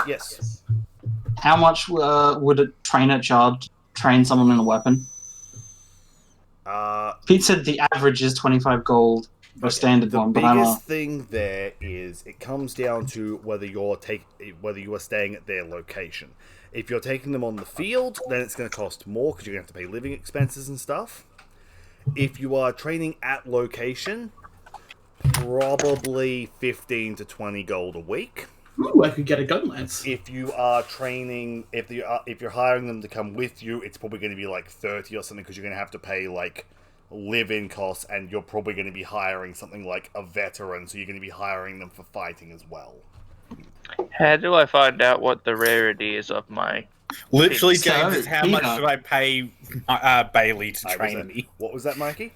Yes. How much would a trainer charge train someone in a weapon? Pete said the average is 25 gold for a standard the one, but biggest thing there is it comes down to whether you are staying at their location. If you're taking them on the field, then it's going to cost more because you're going to have to pay living expenses and stuff. If you are training at location, probably 15 to 20 gold a week. Ooh, I could get a gun lance. If you are training, if you're hiring them to come with you, it's probably going to be like 30 or something because you're going to have to pay like live-in costs, and you're probably going to be hiring something like a veteran, so you're going to be hiring them for fighting as well. How do I find out what the rarity is of my... Literally, So, James, is how much should I pay Bailey to train me? What was that, Mikey?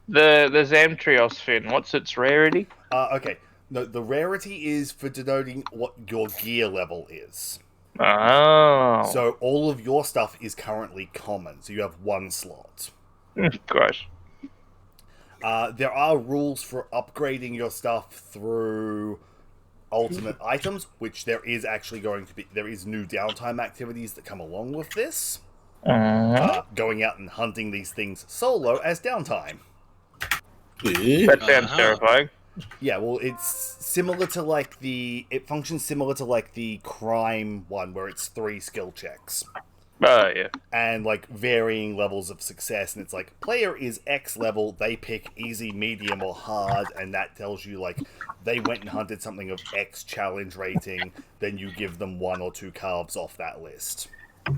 The Zamtrios fin, what's its rarity? Okay. No, the rarity is for denoting what your gear level is. Oh. So all of your stuff is currently common, so you have one slot. Gosh. There are rules for upgrading your stuff through ultimate items, which there is actually going to be. There is new downtime activities that come along with this. Going out and hunting these things solo as downtime. That sounds terrifying. Yeah, well, it's similar to like it functions similar to like the crime one where it's 3 skill checks. Oh, yeah. And like varying levels of success, and it's like player is X level, they pick easy, medium, or hard, and that tells you like they went and hunted something of X challenge rating, then you give them 1 or 2 calves off that list.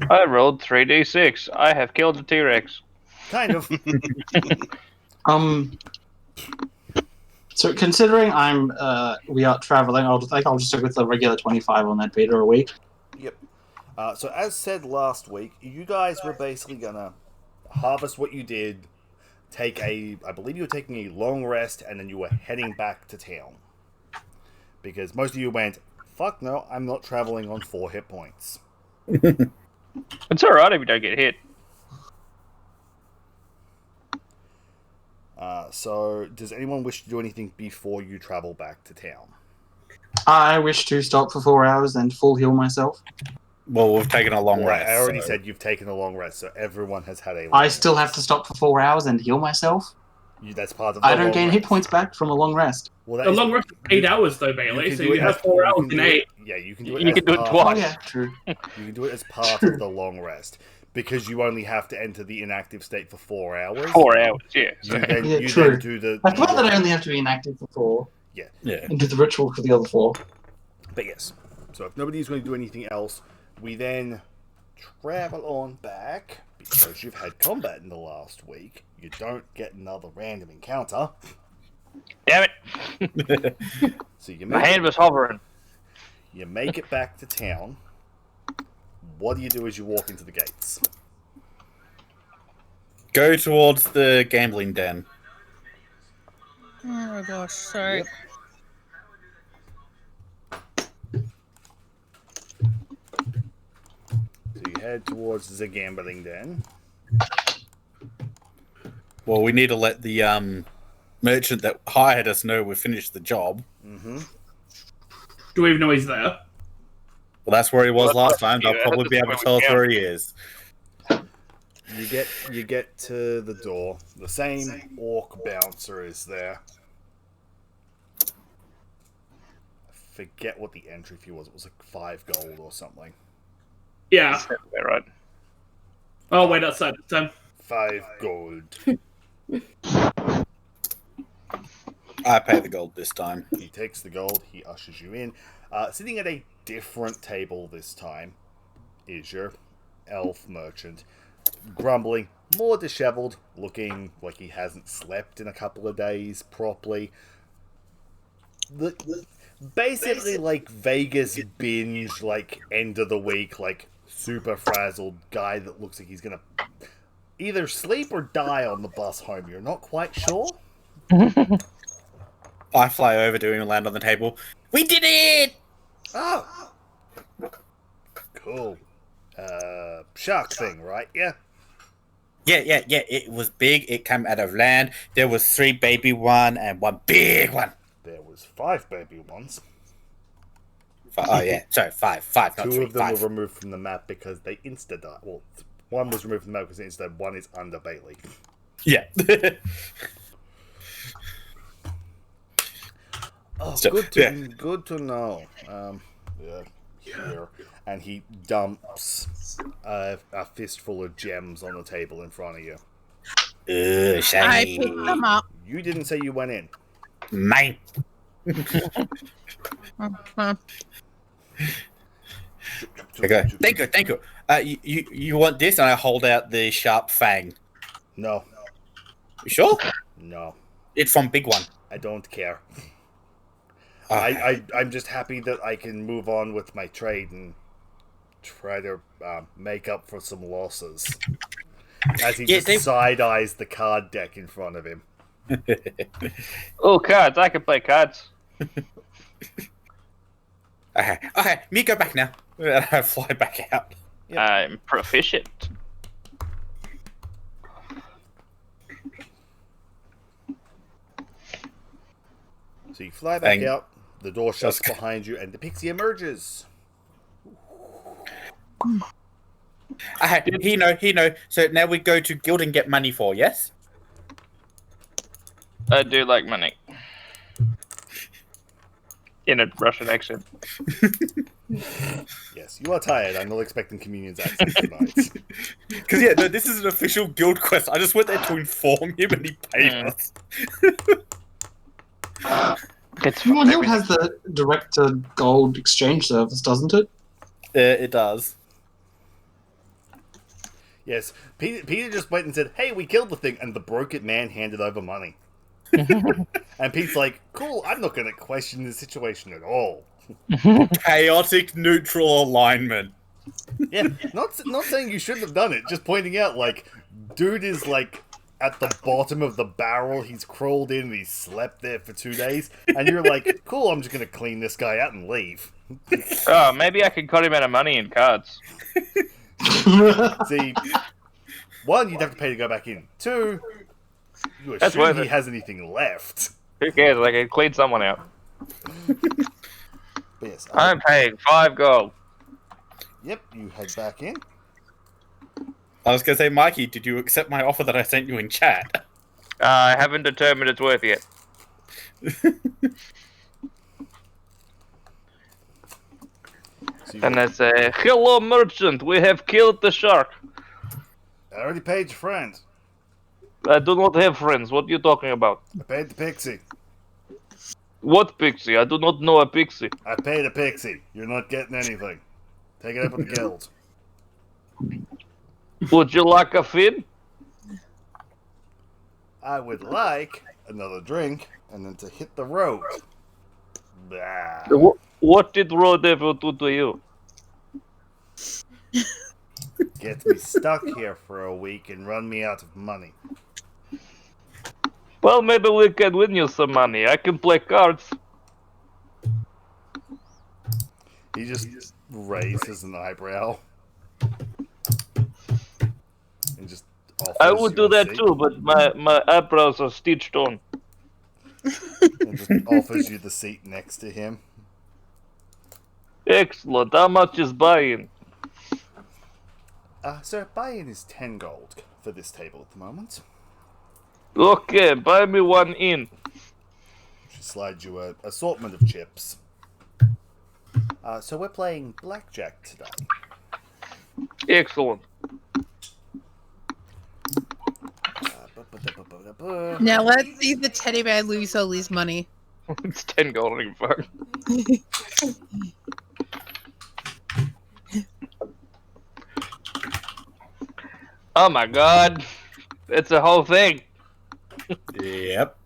I rolled 3d6. I have killed a T-Rex. Kind of. So considering we are traveling, I'll just stick with the regular 25 on that beta a week. Yep. So as said last week, you guys were basically gonna harvest what you did, I believe you were taking a long rest, and then you were heading back to town. Because most of you went, fuck no, I'm not traveling on 4 hit points. It's alright if you don't get hit. So, does anyone wish to do anything before you travel back to town? I wish to stop for 4 hours and full heal myself. Well, we've taken a long rest. I already said you've taken a long rest, so everyone has had a long I still have to stop for 4 hours and heal myself? That's part of the I don't long gain rest. hit points back from a long rest. Well, The long rest is 8 hours, though, Bailey, so you have 4 hours in 8. Yeah, you can do it You as can do it part- twice. Oh, yeah, true. You can do it as part of the long rest. Because you only have to enter the inactive state for 4 hours. 4 hours, yeah. You then, Yeah, you true. then do the... I forgot that I only have to be inactive for 4. Yeah. And do the ritual for the other 4. But yes. So if nobody's going to do anything else, we then travel on back. Because you've had combat in the last week, you don't get another random encounter. Damn it! So you My make hand was hovering. You make it back to town. What do you do as you walk into the gates? Go towards the gambling den. Oh my gosh, sorry. Yep. So you head towards the gambling den. Well, we need to let the merchant that hired us know we finished the job. Mm-hmm. Do we even know he's there? Well, that's where he was Well, last time. They'll yeah, probably be able to tell us where he is. You get to the door. The same orc bouncer is there. I forget what the entry fee was. It was like 5 gold or something. Yeah. Yeah, right. Oh, wait, outside this time. 5 gold. I pay the gold this time. He takes the gold. He ushers you in. Sitting at a different table this time is your elf merchant. Grumbling, more disheveled, looking like he hasn't slept in a couple of days properly. Basically like Vegas binge, like end of the week, like super frazzled guy that looks like he's gonna either sleep or die on the bus home. You're not quite sure. I fly over to him and land on the table. We did it! Oh, cool. Shark thing, right? Yeah. Yeah. It was big. It came out of land. There was 3 baby one and 1 big one. There was 5 baby ones. Oh yeah, sorry, five, not Two three. of them Five. were removed from the map because they insta-died. Well, one was removed from the map because insta. One is under Bailey. Yeah. Oh, So, good to know. Yeah, here, and he dumps a fistful of gems on the table in front of you. I Shiny. picked them up. You didn't say you went in. Mine. Mhm. Okay. Thank you. You want this? And I hold out the sharp fang. No, You sure? no, It's from Big One. I don't care. Ah. I'm just happy that I can move on with my trade and try to make up for some losses. As he just side eyes the card deck in front of him. Oh, cards. I can play cards. Okay, me go back now. And I fly back out. Yep. I'm proficient. So you fly back Thank- out, the door shuts Okay. behind you, and the pixie emerges. He know. So now we go to guild and get money for, yes? I do like money. In a Russian accent. Yes, you are tired. I'm not expecting Communion's accent tonight. Because this is an official guild quest. I just went there to inform him, and he paid us. It's Your guild has the direct to gold exchange service, doesn't it? It does. Yes, Peter just went and said, "Hey, we killed the thing," and the broken man handed over money. And Pete's like, "Cool, I'm not going to question the situation at all." Chaotic neutral alignment. Yeah, not saying you shouldn't have done it, just pointing out, like, dude is, like, at the bottom of the barrel, he's crawled in, and he's slept there for 2 days, and you're like, cool, I'm just going to clean this guy out and leave. Oh, maybe I can cut him out of money in cards. See, one, you'd have to pay to go back in. Two, you That's assume worth he it. has anything left. Who cares? I can clean someone out. But yes, I'm paying 5 gold. yep, you head back in. I was going to say, Mikey, did you accept my offer that I sent you in chat? I haven't determined it's worth yet. So you And I say, hello, merchant. We have killed the shark. I already paid your friend. I do not have friends. What are you talking about? I paid the pixie. What pixie? I do not know a pixie. I paid a pixie. You're not getting anything. Take it up with the guild. Would you like a fin? I would like another drink and then to hit the road. Bah. What did Road ever do to you? Gets me stuck here for a week and run me out of money. Well, maybe we can win you some money. I can play cards. He just raises an eyebrow. And just offers I would you do a that seat. too, but my eyebrows are stitched on. And just offers you the seat next to him. Excellent. How much is buying? Sir, buy-in is 10 gold for this table at the moment. Okay, buy me one in. She slides you an assortment of chips. So we're playing blackjack today. Excellent. Now let's see the teddy bear lose all his money. It's 10 gold. I don't give a fuck. Oh my god. It's a whole thing. Yep.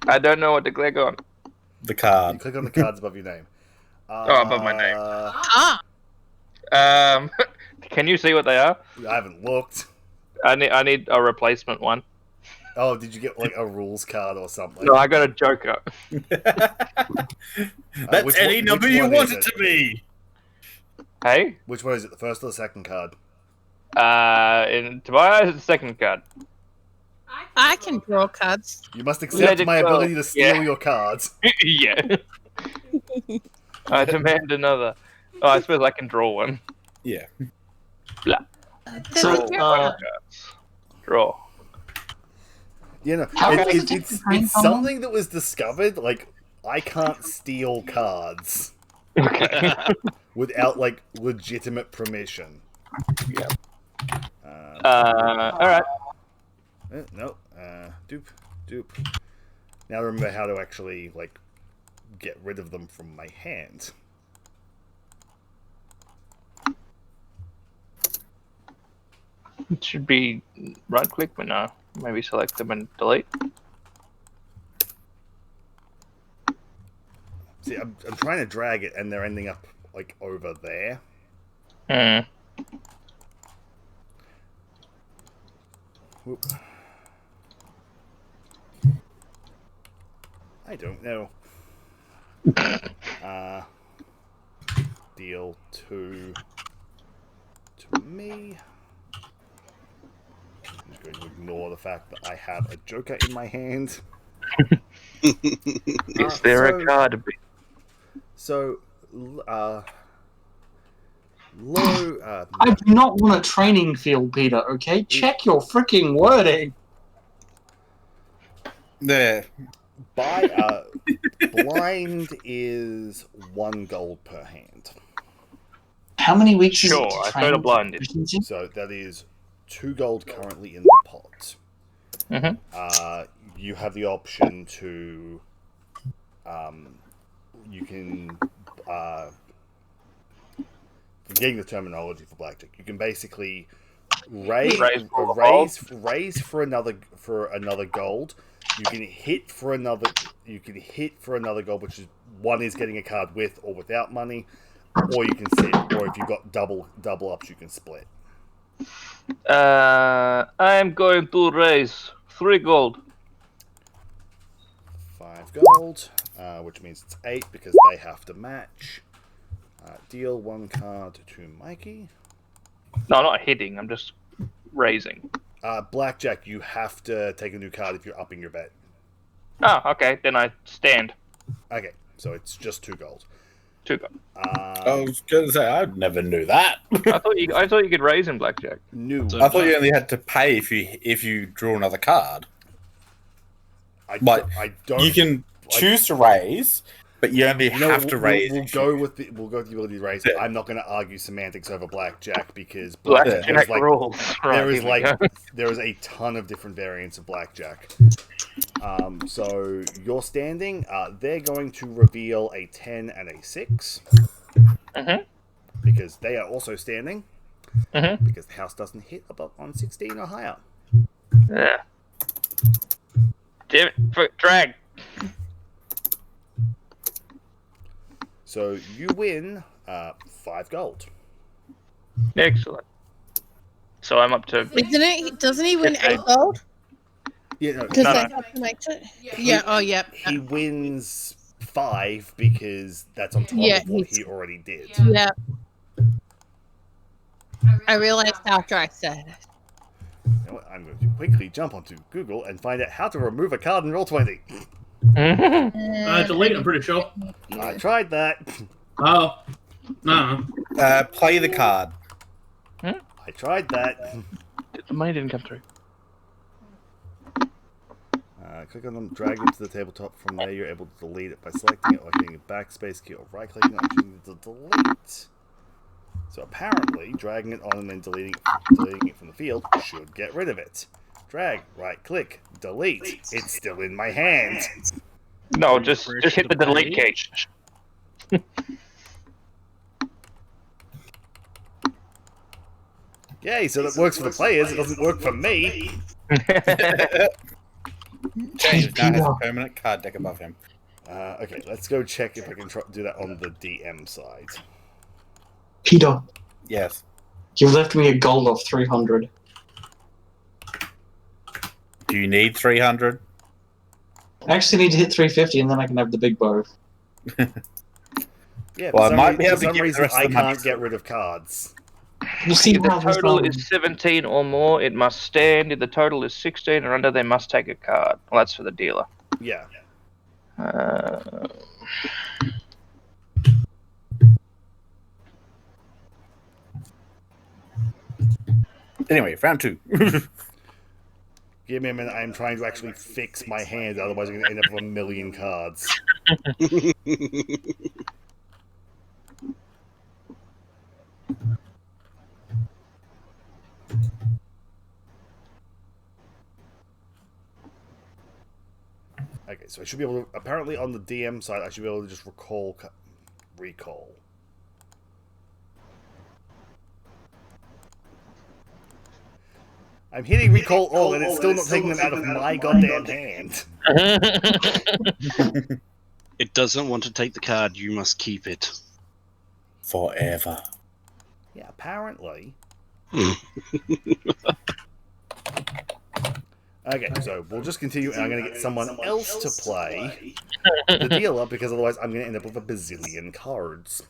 I don't know what to click on. The You card. click on the cards above your name. Oh, above my name. Ah, Can you see what they are? I haven't looked. I need a replacement one. Oh, did you get like a rules card or something? No, I got a Joker. That's which any one- number which you one want is it it? to be. Hey? Which one is it? The first or the second card? To my eyes, it's the second card. I can draw cards. You must Let accept it my go. ability to steal Yeah. your cards. Yeah. I demand another. Oh, I suppose I can draw one. Yeah. Blah. So, Draw. You know, How it, does it, it take it's the time it's from them? something that was discovered. Like, I can't steal cards Okay. without like legitimate permission. Yeah. All right. No. Dupe. Now remember how to actually like get rid of them from my hand. It should be right click, but no. Maybe select them and delete. See, I'm trying to drag it, and they're ending up like over there. Hmm. Whoop. I don't know. Deal two to me. I'm just going to ignore the fact that I have a joker in my hand. Is there a card? So, low. I do not want a training field, Peter, okay? Check your freaking wording! There. Blind is 1 gold per hand. How many weeks is it Sure, to I train thought of blinded. proficiency? So that is 2 gold currently in the pot. Mm-hmm. You have the option to, you can, forgetting the terminology for blackjack, you can basically raise for another gold. You can hit for another gold, which is one is getting a card with or without money, or you can sit, or if you've got double ups, you can split. I am going to raise 3 gold. 5 gold, which means it's 8 because they have to match. Deal 1 card to Mikey. No, not hitting. I'm just raising. Blackjack, you have to take a new card if you're upping your bet. Oh, okay. Then I stand. Okay, so it's just 2 gold. 2 gold. I was going to say, I never knew that. I thought you could raise in blackjack. New. I thought you only had to pay if you drew another card. I don't. You can choose to raise, but you only have to raise. We'll go with the ability to raise. Yeah. I'm not going to argue semantics over blackjack because Blackjack there's like rules. Right, there is a ton of different variants of blackjack. So you're standing. They're going to reveal a 10 and a 6 because they are also standing. Because the house doesn't hit above on 16 or higher. Yeah. Damn it! Drag. So you win 5 gold. Excellent. So I'm up to. Doesn't he win 8 gold? Yeah, no, Because No, they no. have to make it. Yeah. Oh, yep. he wins 5 because that's on top Yeah, of what he's- he already did. Yeah. I realized after I said it. You know what? I'm going to quickly jump onto Google and find out how to remove a card in Roll20. Delete, I'm pretty sure. I tried that. Oh. No. Play the card. I tried that. The money didn't come through. Click on them, drag it to the tabletop. From there, you're able to delete it by selecting it or hitting a backspace key or right-clicking on it using the delete. So apparently, dragging it on and then deleting it from the field should get rid of it. Drag, right-click, delete. It's still in my hand. No, just hit the delete key. Yay, so that works for the players. It doesn't work for me. James now has a permanent card deck above him. Okay, let's go check if I can do that on the DM side. Peter, Yes. you've left me a gold of 300. Do you need 300? I actually need to hit 350 and then I can have the big bow. Yeah, Well, I for might be able for to some give you the reason rest of I the money. can't get rid of cards. You see If the how this total is 17 or more, it must stand. If the total is 16 or under, they must take a card. Well, that's for the dealer. Yeah. Anyway, round 2. Give me a minute. I'm trying to actually fix my hand, otherwise I'm going to end up with 1,000,000 cards. Okay, so I should be able to... Apparently on the DM side, I should be able to just recall... I'm hitting recall all, and it's still not taking them out of my goddamn hand. It doesn't want to take the card. You must keep it. Forever. Yeah, apparently. Okay, so we'll just continue, and I'm going to get someone else to play the dealer, because otherwise I'm going to end up with a bazillion cards.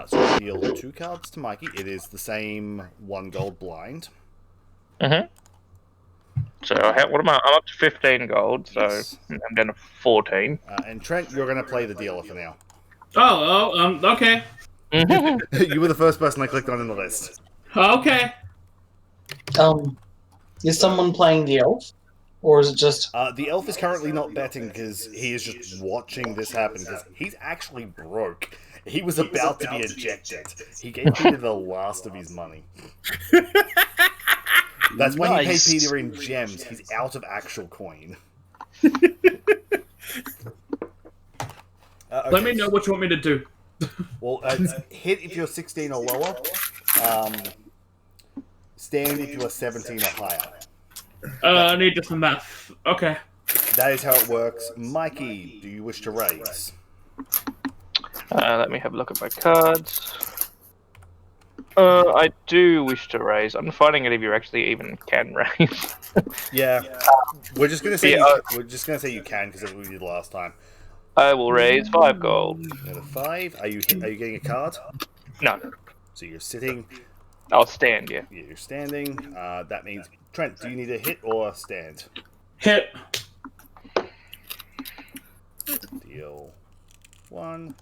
So we'll deal 2 cards to Mikey. It is the same 1 gold blind. So what am I? I'm up to 15 gold, so Yes. I'm down to 14. And Trent, you're going to play the dealer for now. Okay. You were the first person I clicked on in the list. Okay. Is someone playing the elf, or is it just? The elf is currently not betting because he is just watching this happen, because he's actually broke. He was about to be ejected. He gave Peter the last of his money. That's why he paid Peter in gems. He's out of actual coin. Okay. Let me know what you want me to do. Well, hit if you're 16 or lower. Stand if you are 17 or higher. I need just some math. Okay. That is how it works. Mikey, do you wish to raise? Let me have a look at my cards. I do wish to raise. I'm finding it if you actually even can raise. Yeah. We're just gonna say you can because that's what we did last time. I will raise 5 gold. Another 5. Are you getting a card? No, So you're sitting. I'll stand. Yeah. Yeah, you're standing. That means Trent. Do you need a hit or stand? Hit. Deal 1.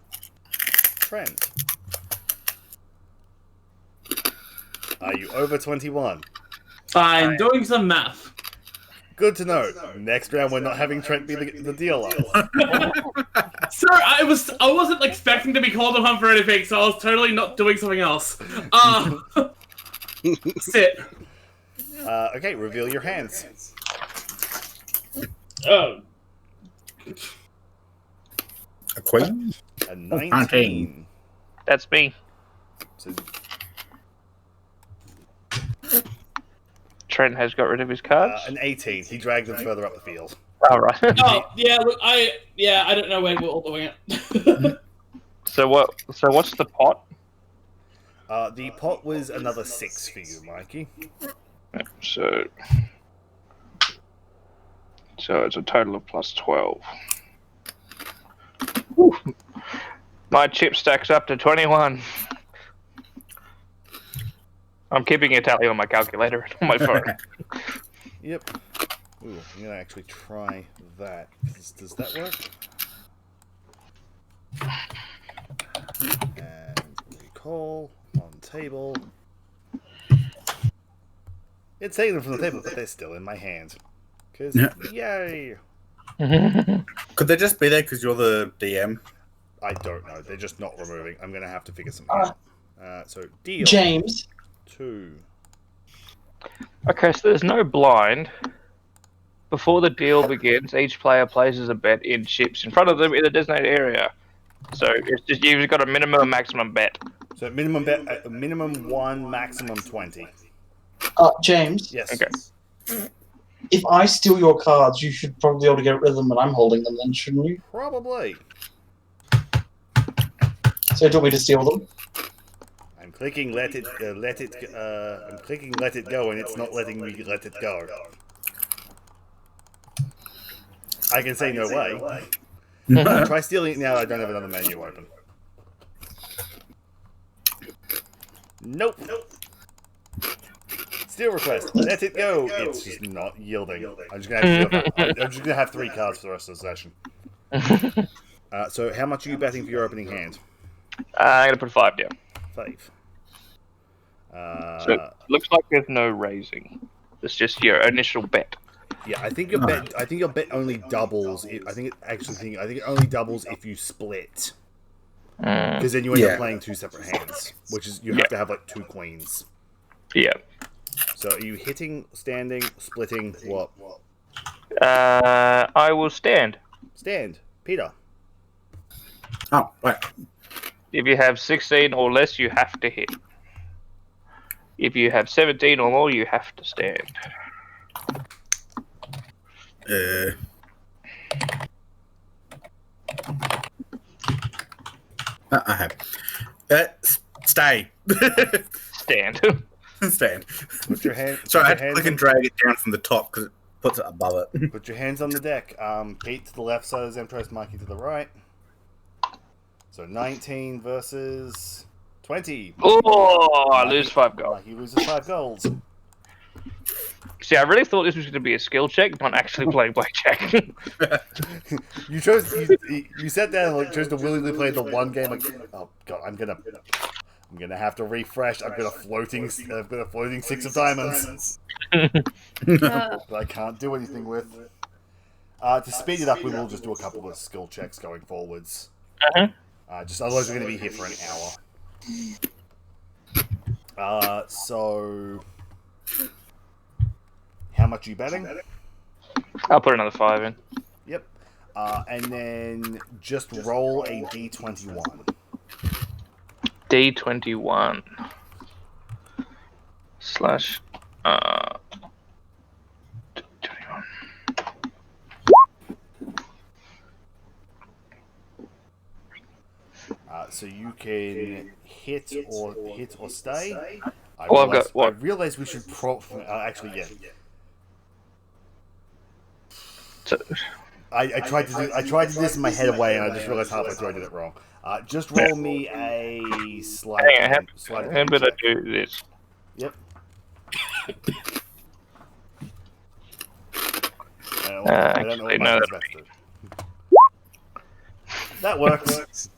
Trent. Are you over 21? I'm doing some math. Good to know. Next round, we're not having Trent be the dealer. Sir, I wasn't expecting to be called upon for anything, so I was totally not doing something else. Sit. Okay, reveal your hands. Oh. A queen? A 19. That's me. So, Trent has got rid of his cards. an 18. He dragged them further up the field. All right. Oh, yeah, look, I don't know when we're all doing it. So what's the pot? The pot was another 6 for you, Mikey. So it's a total of plus 12. Whew. My chip stacks up to 21. I'm keeping a tally on my calculator on my phone. Yep. Ooh, I'm gonna actually try that. Does that work? And recall on table. It's taking them from the table, but they're still in my hand. Cause yay! Could they just be there because you're the DM? I don't know. They're just not removing. I'm gonna have to figure something out. So deal James. 2. Okay, so there's no blind. Before the deal begins, each player places a bet in chips in front of them in a designated area. So it's just you've got a minimum and maximum bet. So minimum bet, minimum 1, maximum 20. James. Yes. Okay. If I steal your cards, you should probably be able to get rid of them when I'm holding them, then, shouldn't you? Probably. So do you want me to steal them? I'm clicking let it I'm clicking let it go, and it's not letting me let it go. I can say no way. Try stealing it now. I don't have another menu open. Nope. Steal request. Let it go. It's just not yielding. I'm just gonna have 3 cards for the rest of the session. So how much are you betting for your opening hand? I'm gonna put 5 down. 5. So looks like there's no raising. It's just your initial bet. Yeah, I think your bet. I think your bet only doubles. I think it only doubles if you split. Because then you end up playing 2 separate hands, which is you have to have like 2 queens. Yeah. So are you hitting, standing, splitting? What? I will stand. Stand, Peter. Oh, wait. If you have 16 or less, you have to hit. If you have 17 or more, you have to stand. I have. Stay. Stand. Stand. Put your hand. Sorry, I had to click and drag it down from the top because it puts it above it. Put your hands on the deck. Pete to the left side of Zempros, Mikey to the right. So 19 versus 20. Oh, I lose 5 gold. Mikey loses 5 golds. See, I really thought this was going to be a skill check, not actually playing blackjack. You chose. You sat down and like, chose to willingly play the one game. Like, oh god, I'm gonna have to refresh. I've got a floating 6 of diamonds that I can't do anything with. To speed it up, we will just do a couple of skill checks going forwards. Just otherwise, we're going to be here for an hour. So, how much are you betting? I'll put another 5 in. Yep. And then just roll a d21. D21 slash 21. So you can hit or stay. I realize we should actually, yeah. So, I tried to do this in my head away, and I just realized halfway through I did it wrong. Just roll me a slide. how better do this? Yep. Actually, no, that works.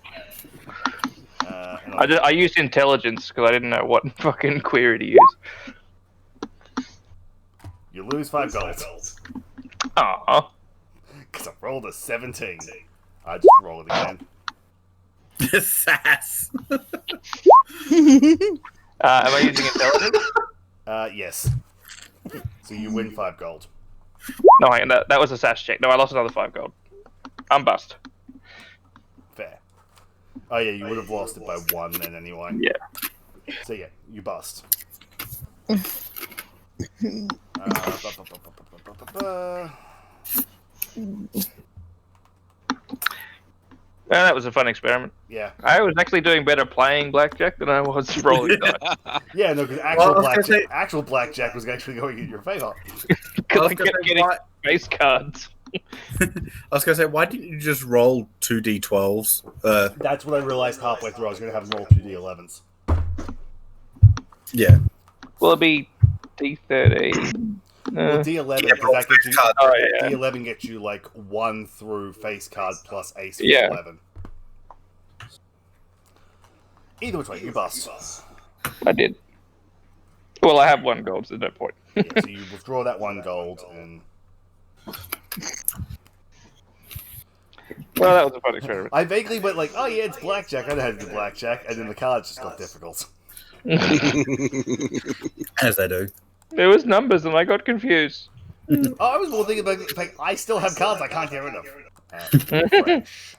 I used intelligence because I didn't know what fucking query to use. You lose 5 golds. Aww. Because I rolled a 17. I just roll it again. Sass. Am I using intelligence? Yes. So you win 5 gold. No, hang on, that was a sash check. No, I lost another 5 gold. I'm bust. Fair. Oh yeah, you would have lost it by 1 then anyway. Yeah. So yeah, you bust. Well, that was a fun experiment. Yeah. I was actually doing better playing blackjack than I was rolling dice. Yeah, no, because actual blackjack was actually going in your favor. Because I kept getting base cards. I was going to say, why didn't you just roll 2 d12s? That's what I realized halfway through. I was going to have them roll 2 d11s. Yeah. Will it be D13? Well, D11, because that gets you, D11 gets you like 1 through face card plus ace for 11. Either which way, you bust. I did. Well, I have 1 gold, so no point. Yeah, so you withdraw that 1 gold and. Well, that was a fun experiment. I vaguely went like, oh yeah, it's blackjack. I know how to do blackjack, and then the cards just got difficult. As they do. There was numbers, and I got confused. Oh, I was more thinking about the fact I still have cards I can't get rid of. Fresh.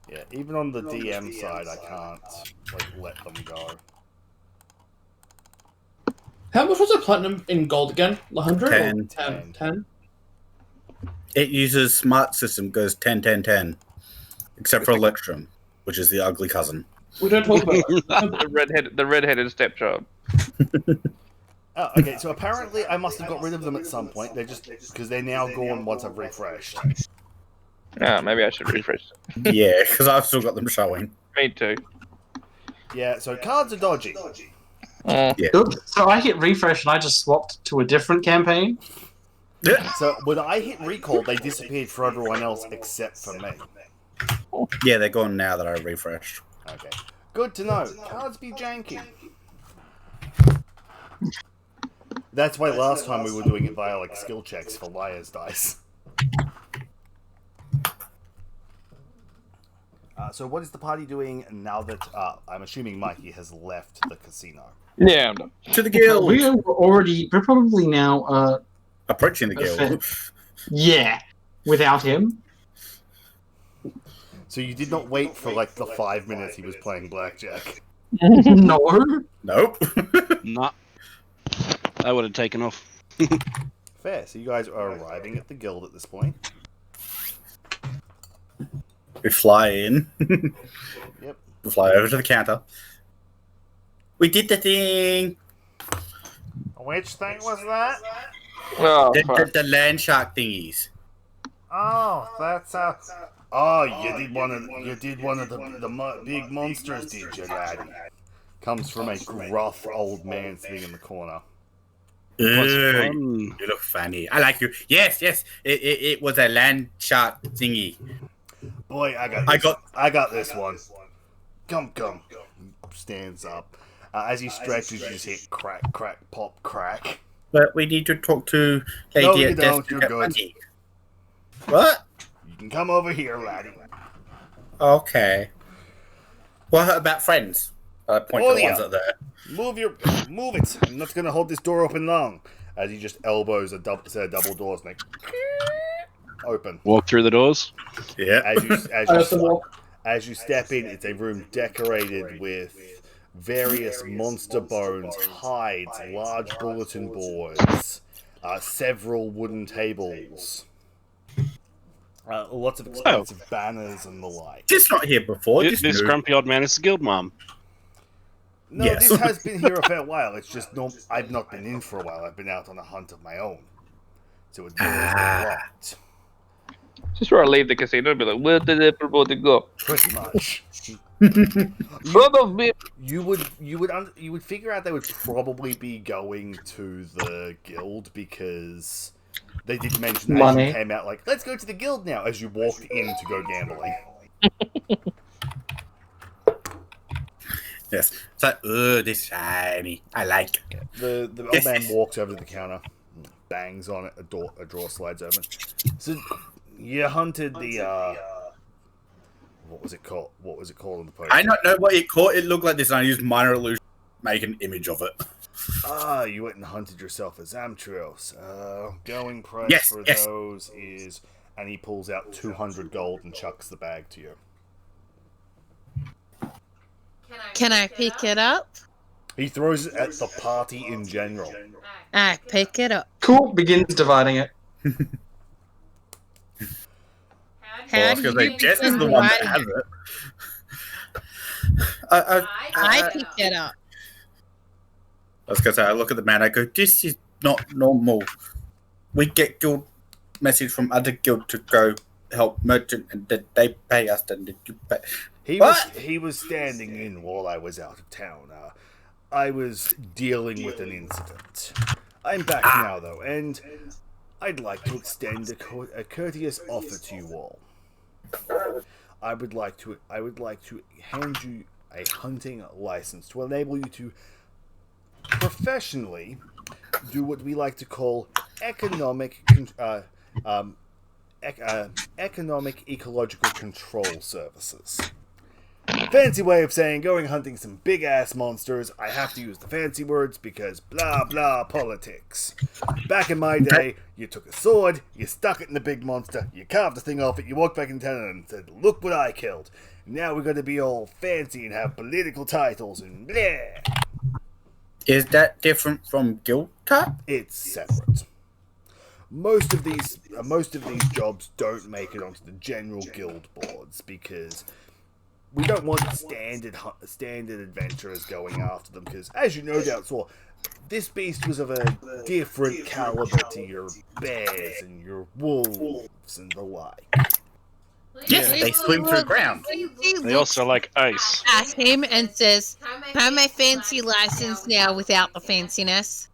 Yeah, even on the DM side, I can't let them go. How much was a platinum in gold again? 100? 10. 10? It uses smart system, goes 10, 10, 10. Except for Electrum, which is the ugly cousin. We don't talk about that. the redheaded stepchild. Oh, okay, so apparently I must have got rid of them at some point. They're just because they're now gone once I've refreshed. Maybe I should refresh. Yeah, because I've still got them showing. Me too. Yeah, so cards are dodgy. Mm. Yeah. Good. So I hit refresh and I just swapped to a different campaign. So when I hit recall, they disappeared for everyone else except for me. Yeah, they're gone now that I refreshed. Okay. Good to know. Cards be janky. That's why last time we were doing it via like skill checks for liar's dice. So what is the party doing now that I'm assuming Mikey has left the casino? Yeah, I'm done. To the guild! We're probably now, Approaching the guild. yeah, without him. So you did not wait for like the 5 minutes he was playing blackjack. No. Nope. Nah. I would have taken off. Fair. So you guys are arriving at the guild at this point. We fly in. Yep. We fly over to the counter. We did the thing! Which thing was that? Oh, fuck. The land shark thingies. Oh, that's Oh, you did one of the big monsters, did you, laddie? Comes from a gruff old man sitting in the corner. What's Ugh, fun? you look funny. I like you. Yes. It was a land shark thingy. Boy, I got this one. Come. Stands up. As he stretches, you just hit crack, pop, crack. But we need to talk to Lady No, you at don't. Desk You're to get good. money. What? You can come over here, laddie. Okay. What about friends? I point to the ones that are there. Move it. I'm not gonna hold this door open long. As he just elbows a set of double doors, and they open. Walk through the doors. Yeah. As you step in, it's a room decorated with various monster bones, hides, large bulletin boards, several wooden tables, lots of expensive banners and the like. Just not here before. This grumpy old man is the guild mom. No, Yes. this has been here a fair while. It's just I've not been in for a while. I've been out on a hunt of my own. So it doors been locked. Just where I leave the casino and be like, where did everybody go? Pretty much. Son of me! You would figure out they would probably be going to the guild because they did mention that as you came out like, let's go to the guild now as you walked in to go gambling. Yes. It's like, this shiny. I like it. The old man walks over to the counter, bangs on it, a drawer slides open. So you hunted the what was it called? What was it called in the post? I don't know what it called. It looked like this, and I used minor illusion to make an image of it. You went and hunted yourself a Zamtrios. Going price for those is, and he pulls out 200 gold and chucks the bag to you. Can I pick it up? He throws it at the party in general. I pick it up. Cool. Begins dividing it. How do you Jess is the begin one that dividing has it? it. I pick it up. I was going to say, I look at the man, I go, this is not normal. We get guild message from other guild to go help merchant, and then they pay us, and then you pay. He was standing in while I was out of town. I was dealing with an incident. I'm back now, though, and I'd like to extend a courteous offer to you all. I would like to hand you a hunting license to enable you to professionally do what we like to call economic ecological control services. Fancy way of saying going hunting some big ass monsters. I have to use the fancy words because blah blah politics. Back in my day, you took a sword, you stuck it in the big monster, you carved the thing off it, you walked back in town and said, "Look what I killed." Now we're gonna be all fancy and have political titles and blah. Is that different from guild type? It's separate. Most of these jobs don't make it onto the general guild boards because we don't want standard adventurers going after them, because, as you no doubt saw, this beast was of a different caliber to your bears and your wolves and the like. Yes, they swim through ground. Fancy They looks also like ice. at him and says, "Can I have my fancy license now without the fanciness?"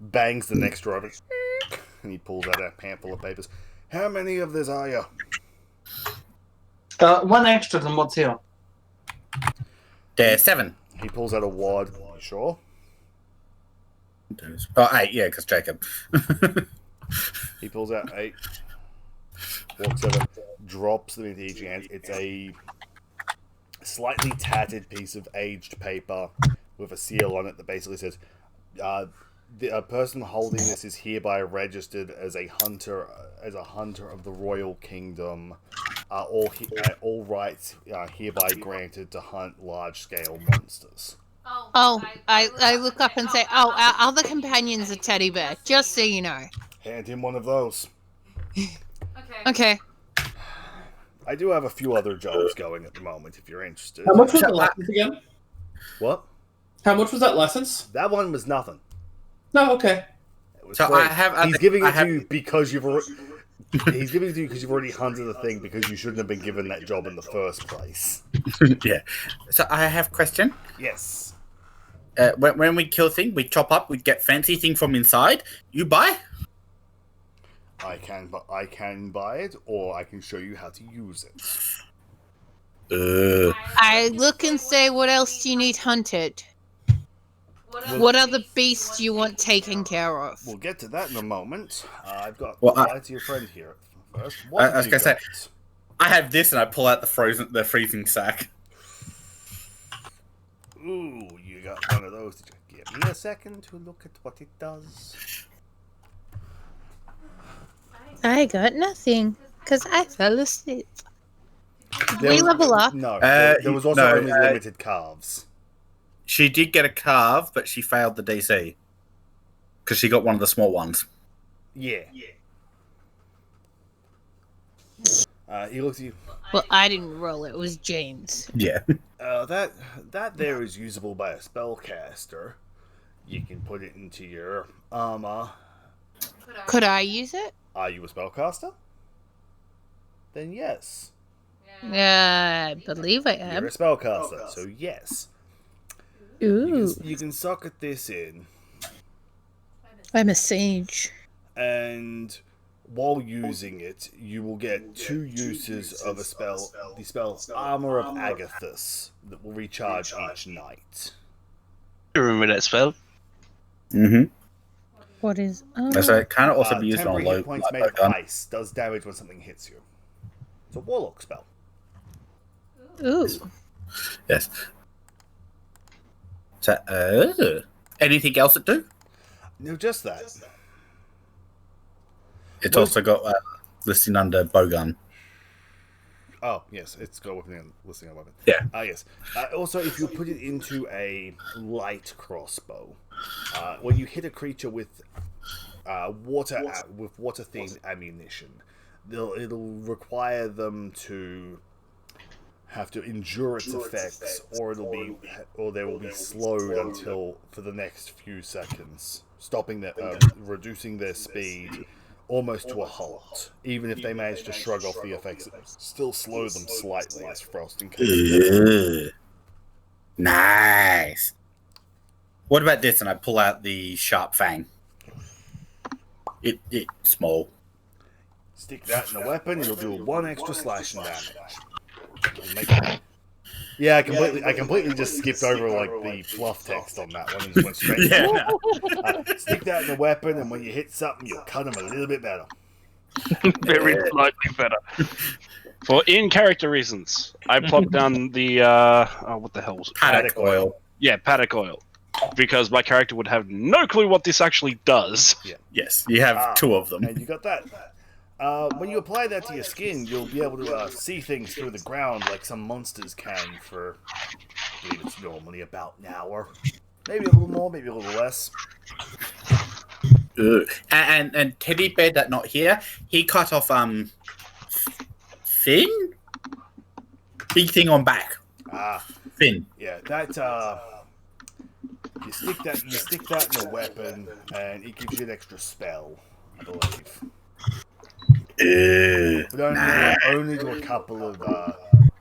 Bangs the next driver, and he pulls out a handful of papers. How many of this are you? One extra than what's here. There's 7. He pulls out a wad. You sure? Oh, 8, yeah, because Jacob. He pulls out 8. Walks over, drops them into each hand. It's a slightly tattered piece of aged paper with a seal on it that basically says, "The person holding this is hereby registered as a hunter of the royal kingdom. All rights are hereby granted to hunt large-scale monsters." Oh, I look up and say, "Oh, our other companion's a teddy bear, just so you know." Hand him one of those. Okay. I do have a few other jobs going at the moment, if you're interested. How much was the license again? What? How much was that license? That one was nothing. No, okay. It was So free. I have. He's giving it to you because you've already. He's giving it to you because you've already hunted the thing because you shouldn't have been given that job in the first place. Yeah. So I have a question. Yes. When we kill thing, we chop up. We get fancy thing from inside. You buy? I can buy it, or I can show you how to use it. I look and say, "What else do you need hunted? What other beasts do you want taken care of?" We'll get to that in a moment. I've got Well, to your friend here first. What I have was you gonna say- got? I have this, and I pull out the freezing sack. Ooh, you got one of those. Give me a second to look at what it does. I got nothing, because I fell asleep. Did There we was- level up? No, Uh, there was also no, only limited calves. She did get a carve, but she failed the DC because she got one of the small ones. Yeah. He looks at you. Well, I didn't roll it. It was James. Yeah. That there is usable by a spellcaster. You can put it into your armor. Could I use it? Are you a spellcaster? Then yes. I believe I You're am. a spellcaster, so yes. Ooh, You can socket this in, I'm a sage. and while using it, you will get 2 uses of the spell Armor of Agathis, that will recharge each night. You remember that spell? Mm-hmm. What is? So it can also be used on Temporary a low hit points made of gun. ice does damage when something hits you. It's a warlock spell. Ooh. Yes. So, anything else it do? No, just that. It's also got listing under bowgun. Oh, yes, it's got weapon listing on weapon. Yeah. Yes. Also, if you put it into a light crossbow, when you hit a creature with water-themed ammunition, it'll require them to have to endure its effects, or they will be slowed for the next few seconds, reducing their speed almost to a halt. Even if they manage to shrug off the effects, it still slow them slightly as frosting comes. Nice. What about this? And I pull out the sharp fang. It's small. Stick that in a weapon, it'll do 1 extra slashing damage. Yeah, I completely just skipped over like the fluff text on that one and just went straight. Yeah. Stick that in a weapon, and when you hit something, you'll cut them a little bit better. Very slightly better. For in-character reasons, I plopped down the what the hell was it? Paddock oil. Yeah, paddock oil, because my character would have no clue what this actually does. Yes, you have 2 of them. And you got that. When you apply that to your skin, you'll be able to see things through the ground like some monsters can for, I believe it's normally about an hour. Maybe a little more, maybe a little less. And Teddy Bear that not here, he cut off fin? Big thing on back. Fin. Yeah, that you stick that in a weapon, and it gives you an extra spell, I believe. But only to a couple of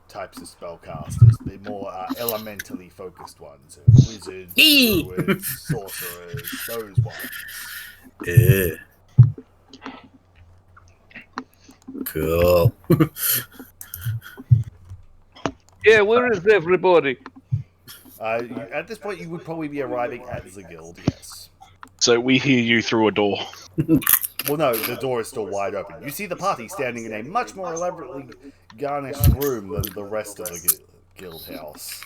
types of spellcasters. The more elementally focused ones. Wizards, druids, sorcerers, those ones. Cool. Yeah, where is everybody? At this point, you would probably be arriving at the guild, yes. So we hear you through a door. Well, no, the door is still wide open. You see the party standing in a much more elaborately garnished room than the rest of the guild house.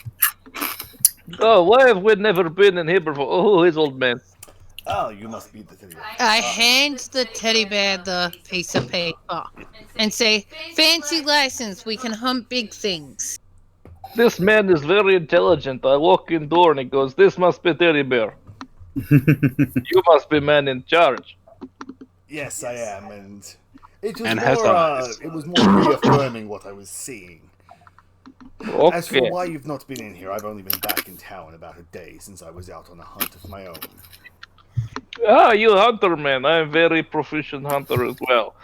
Oh, why have we never been in here before? Oh, his old man. Oh, you must be the teddy bear. I hand the teddy bear the piece of paper and say, "Fancy license, we can hunt big things." This man is very intelligent. I walk in door and he goes, "This must be teddy bear. You must be man in charge." Yes, I am, and it was And has more. eyes. It was more reaffirming what I was seeing. Okay. As for why you've not been in here, I've only been back in town about a day since I was out on a hunt of my own. Ah, you hunter man. I'm very proficient hunter as well.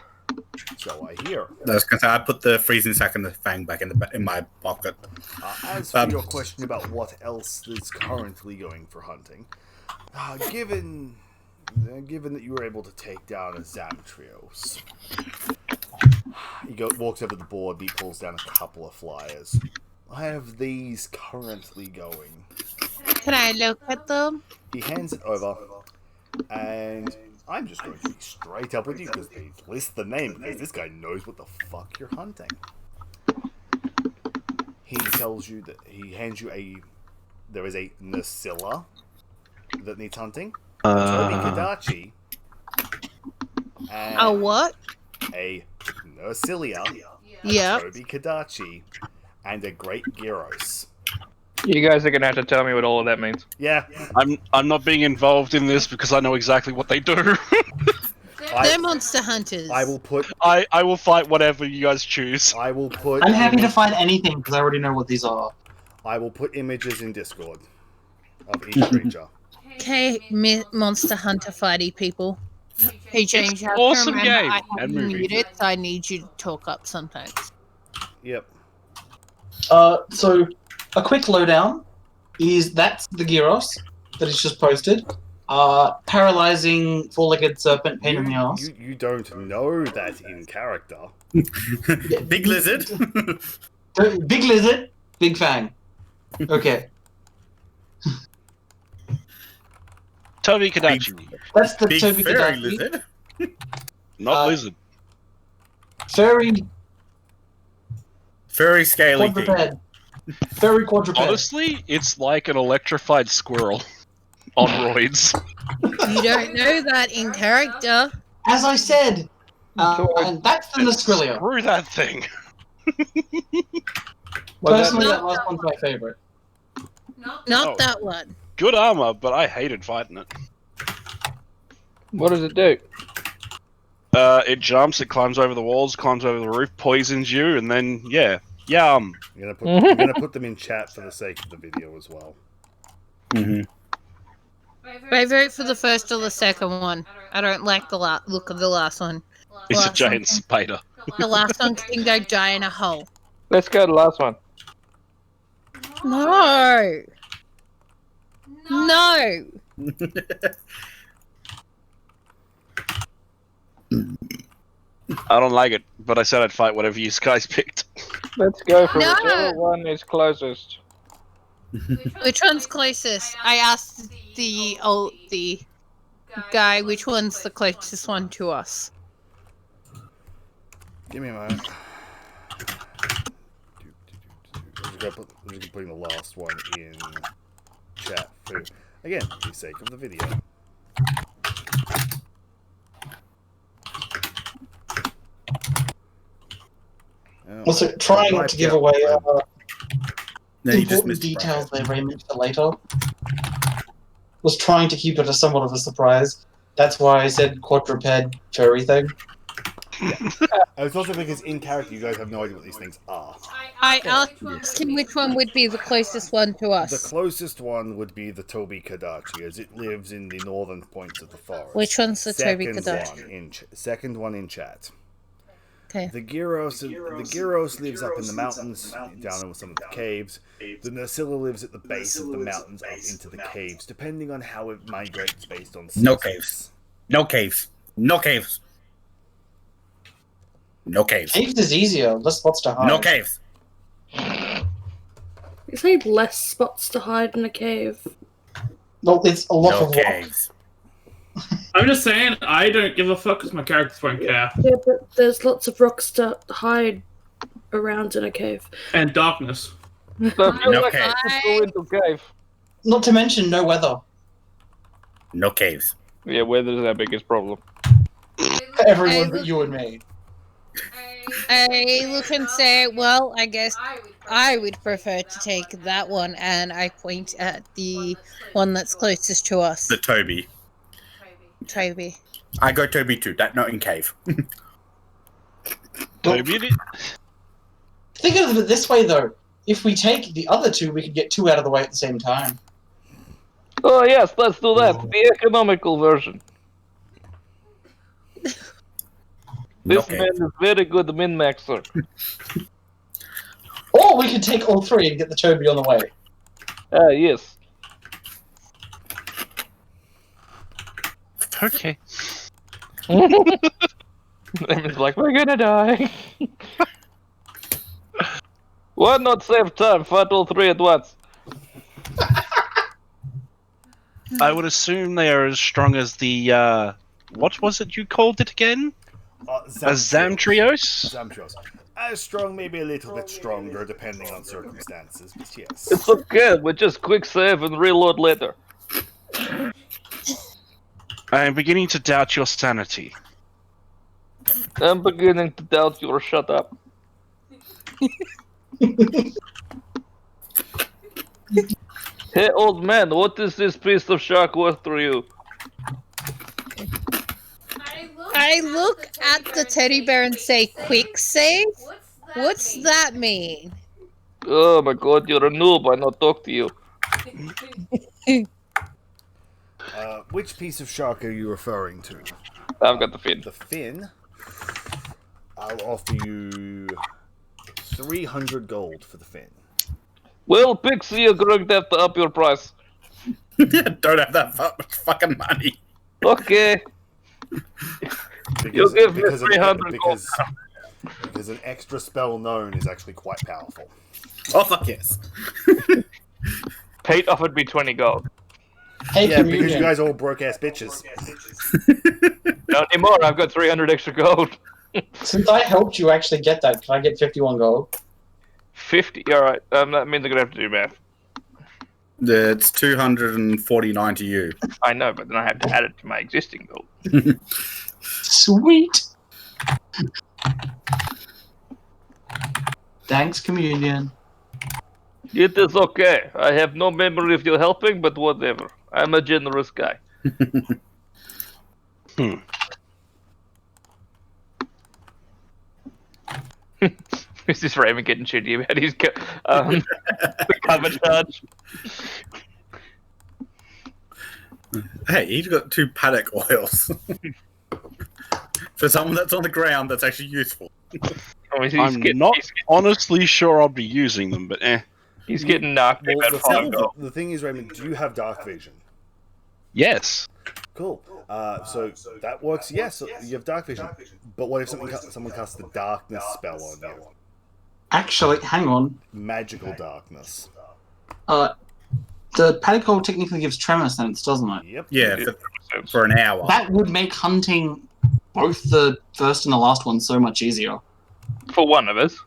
So I hear. I was gonna say I put the freezing sack and the fang back in my pocket. As for your question about what else is currently going for hunting, given that you were able to take down a Zamtrios, he walks over to the board. He pulls down a couple of flyers. I have these currently going. Can I look at them? He hands it over, and I'm just going to be straight up with you because they list the name because this guy knows what the fuck you're hunting. He tells you that he hands you there is a Nasilla that needs hunting. Toby Kadachi. And A what? a Nersilia. Yep. Toby Kadachi. And a Great Gyros. You guys are gonna have to tell me what all of that means. Yeah. I'm not being involved in this because I know exactly what they do. They're monster hunters. I will put. I will fight whatever you guys choose. I will put. I'm happy to find anything because I already know what these are. I will put images in Discord of each creature. Okay, monster hunter fighty people. Hey James, you have awesome to remember game I have and you movie. muted, so I need you to talk up sometimes. Yep. So a quick lowdown is that's the Gyros that is just posted. Paralyzing four-legged serpent pain in the ass. You don't know that in character. Big lizard. Big lizard, big fang. Okay, Toby Kadachi. that's the Big Toby fairy Kadachi. lizard. Not Uh, lizard. Furry Very scaly thing. quadruped. Furry quadruped. Honestly, it's like an electrified squirrel on roids. You don't know that in character. As I said, and that's the Nascrilia. Screw that thing. Personally, that last one's my favorite. Not Oh. that one. Good armor, but I hated fighting it. What does it do? It jumps, it climbs over the walls, climbs over the roof, poisons you, and then yum. I'm gonna put them in chat for the sake of the video as well. Mm-hmm. I vote for the first or the second one. I don't like the look of the last one. It's a Last giant one. spider. The last one can go die in a hole. Let's go to the last one. No. No. I don't like it, but I said I'd fight whatever you guys picked. Let's go for No. whichever one is closest. Which one's closest? I asked the guy which one's the closest one to us. Give me a moment. I'm just putting the last one in chat for, again, for the sake of the video. Also, trying not to give away No, you just important missed the details they may mention later. Was trying to keep it as somewhat of a surprise. That's why I said quadruped furry thing. It's also because in character you guys have no idea what these things are. I asked him which one would be the closest one to The us. closest one would be the Toby Kadachi, as it lives in the northern points of the forest. Which one's the Toby Second Kadachi? Second one in chat. Okay. The Gyros lives up in the mountains, down in some of the caves. The Nursilla lives at the base of the mountains, up into the caves, depending on how it migrates based on seasons. No caves. No caves. No caves. No caves. Caves is easier. Less spots to hide. No caves. You say less spots to hide in a cave. Well, it's a lot No of rock. caves. I'm just saying, I don't give a fuck because my characters won't care. Yeah, but there's lots of rocks to hide around in a cave. And darkness. So I feel No like cave. I just go into cave. Not to mention no weather. No caves. Yeah, weather's our biggest problem. For everyone but you and me. I look and say, well, I guess I would prefer to take that one, and I point at the one that's closest to us. The Toby. Toby. I go Toby too. That not in cave. Toby, Think of it this way, though. If we take the other two, we could get two out of the way at the same time. Oh yes, let's do that. The economical version. No This cave. man is very good min-maxer. Or we could take all three and get the Toby on the way. Ah, yes. okay. It's like, we're gonna die. Why not save time? Fight all three at once. I would assume they are as strong as the, what was it you called it again? A Zamtrios? Zamtrios. As strong, maybe a little bit stronger, depending on circumstances, but yes. It's okay, we just quick save and reload later. I am beginning to doubt your sanity. I'm beginning to doubt your shut up. Hey old man, what is this piece of shark worth to you? I look at the teddy bear and say, quick save? What's that mean? Oh my god, you're a noob, I not talk to you. Which piece of shark are you referring to? I've got the fin. The fin? I'll offer you 300 gold for the fin. Well, Pixie, you're going to have to up your price. Don't have that much fucking money. Okay. You give me 300 gold. Because an extra spell known is actually quite powerful. Oh fuck yes. Pete offered me 20 gold. Hey, Yeah, because communion. you guys are all broke ass bitches. Not anymore, I've got 300 extra gold. Since I helped you actually get that, can I get 51 gold? 50, alright, that means I'm gonna have to do math. It's 249 to you. I know, but then I have to add it to my existing gold. Sweet. Thanks, communion. It is okay. I have no memory of you helping, but whatever. I'm a generous guy. Is this Raymond getting shitty about his cover charge? Hey, he's got 2 paddock oils. For someone that's on the ground, that's actually useful. I mean, I'm not honestly sure I'll be using them, but eh. He's getting knocked Well, about 5 gold. the thing is, Raymond, do you have dark vision? Yes. Cool. So that works. Yes, you have dark vision. But what if someone casts the darkness spell on you? Actually, hang on. Magical darkness. The paddock hole technically gives tremor sense, doesn't it? Yep. Yeah, for an hour. That would make hunting both the first and the last one so much easier. For one of us.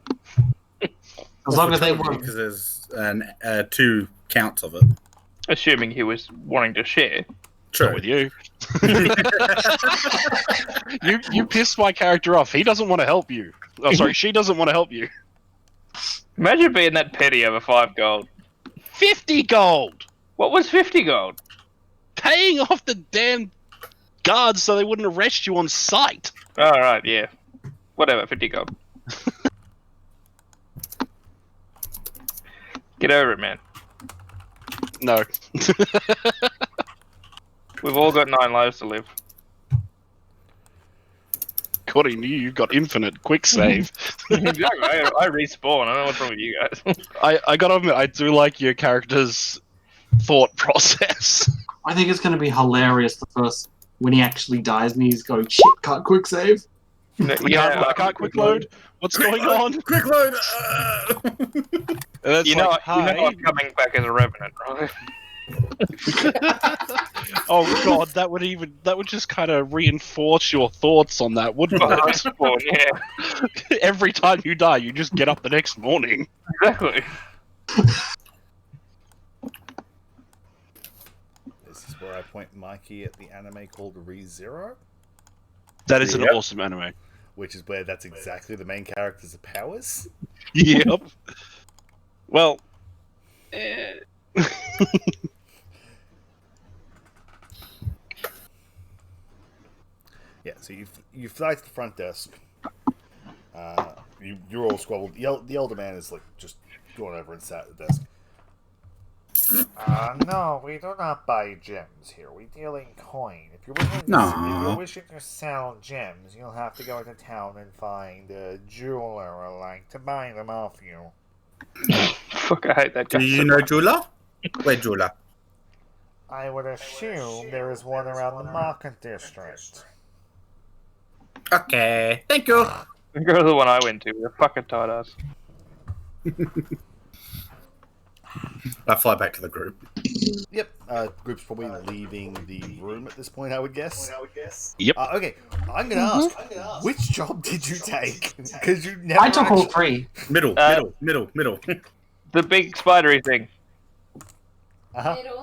As long as they were. Because there's 2 counts of it. Assuming he was wanting to share. True. Not with you. you pissed my character off. He doesn't want to help you. Oh, sorry, she doesn't want to help you. Imagine being that petty over 5 gold. 50 gold! What was 50 gold? Paying off the damn guards so they wouldn't arrest you on sight. Alright, yeah. Whatever, 50 gold. Get over it, man. No. We've all got 9 lives to live. according to you, you've got infinite quick save. Exactly. I respawn. I don't know what's wrong with you guys. I gotta admit, I do like your character's thought process. I think it's going to be hilarious when he actually dies and he's going, shit, can't quick save. I can't quick load. What's going on? Quick load! And it's You know, like, you know hi. I'm coming back as a revenant, right? Oh god, that would just kind of reinforce your thoughts on that, wouldn't it? Respawn, yeah. Every time you die, you just get up the next morning. Exactly. This is where I point Mikey at the anime called ReZero, That is an Yep. awesome anime. which is where that's exactly the main character's powers. Yep. Well, Yeah, so you fly to the front desk. You're all squabbled. The elder man is like just going over and sat at the desk. No, we do not buy gems here. We deal in coin. If you're wishing to sell gems, you'll have to go to town and find a jeweler or like to buy them off you. Fuck, I hate that guy. Do you know Jula? Where Jula? I would assume there is one around the market district. Okay, thank you. Go to the one I went to. The fucking tight ass. I fly back to the group. Yep, group's probably leaving the room at this point, I would guess. Yep. Okay, I'm gonna ask, which job did you take? Because you never. I took all three. Middle. The big spidery thing.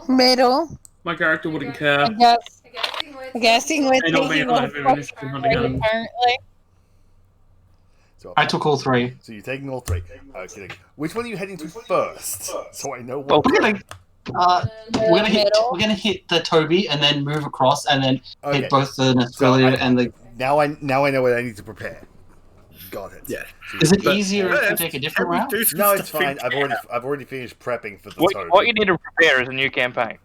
Middle. My character wouldn't care. I guessing we're I don't taking make all life initiative on the gun. apparently. So, I took all three. so you're taking all three. Okay, which one are you heading to first? So I know what. We're gonna hit the Toby and then move across and then Okay. hit both the Nespelia and the. Now I know what I need to prepare. Got it. Yeah. Is it But easier if you first, take a can different we route? do some No, it's stuff in fine. town? I've already finished prepping for the Toby. What you need to prepare is a new campaign.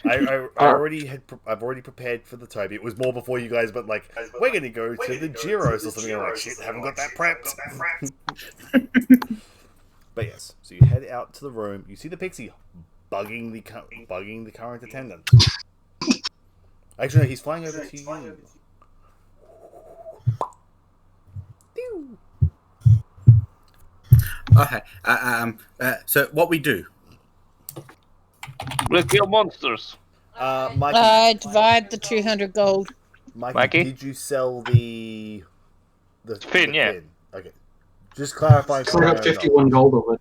I've already prepared for the Toby. It was more before you guys, but like we're gonna go to the Gyros or something. I'm like, shit, haven't got that prepped. But yes, so you head out to the room. You see the pixie bugging the current attendant. Actually, no, he's flying over to you. Okay. So what we do? Let's kill monsters. Mikey, Divide the 200 gold. Mikey, did you sell the Fin, yeah. Okay. Just clarifying. So I got 51 gold of it.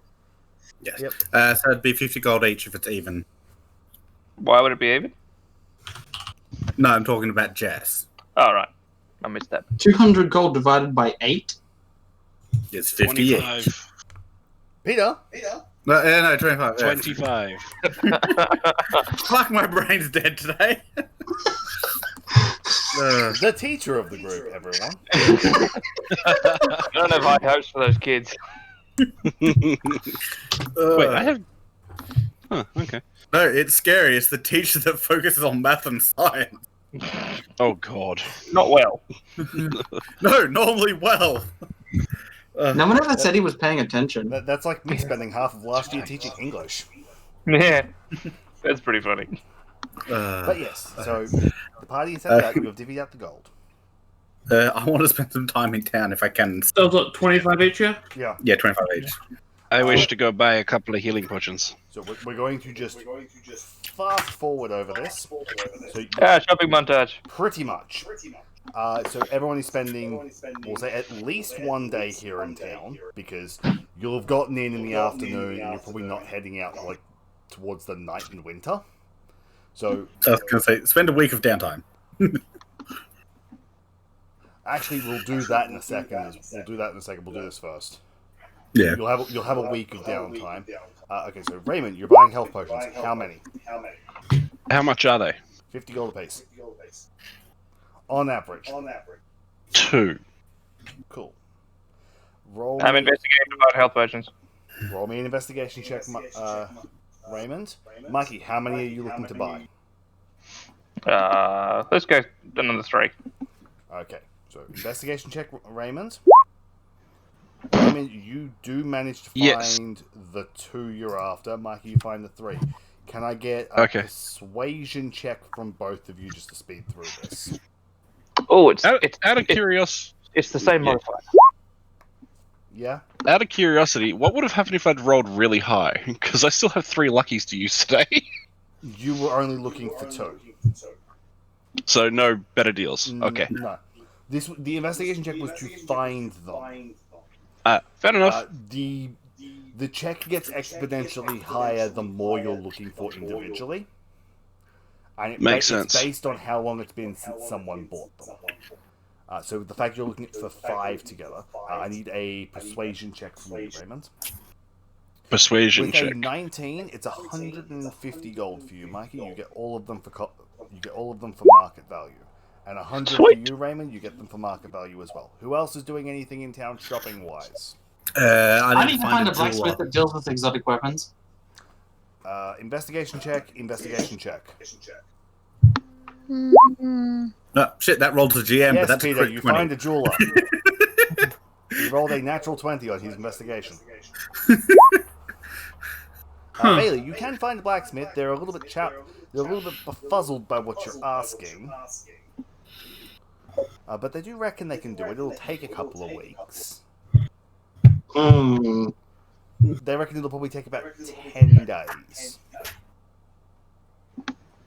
Yes. Yep. So it'd be 50 gold each if it's even. Why would it be even? No, I'm talking about Jess. All right, I missed that. 200 gold divided by 8. It's 50 each. 25. Peter. No, 25. 25. Fuck, my brain's dead today. The teacher of the group, everyone. I don't have high hopes for those kids. Wait, I have. Huh, okay. No, it's scary. It's the teacher that focuses on math and science. Oh god. Not well. No, normally well. No one ever said he was paying attention. That's like me spending half of last year teaching English. Yeah, that's pretty funny. But yes, so the party is set out. You have divvied out the gold. I want to spend some time in town if I can. So it's what, 25 each, yeah? Yeah. Yeah, 25 each. I wish to go buy a couple of healing potions. So we're going to just fast forward over this. So Shopping montage. pretty much. So everyone is spending, we'll say, at least one day here in town because you'll have gotten in the afternoon and you're probably not heading out like towards the night and winter. So I was going to say, spend a week of downtime. actually, we'll do that in a second. We'll do this first. Yeah. You'll have a week of downtime. Okay, so Raymond, you're buying health potions. How many? How much are they? 50 gold apiece. On average. 2. Cool. Roll. I'm investigating about health potions. Roll me an investigation check, Raymond. Mikey, how many are you looking to buy? Let's go another 3. Okay, so investigation check, Raymond. Raymond, you do manage to Yes. find the 2 you're after. Mikey, you find the 3. Can I get a Okay. persuasion check from both of you just to speed through this? Oh, it's Out of curiosity, it's the same Yeah. modifier. Yeah? out of curiosity, what would have happened if I'd rolled really high? Because I still have 3 luckies to use today. You were only looking for 2. So no better deals. Okay. No. The investigation check was to find them. Fair enough. The check gets exponentially higher the more you're looking for individually. And Makes it's sense. based on how long it's been since someone bought them. So the fact you're looking for 5 together, I need a persuasion check from you, Raymond. Persuasion With check. a 19, it's 150 gold for you, Mikey. You get all of them for market value, and 100 for Sweet. you, Raymond. You get them for market value as well. Who else is doing anything in town shopping wise? I need to find a jeweler. blacksmith that deals with exotic weapons. Investigation check. Investigation check. No, shit, that rolled to GM, Yes, but that's Peter, a crit you 20. find a jeweler. He rolled a natural 20 on his investigation. Bailey, you can find a blacksmith. They're a little bit befuzzled by what you're asking. But they do reckon they can do it. It'll take a couple of weeks. They reckon it'll probably take about 10 days.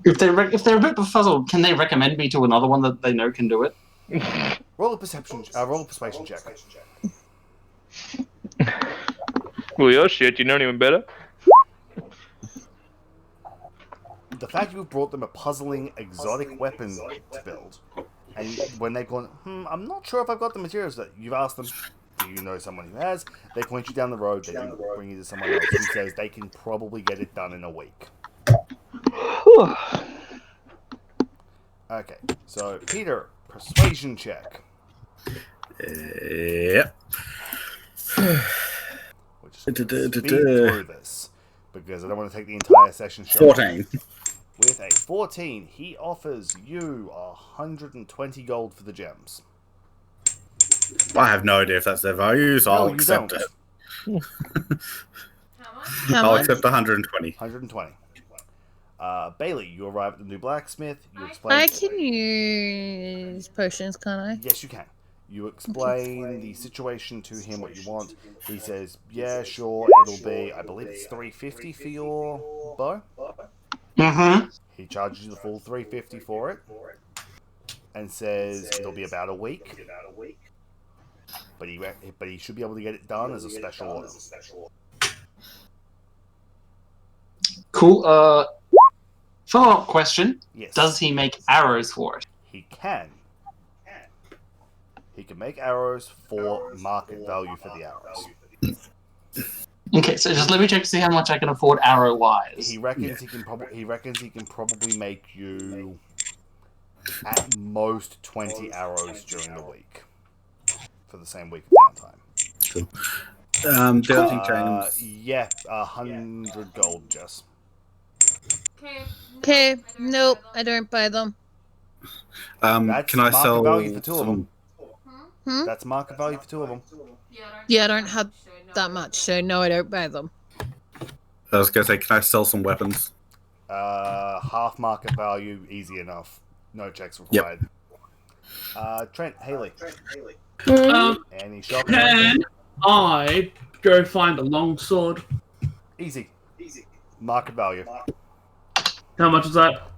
If they're a bit befuzzled, can they recommend me to another one that they know can do it? Roll a persuasion check. Well, your shit, you know even better. The fact you've brought them a puzzling exotic weapon to build, and when they've gone, I'm not sure if I've got the materials that you've asked them, do you know someone who has? They point you down the road, they do bring you to someone else who says they can probably get it done in a week. Okay, so Peter, persuasion check. Yep. We're just gonna speed through this because I don't want to take the entire session short. 14. With a 14, he offers you 120 gold for the gems. I have no idea if that's their value, so I'll you accept don't. it. How I'll much? accept 120. 120. Bailey, you arrive at the new blacksmith. You explain. I can use potions, can't I? Yes, you can. You explain the situation to him, what you want. He says, "Yeah, sure. It'll be, I believe it's 350 for your bow." Mm-hmm. He charges you the full 350 for it, and says it'll be about a week. But he should be able to get it done as a special order. Cool. Follow-up question. Yes. Does he make arrows for it? He can. He can make arrows for market value for the arrows. Okay, so just let me check to see how much I can afford arrow-wise. He reckons he can probably make you at most 20 arrows during the week for the same week of downtime. The other thing, James. Yeah, 100 gold, Jess. Okay, nope, I don't buy them. That's Can I market sell value for 2 of some? them. Hmm? That's market value for 2 of them. Yeah, I don't have that much, so no, I don't buy them. I was gonna say, can I sell some weapons? Half market value, easy enough. No checks required. Trent, Haley. Any shopping? Can I go find a long sword? Easy. Market value. How much is that?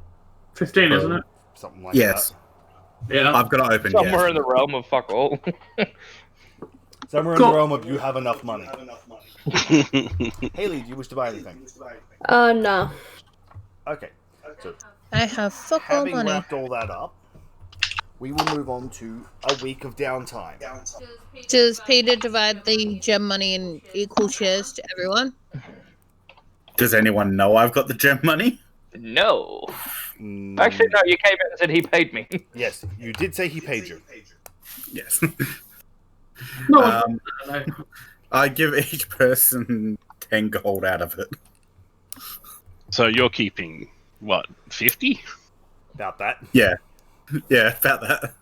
15, isn't it? Something like Yes. Yeah. I've got it open. Somewhere yes. in the realm of fuck all. that. Somewhere in Cool. the realm of you have enough money. Haley, do you wish to buy anything? No. Okay. So, I have fuck all having money. wrapped all that up, we will move on to a week of downtime. Does Peter divide the gem money in equal shares to everyone? Does anyone know I've got the gem money? No. Mm, Actually, no, you came out and said he paid me. Yes, you did say he paid you. Yes. No, Um, I don't know. I give each person 10 gold out of it. So you're keeping, what, 50? About that. Yeah. Yeah, about that.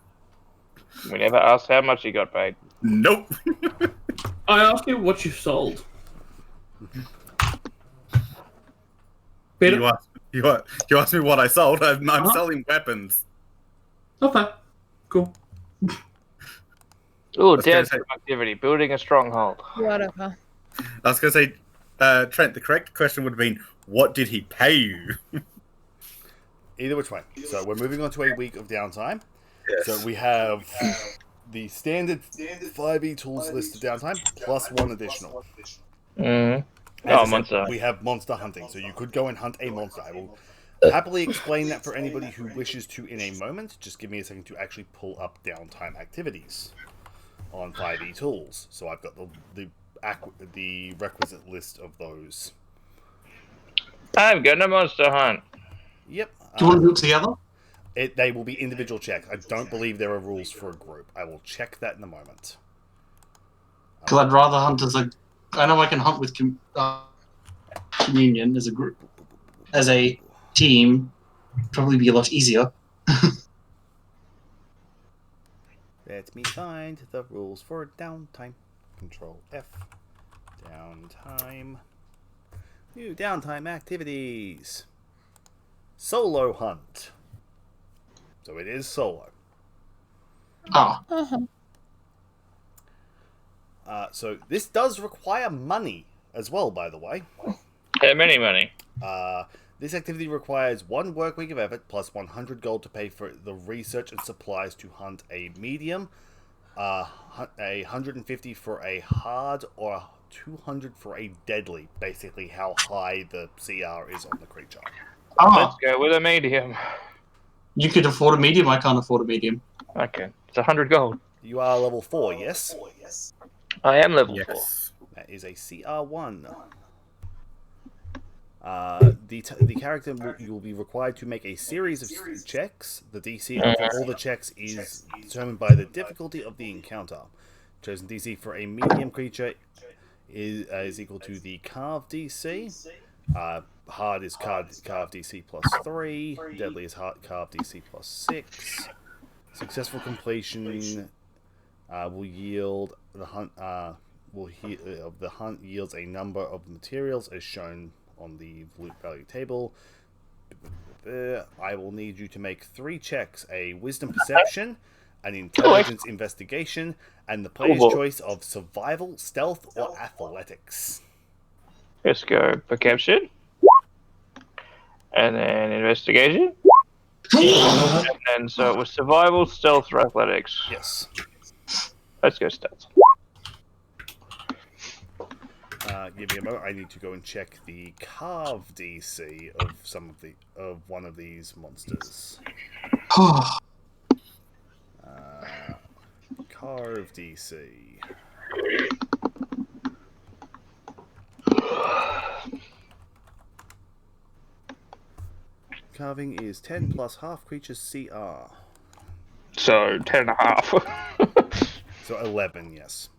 We never asked how much he got paid. Nope. I asked you what you sold. Peter? You asked me what I sold. I'm selling weapons. Okay. Cool. Ooh, was gonna dance say- activity, building a stronghold. Whatever. I was going to say, Trent, the correct question would have been, what did he pay you? Either which way. So we're moving on to a week of downtime. Yes. So we have the standard 5e tools list of downtime plus one additional. Mm. As I Oh, said, monster. we have monster hunting, so you could go and hunt a monster. I will happily explain that for anybody who wishes to in a moment. Just give me a second to actually pull up downtime activities on 5e tools. So I've got the requisite list of those. I'm gonna monster hunt. Yep. Do you want to do it together? They will be individual checks. I don't believe there are rules for a group. I will check that in a moment. Because I'd rather hunt as a. I know I can hunt with communion as a group, as a team. Probably be a lot easier. Let me find the rules for downtime. Control F. Downtime. New downtime activities. Solo hunt. So it is solo. Oh, So this does require money as well, by the way. How many money? This activity requires 1 work week of effort plus 100 gold to pay for the research and supplies to hunt a medium, 150 for a hard, or 200 for a deadly. Basically, how high the CR is on the creature. Let's go with a medium. You could afford a medium. I can't afford a medium. Okay, it's 100 gold. You are level 4, yes? I am level 4. Yes. That is a CR1. The character you will be required to make a series of checks. The DC of all the checks is determined by the difficulty of the encounter. Chosen DC for a medium creature is equal to the carve DC. Hard is carve DC plus 3. Deadly is carve DC plus 6. Successful completion will yield the hunt. The hunt yields a number of materials as shown on the loot value table. I will need you to make 3 checks: a wisdom perception, an intelligence investigation, and the player's choice of survival, stealth, or athletics. Let's go perception. And then investigation. And then so it was survival, stealth, or athletics. Yes. Let's go stealth. Give me a moment. I need to go and check the carve DC of one of these monsters. Carve DC. Carving is 10 plus half creature's CR. So 10.5. So 11, yes.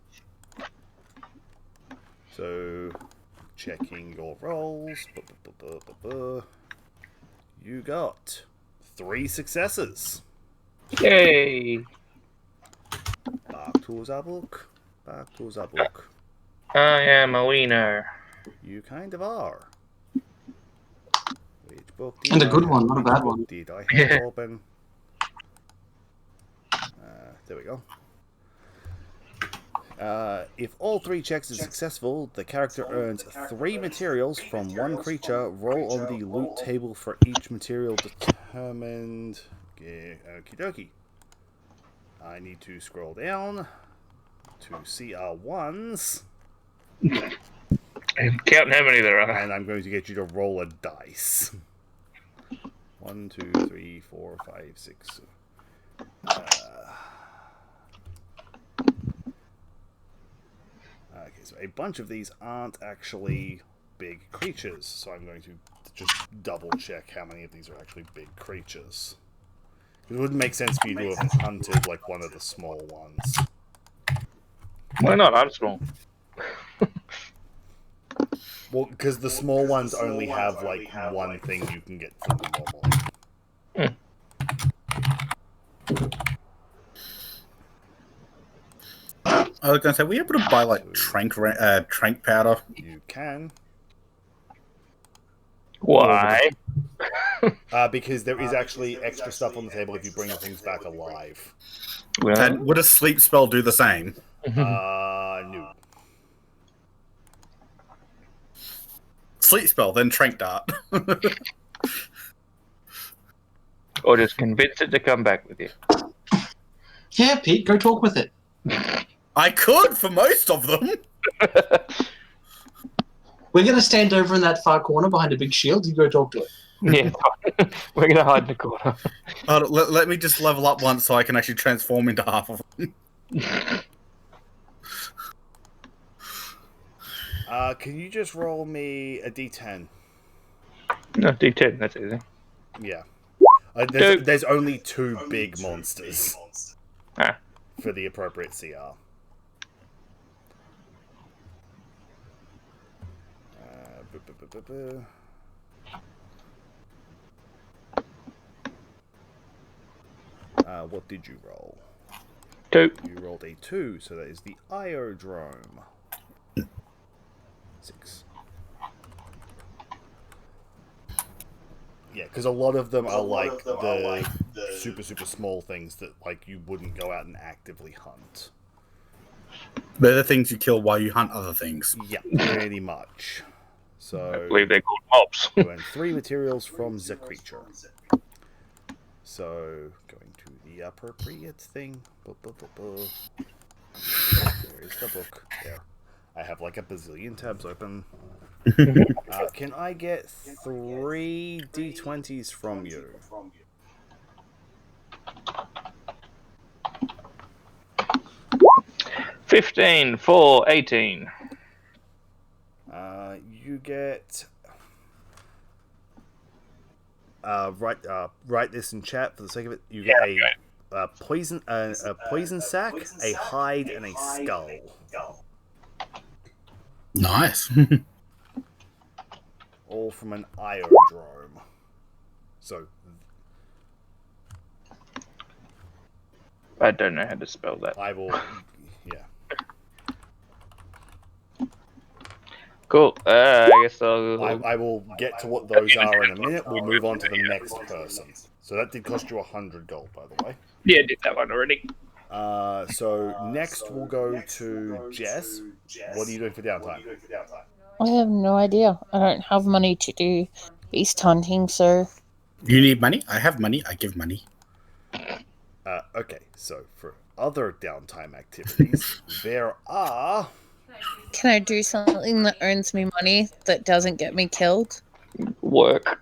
So, checking your rolls. You got 3 successes. Yay! Back to Zabuk. Back to Zabuk. I am a wiener. You kind of are. Which book did And a good I one, have? not a Which bad book one. Did I have open? There we go. If all 3 checks are successful, the character earns 3 materials from 1 creature. Roll on the loot table for each material determined. Okie dokie. I need to scroll down to CR1s. Counting how many there are. And I'm going to get you to roll a dice. 1, 2, 3, 4, 5, 6. Okay, so a bunch of these aren't actually big creatures, so I'm going to just double check how many of these are actually big creatures. It wouldn't make sense for you to have hunted like one of the small ones. Why not? I'm small. Well, because the small ones only have like one thing you can get from them normally. I was gonna say, we able to buy like trank powder? You can. Why? Because there is actually extra stuff on the table if you bring things back alive. Well, And would a sleep spell do the same? No. Sleep spell, then trank dart. or just convince it to come back with you. Yeah, Pete, go talk with it. I could for most of them. We're going to stand over in that far corner behind a big shield. You go talk to it. Yeah, we're gonna hide in the corner. Let me just level up once so I can actually transform into half of them. Can you just roll me a d10? No, D10, that's easy. Yeah. There's only 2 big monsters for the appropriate CR. What did you roll? 2. You rolled a 2, so that is the Iodrome. 6. Yeah, because a lot of them are like the super small things that like you wouldn't go out and actively hunt. They're the things you kill while you hunt other things. Yeah, pretty much. So I believe they're called mobs. you earn 3 materials from the creature. So going to the appropriate thing. There is the book. There. I have like a bazillion tabs open. Can I get 3 d20s from you? $15 for 18. You get. Write this in chat for the sake of it. You get a poison sack, a hide, and a skull. Nice. All from an Iodrome. So. I don't know how to spell that. I will. Yeah. Cool. I guess I will get to what those are in a minute. We'll move on to the next person. So that did cost you 100 gold, by the way. Yeah, I did that one already. So next we'll go to Jess. What are you doing for downtime? I have no idea. I don't have money to do beast hunting, so You need money? I have money. I give money. Okay, so for other downtime activities, there are. can I do something that earns me money that doesn't get me killed? Work.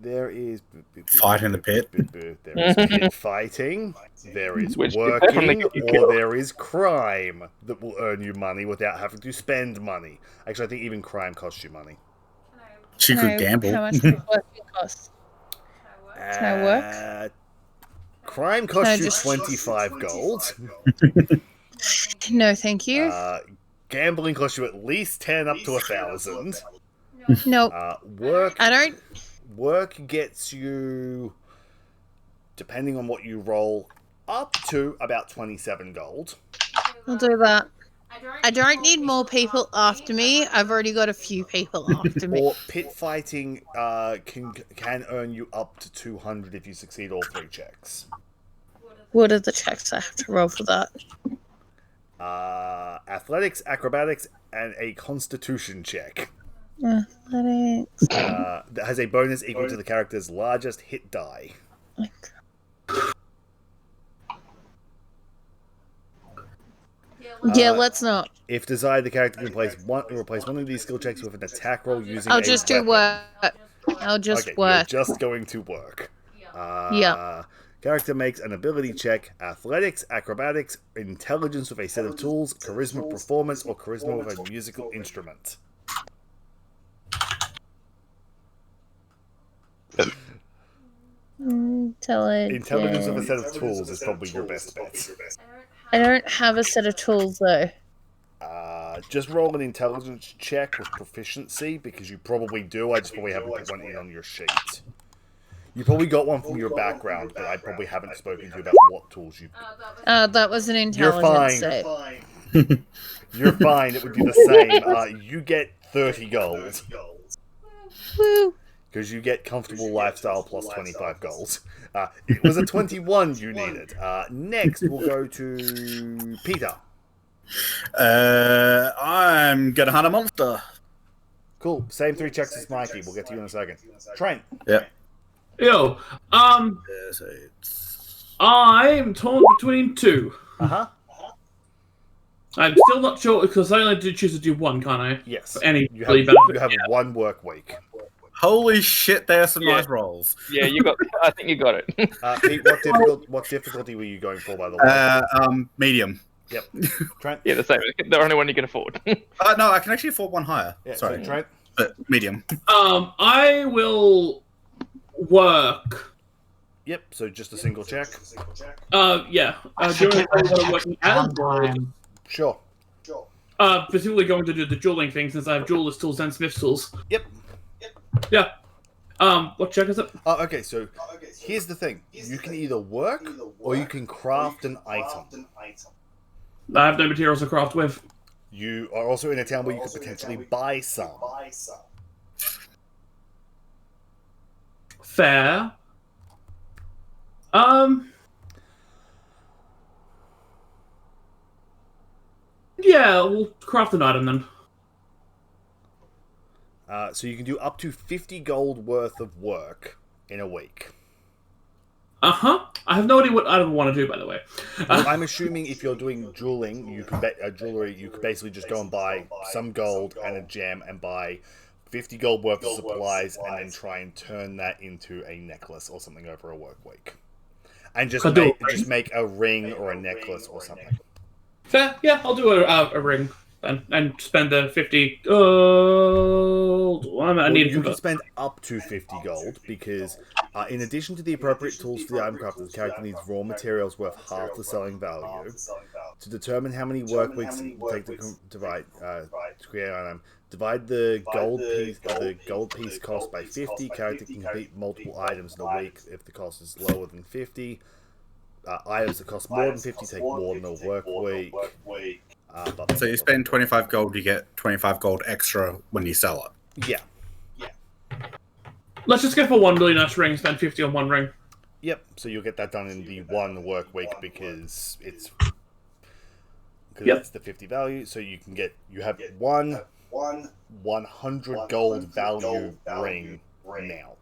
There is Fight in the pit. There is pit fighting. There is Which working, definitely or there is crime that will earn you money without having to spend money. Actually, I think even crime costs you money. She Can could I- gamble. How much would working cost? Can I work? Crime Can I costs you just- 25 gold. No, thank you. Gambling costs you at least 10 up to 1,000. Nope. Work I don't. Work gets you, depending on what you roll, up to about 27 gold. I'll do that. I don't need more people after me. I've already got a few people after me. Or pit fighting can earn you up to 200 if you succeed all 3 checks. What are the checks I have to roll for that? Athletics, acrobatics, and a constitution check. Athletics. That has a bonus equal to the character's largest hit die. Yeah, let's not. If desired, the character can replace one of these skill checks with an attack roll using I'll a just do weapon. work. I'll just Okay, work. you're just going to work. Yeah. Character makes an ability check: athletics, acrobatics, intelligence with a set of tools, charisma, performance, or charisma with a musical instrument. Intelligence with a set of tools is probably your best bet. I don't have a set of tools though. Just roll an intelligence check with proficiency, because you probably do. I just probably haven't put one in on your sheet. You probably got one from your background, but I probably haven't spoken to you about what tools you've. That was an intelligence save. You're fine. It would be the same. You get 30 gold. Woo! Because you get comfortable lifestyle plus 25 gold. It was a 21 you needed. Next, we'll go to Peter. I'm gonna hunt a monster. Cool. Same 3 checks as Mikey. We'll get to you in a second. Trent. Yeah. Yo, So it's... I'm torn between 2. Uh-huh. I'm still not sure because I only did choose to do 1, can't I? Yes. For any You really have, benefit. you have 1 work week. Holy shit, there are some Yeah. nice rolls. Yeah, you got. I think you got it. Pete, what difficulty were you going for, by the way? Medium. Yep. Trent? Yeah, the same. The only one you can afford. No, I can actually afford one higher. Yeah, Sorry, so Trent? but medium. I will work. Yep, so just a single check. Yeah. Do you want to what I'm working at? Time. Sure. Specifically going to do the dueling thing since I have jeweler's tools and smith's tools. Yep. Yeah. What check is it? Okay, so here's the thing. You can either work or you can craft an item. I have no materials to craft with. You are also in a town where you could potentially buy some. Fair. Yeah, we'll craft an item then. So you can do up to 50 gold worth of work in a week. I have no idea what item I want to do, by the way. Well, I'm assuming if you're doing jewelry, you could basically just go and buy some gold and a gem and buy 50 gold worth of supplies and then try and turn that into a necklace or something over a work week. And just make a ring or a necklace or something. Fair. Yeah, I'll do a ring then and spend the 50 gold. You can spend up to 50 gold because, in addition to the appropriate tools for the item crafter, the character needs raw materials worth half the selling value. To determine how many work weeks it will take to create an item, divide the gold piece cost by 50. Character can complete multiple items in a week if the cost is lower than 50. Items that cost more than 50 take more than a work week. So you spend 25 gold, you get 25 gold extra when you sell it. Yeah. Let's just go for 1 really nice ring, spend 50 on 1 ring. Yep, so you'll get that done in the 1 work week because it's the 50 value. So you have one 100 gold value ring now.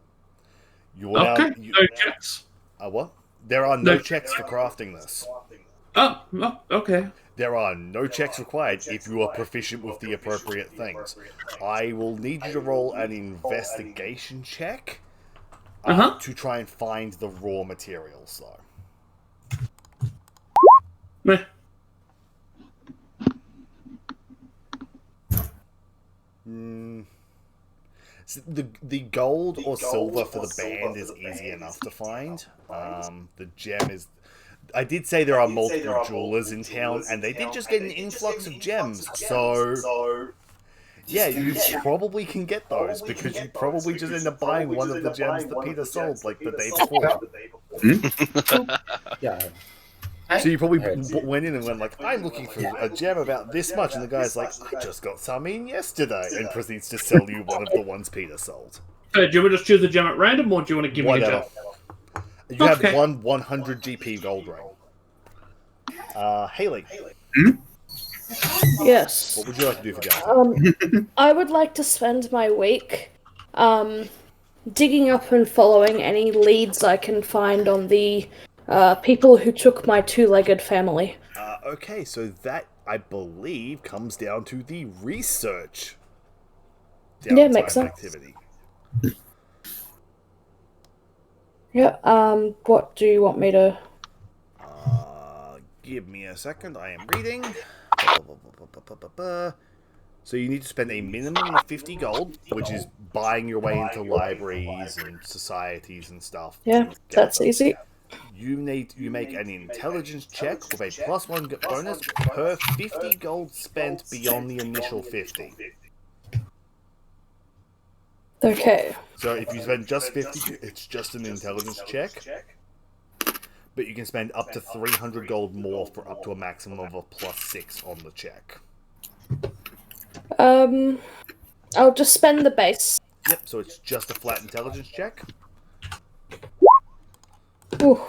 You will Okay, now, no checks. what? There are no checks for crafting this. Oh, okay. There are no checks required if you are proficient with the appropriate things. I will need you to roll an investigation check to try and find the raw materials, though. Meh. So the gold or silver for the band is easy enough to find. The gem is... I did say there are multiple jewelers in town, and they did just get an influx of gems, so... Yeah, you probably can get those, because you probably just end up buying one of the gems that Peter sold, like, the day before. Yeah. So you probably went in and went like, I'm looking for a gem about this much, and the guy's like, I just got some in yesterday, and proceeds to sell you one of the ones Peter sold. So, do you want to just choose a gem at random, or do you want to give me a gem? You have one 100 GP gold ring. Haley. Yes. What would you like to do for Jonathan? I would like to spend my week digging up and following any leads I can find on the people who took my two-legged family. Okay, so that, I believe, comes down to the research Yeah, makes sense. activity. Yeah, what do you want me to... Give me a second, I am reading. So you need to spend a minimum of 50 gold, which is buying your way into libraries and societies and stuff. Yeah, that's easy. You make an intelligence check with a +1 bonus per 50 gold spent beyond the initial 50. Okay. So if you spend just 50, it's just an intelligence check. But you can spend up to 300 gold more for up to a maximum of a +6 on the check. I'll just spend the base. Yep, so it's just a flat intelligence check. Ooh.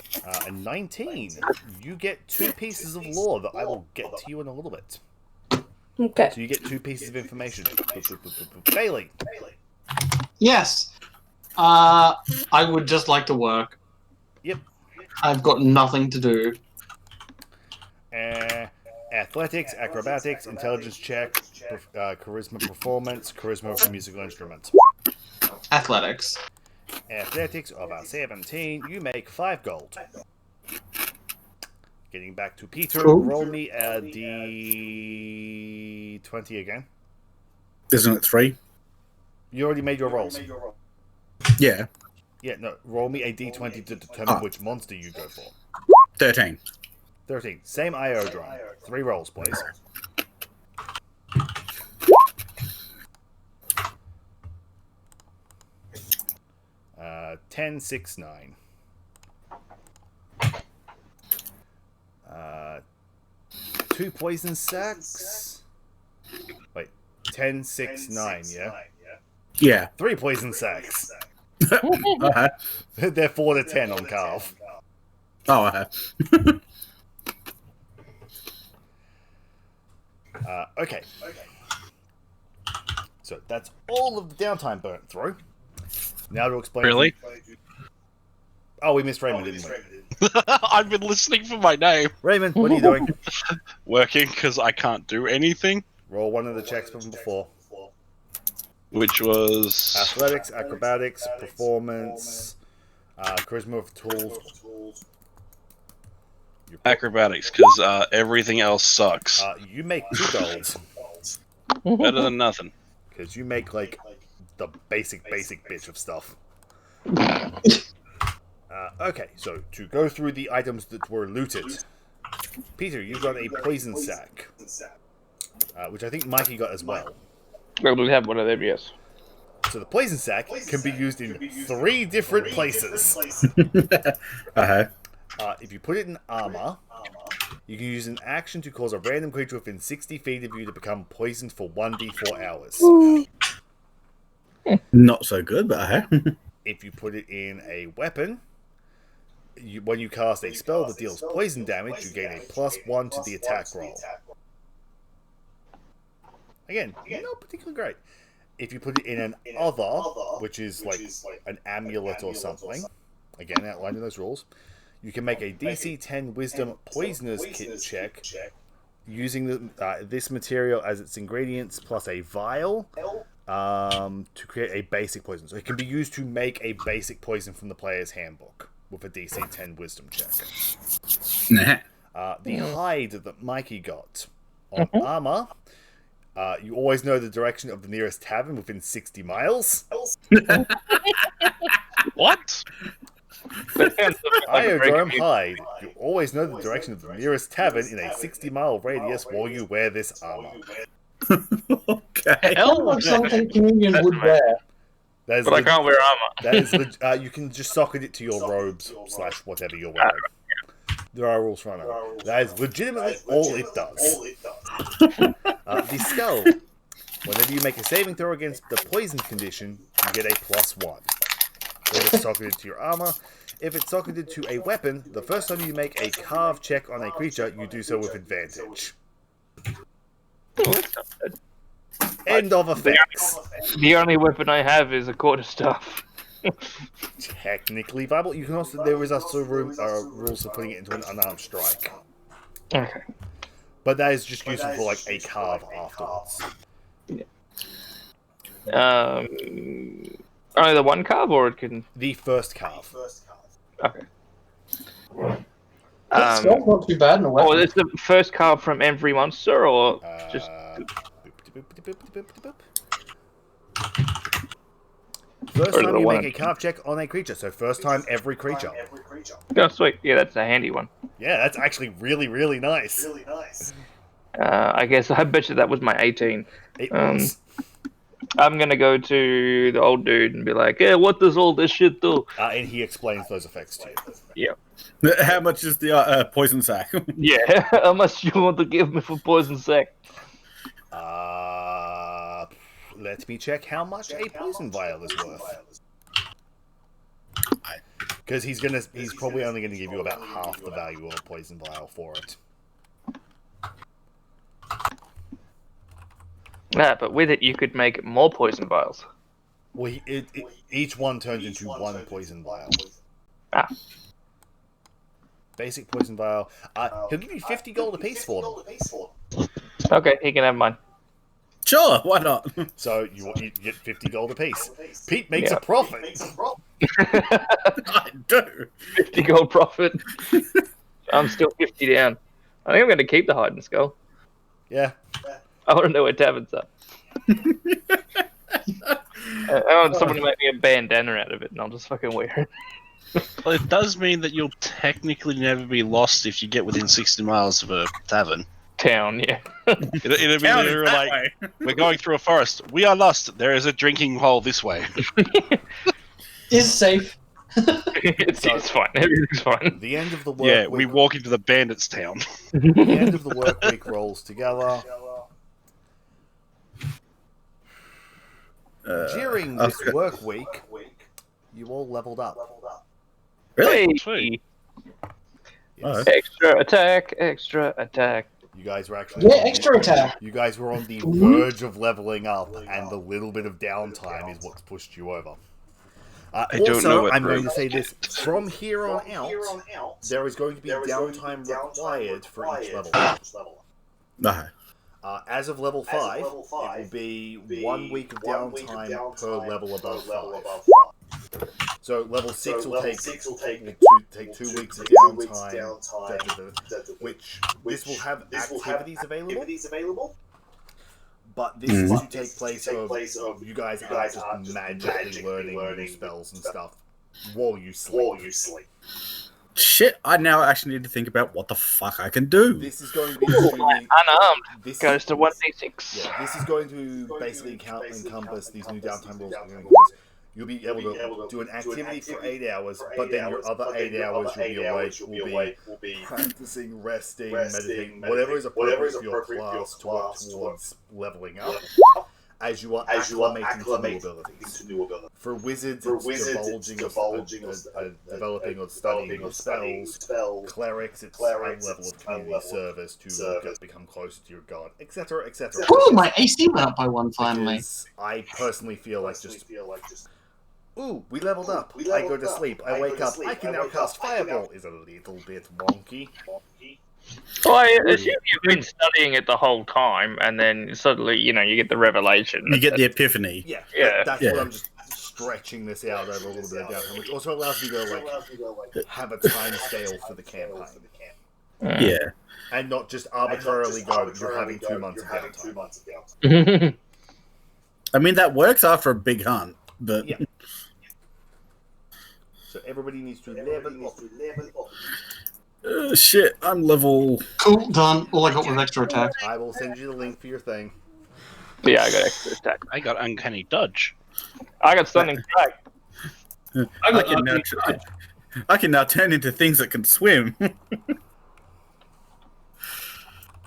And 19. You get 2 pieces of lore that I will get to you in a little bit. Okay. So you get 2 pieces of information. Bailey. Yes. I would just like to work. Yep. I've got nothing to do. Athletics, acrobatics, intelligence check, charisma performance, charisma for musical instruments. Athletics. Athletics of our 17, you make 5 gold. Getting back to Peter, Cool. roll me a d20 again. Isn't it 3? You already made your rolls. Yeah. Yeah, no, roll me a d20 to determine which monster you go for. 13. 13. Same Iodrome. 3 rolls, please. Uh, 10, 6, 9. 2 poison sacks. Wait, 10, 6, 9, yeah? Yeah. 3 poison sacks. Uh-huh. They're 4 to 10 on Carve. Oh, I have. Okay. So that's all of the downtime burnt through. Now to explain. Really? Oh, we missed Raymond, didn't we? I've been listening for my name. Raymond, what are you doing? Working because I can't do anything, Roll one of the checks from before. which was Athletics, acrobatics, performance, charisma with tools. acrobatics because everything else sucks. You make 2 golds. Better than nothing. Because you make, like, the basic bitch of stuff. Okay, so to go through the items that were looted. Peter, you got a poison sack. Which I think Mikey got as well. We have one of them, yes. So the poison sack can be used in 3 different places. Uh-huh. If you put it in armor, you can use an action to cause a random creature within 60 feet of you to become poisoned for 1d4 hours. Not so good, but uh-huh. If you put it in a weapon, when you cast a spell that deals poison damage, you gain a +1 to the attack roll. Again, not particularly great. If you put it in an other, which is like an amulet or something, again outlined in those rules, you can make a DC 10 Wisdom Poisoner's Kit check using this material as its ingredients plus a vial to create a basic poison. So it can be used to make a basic poison from the player's handbook with a DC 10 Wisdom check. The hide that Mikey got on armor. You always know the direction of the nearest tavern within 60 miles. What? Iodrome hide. You always know the direction of the nearest tavern in a 60-mile radius while you wear this armor. Okay. Sounds like something Communion would wear. That is But I can't wear armor. That is you can just socket it to your robes / whatever you're wearing. There are rules for honor. That is legitimately all it does. The skull. Whenever you make a saving throw against the poison condition, you get a +1. When it's socketed to your armor. If it's socketed to a weapon, the first time you make a carve check on a creature, you do so with advantage. End of effects. The only weapon I have is a quarterstaff. Technically viable. You can also there is also rules for putting it into an unarmed strike. Okay. But that is just useful for like a carve afterwards. Only the one carve, or it can. The first carve. Okay. That's not too bad in a weapon. Or is the first carve from every monster, or just? First Or time the you one. make a carve check on a creature, so first time every creature. Oh, sweet. Yeah, that's a handy one. Yeah, that's actually really nice. I guess I bet you that was my 18. It was. I'm gonna go to the old dude and be like, "Yeah, what does all this shit do?" And he explains those effects to you. Yeah. How much is the poison sack? Yeah. How much you want to give me for poison sack? Let me check how much a poison vial is worth. Because he's probably only gonna give you about half the value of a poison vial for it. Yeah, but with it you could make more poison vials. Well, each one turns into one poison vial. Ah. Basic poison vial. He'll give you 50 gold apiece for them. Okay, he can have mine. Sure, why not? So you get 50 gold apiece. Pete makes Yeah. a profit. I do. 50 gold profit. I'm still 50 down. I think I'm going to keep the hide and skull. Yeah. I want to know where Tavin's up. I want someone to make me a bandana out of it, and I'll just fucking wear it. Well, it does mean that you'll technically never be lost if you get within 60 miles of a tavern. Town, yeah. It'll be Town is literally that like, way. we're going through a forest. We are lost. There is a drinking hole this way. Is safe. It's fine. Everything's fine. The end of the work Yeah, week, we walk into the bandits' town. the end of the work week rolls together. During this okay. work week, you all leveled up. Really? Hey, Sweet. Yes. extra attack, extra attack. You guys were actually Yeah, extra attack. You guys were on the verge of leveling up, and the little bit of downtime is what's pushed you over. don't know Also, what I'm going to room. say this: from here on out, there is going to be downtime required for each level. No. As of level 5, it will be 1 week of downtime per level above 5. So level 6 will take 2 weeks of downtime, which this will have activities available. But this is to take place of you guys are just magically learning new spells and stuff while you sleep. Shit, I now actually need to think about what the fuck I can do. This is going to be extremely... Unarmed This goes to 1d6. Yeah, this is going to basically encompass these new downtime rules. You'll be able to do an activity for 8 hours, but then your other 8 hours you'll be awake, will be practicing, resting, meditating, whatever is appropriate for your class to work towards leveling up, as you are acclimating to new abilities. For wizards, it's divulging developing or studying of spells. Clerics, it's high level of community service to become closer to your god, etc., etc. Oh, my AC went up by 1 finally. Because I personally feel like just ooh, we leveled up. I go to sleep. I wake up. I can now cast Fireball. Is a little bit wonky. Well, I assume you've been studying it the whole time, and then suddenly, you get the revelation. You get the epiphany. Yeah, Yeah. that's Yeah. what I'm just stretching this out over a little bit of downtime, which also allows me to have a time scale for the campaign. Yeah. And not just arbitrarily go, you're having 2 months of downtime. I mean, that works after a big hunt, but... Yeah. So everybody needs to level up. Shit, I'm level... Cool, done. All I got was extra attack. I will send you the link for your thing. Yeah, I got extra attack. I got uncanny dodge. I got stunning strike. I can now turn into things that can swim.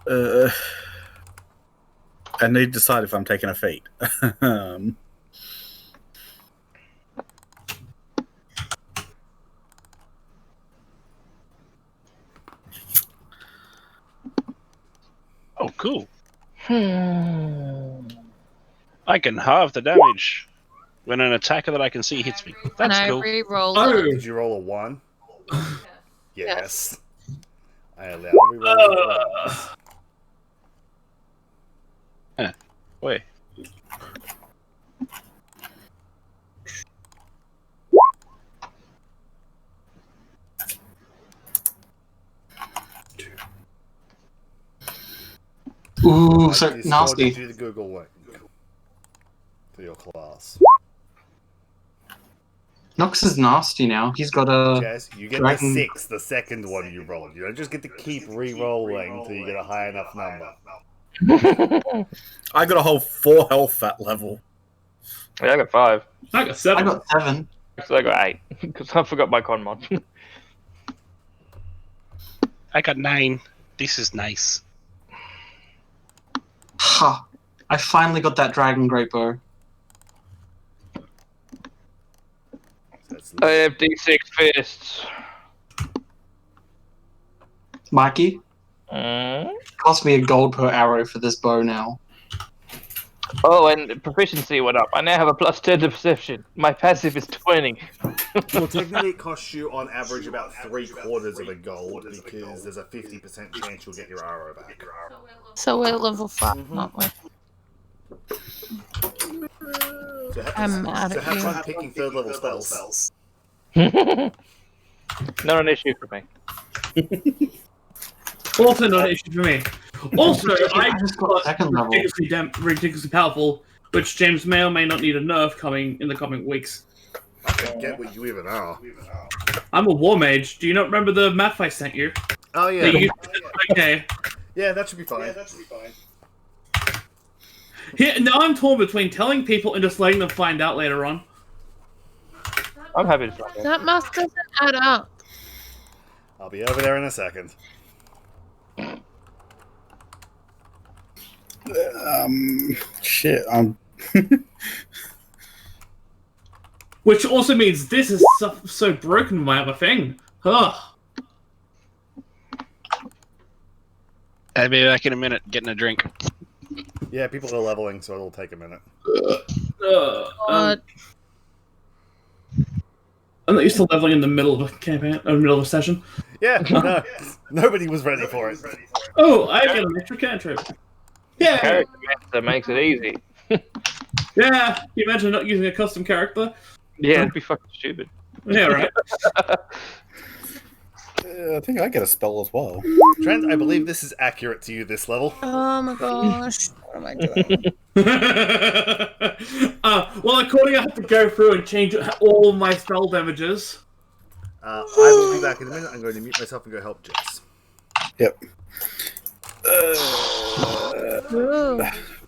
I need to decide if I'm taking a feat. Oh, cool. I can halve the damage when an attacker that I can see hits me. And That's I cool. re-rolled. Did you roll a 1? Yes. I allow rerolls of 1s. Wait. Ooh, so I just nasty. forwarded you the Google link for your class. Nox is nasty now. He's got a... Jess, you get dragon- the 6, the second one you rolled. You don't just get to keep re-rolling until you get a high enough number. I got a whole 4 health that level. Yeah, I got 5. I got 7. I got 7. So I got 8 because I forgot my con mod. I got 9. This is nice. Ha! I finally got that dragon great bow. I have D6 fists. Mikey, Mm. cost me a gold per arrow for this bow now. Oh, and proficiency went up. I now have a +10 to perception. My passive is 20. Well, technically, it costs you on average about 3/4 of a gold because there's a 50% chance you'll get your arrow back. So we're level 5, aren't we? So have, I'm mad so at have you. fun picking 3rd level spells. Not an issue for me. Also not an issue for me. Also, I just got second level. ridiculously powerful, which James may or may not need a nerf coming in the coming weeks. I forget what you even are. I'm a war mage. Do you not remember the map I sent you? Oh yeah. That you okay. Yeah, that should be fine. Here, now I'm torn between telling people and just letting them find out later on. I'm happy to try that. That math doesn't add up. I'll be over there in a second. Shit. Which also means this is so broken my other thing. Ugh. I'll be back in a minute getting a drink. Yeah, people are leveling, so it'll take a minute. I'm not used to leveling in the middle of a campaign, or middle of a session. Yeah, no, nobody was ready for it. Oh, I get an extra cantrip. Yeah, Character master makes it easy. yeah. Can you imagine not using a custom character? Yeah, it'd be fucking stupid. Yeah, right. I think I get a spell as well. Trent, I believe this is accurate to you this level. Oh my gosh. What am I doing? Well, according, I have to go through and change all my spell damages. I will be back in a minute. I'm going to mute myself and go help Jess. Yep. Ooh.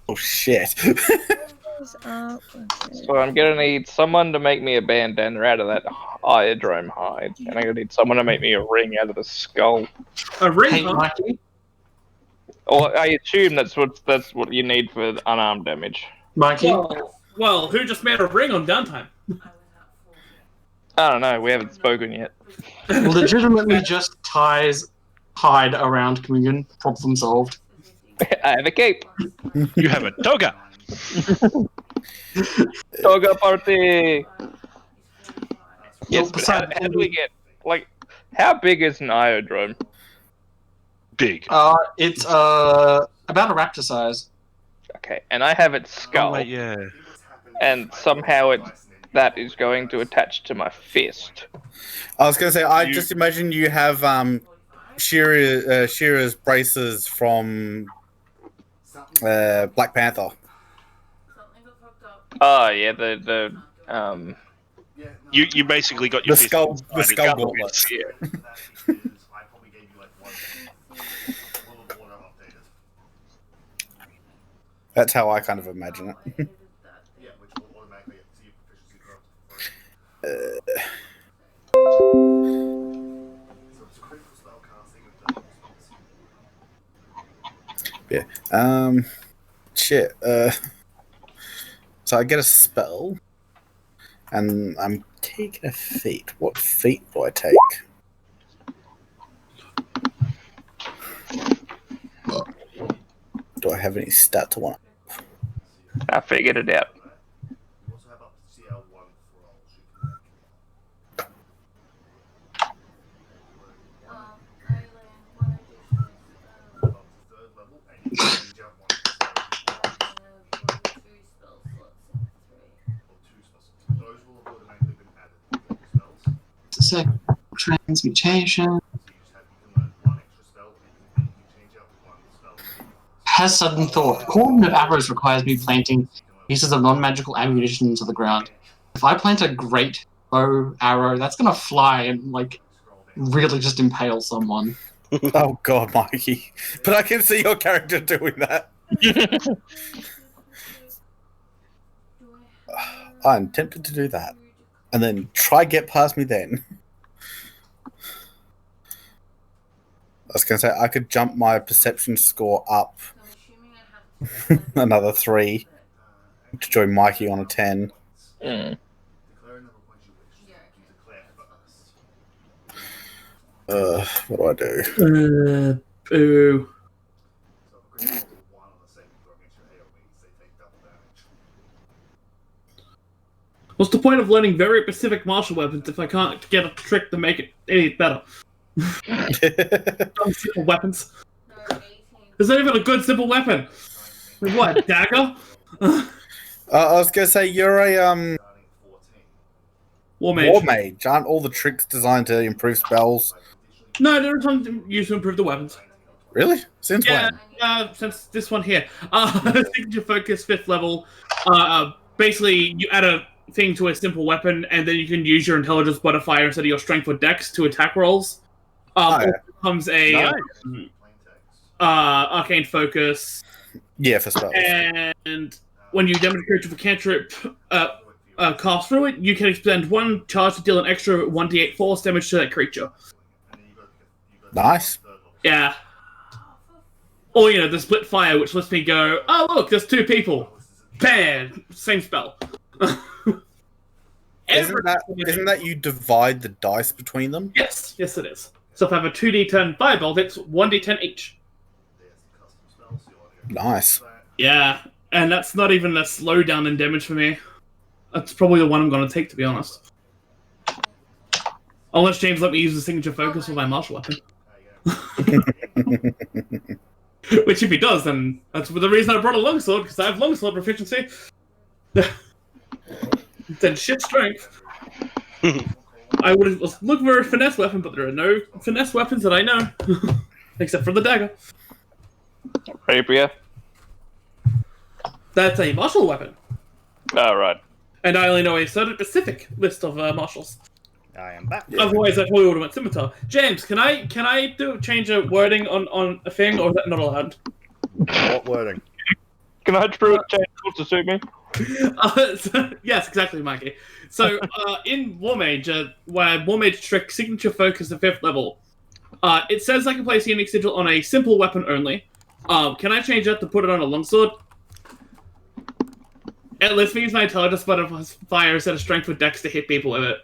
Oh shit. So I'm gonna need someone to make me a bandana out of that iodrome hide, and I'm gonna need someone to make me a ring out of the skull. A ring, Hey, huh? Mikey. Or I assume that's what you need for unarmed damage. Mikey. Well, who just made a ring on downtime? I don't know. We haven't spoken yet. Legitimately just ties hide around Communion. Problem solved. I have a cape. You have a toga. Toga party. Yes, but besides- how do we get how big is an iodrome? Big. It's about a raptor size. Okay, and I have its skull, Oh, wait, yeah. and somehow that is going to attach to my fist. I was gonna say, I just imagine you have Shira's braces from Black Panther. Oh yeah, the You basically got The your fist skull inside a skull couple gauntlets. bits. yeah. That's how I kind of imagine it. Yeah. Shit. So I get a spell, and I'm taking a feat. What feat do I take? Do I have any stat to one? I figured it out. So, transmutation. Has sudden thought. Cordon of arrows requires me planting pieces of non-magical ammunition into the ground. If I plant a great bow arrow, that's gonna fly and really just impale someone. Oh god, Mikey! But I can see your character doing that. I'm tempted to do that. And then try get past me then. I was going to say, I could jump my perception score up another 3 to join Mikey on a 10. Mm. What do I do? Boo. What's the point of learning very specific martial weapons if I can't get a trick to make it any better? Dumb simple weapons. There's not even a good simple weapon. Like what, a dagger? I was going to say, you're a War mage. war mage. Aren't all the tricks designed to improve spells? No, there are some used to improve the weapons. Really? Since Yeah, when? since this one here. Signature focus 5th level. Basically, you add a thing to a simple weapon, and then you can use your intelligence modifier instead of your strength or dex to attack rolls. It becomes a arcane focus. Yeah, for spells. And when you damage a creature with a cantrip cast through it, you can expend 1 charge to deal an extra 1d8 force damage to that creature. Nice. Yeah. Or, the split fire, which lets me go, oh, look, there's 2 people. Bam! Same spell. Isn't that you divide the dice between them? Yes, it is. So if I have a 2d10 fireball, it's 1d10 each. Nice. Yeah, and that's not even a slowdown in damage for me. That's probably the one I'm going to take, to be honest. Unless James let me use the signature focus with my martial weapon. Which if he does, then that's the reason I brought a longsword, because I have longsword proficiency. Then shit strength. I would have looked for a finesse weapon, but there are no finesse weapons that I know. Except for the dagger. Rapier. That's a martial weapon. Oh, right. And I only know a certain specific list of martials. I am back. Otherwise, I probably would have went scimitar. James, can I change a wording on a thing, or is that not allowed? What wording? Can I change to suit me? Yes, exactly, Mikey. So, in War Mage, where War Mage trick signature focus at 5th level, it says I can place a unique sigil on a simple weapon only. Can I change that to put it on a longsword? It lets me use my intelligence modifier instead of strength with dex to hit people with it.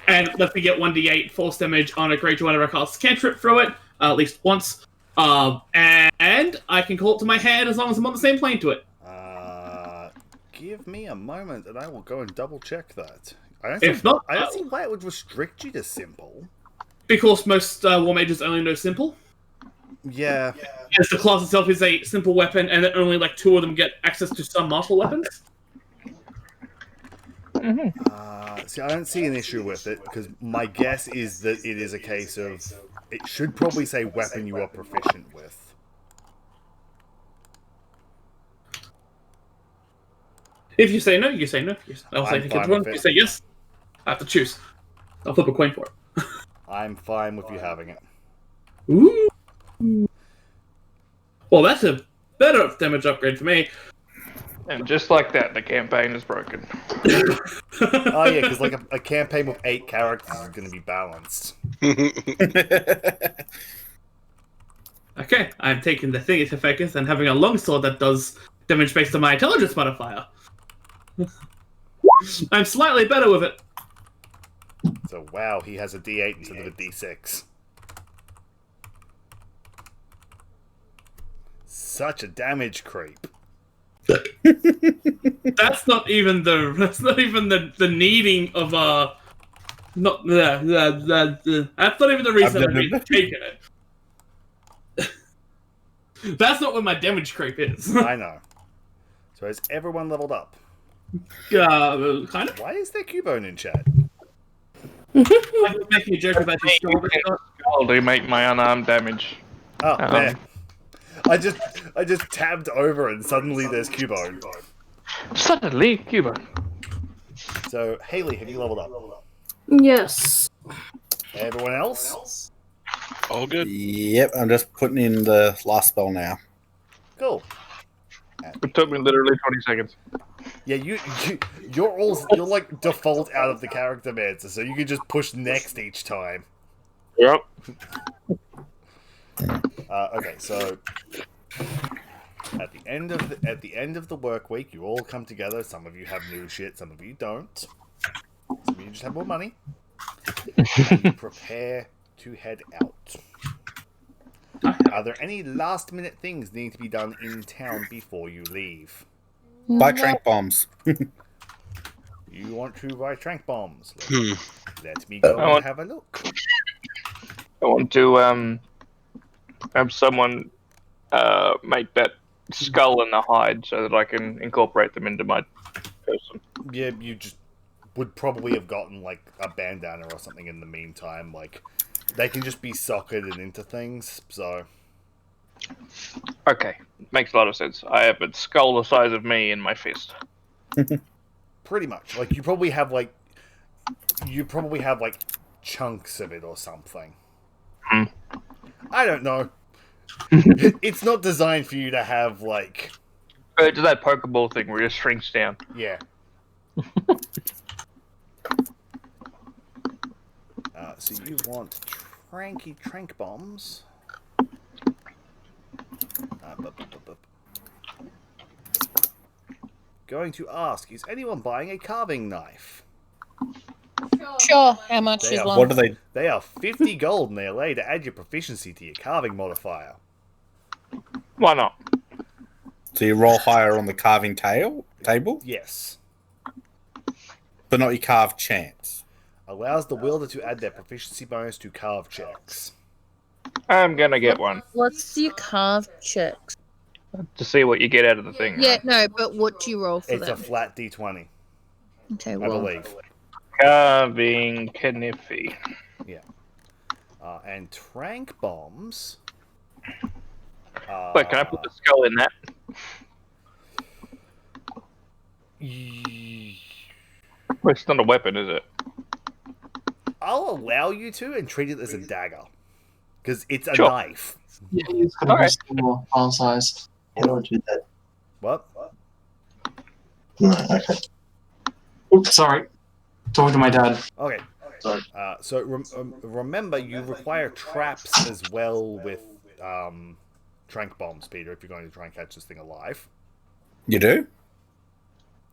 And it lets me get 1d8 force damage on a creature whenever I cast cantrip through it, at least once. And I can call it to my hand as long as I'm on the same plane to it. Give me a moment and I will go and double check that. I don't see why it would restrict you to simple. Because most War Mages only know simple. Yeah. As the class itself is a simple weapon, and then only 2 of them get access to some martial weapons. See, I don't see an issue with it, because my guess is that it is a case of... It should probably say weapon you are proficient with. If you say no, you say no. I'll say if you say yes, I have to choose. I'll flip a coin for it. I'm fine with you having it. Ooh. Well, that's a better damage upgrade for me. And just like that, the campaign is broken. Oh yeah, because a campaign with 8 characters is going to be balanced. Okay, I'm taking the thing into focus and having a longsword that does damage based on my intelligence modifier. I'm slightly better with it. So wow, he has a D8 instead of a D6. Such a damage creep. That's not even the needing of that's not even the reason I'm taking it. That's not what my damage creep is. I know. So is everyone leveled up? Kind of. Why is there Cubone in chat? I was making a joke about his shoulder. To make my unarmed damage. Oh, man. I just tabbed over and suddenly there's Cubone. Suddenly, Cubone. So, Haley, have you leveled up? Yes. Everyone else? All good. Yep, I'm just putting in the last spell now. Cool. It took me literally 20 seconds. Yeah, you're like default out of the character mancer, so you can just push next each time. Yep. Okay, so at the end of the work week, you all come together. Some of you have new shit, some of you don't. Some of you just have more money, and you prepare to head out. Are there any last minute things needing to be done in town before you leave? Buy trank bombs. You want to buy trank bombs? Hmm. Let me go and have a look. I want to have someone make that skull and the hide so that I can incorporate them into my person. Yeah, you just would probably have gotten like a bandana or something in the meantime. Like they can just be socketed into things. So Okay, makes a lot of sense. I have a skull the size of me in my fist. pretty much, like you probably have like chunks of it or something. Hmm. I don't know. It's not designed for you to have like It does that Pokeball thing where it just shrinks down. yeah. So you want trank bombs. Going to ask, is anyone buying a carving knife? Sure. How much They is are, one? What do they? They are 50 gold and they allow you to add your proficiency to your carving modifier. Why not? So you roll higher on the carving table, Yes. but not your carve chance. Allows the wielder to add their proficiency bonus to carve checks. I'm gonna get one What's your carve checks? to see what you get out of the thing. Yeah, Right? no, but what do you roll for It's a them? flat d20, Okay, I well, believe. Carving Kniffy. And trank bombs. Wait, can I put the skull in that? Well, it's not a weapon, is it? I'll allow you to and treat it as a dagger. Because it's a Sure. knife. Yeah, it's gonna Alright. be small file size. I don't do that. What? No, okay. Oops, sorry. Talking to my dad. Okay. Sorry. So remember, you require traps as well with trank bombs, Peter, if you're going to try and catch this thing alive. You do?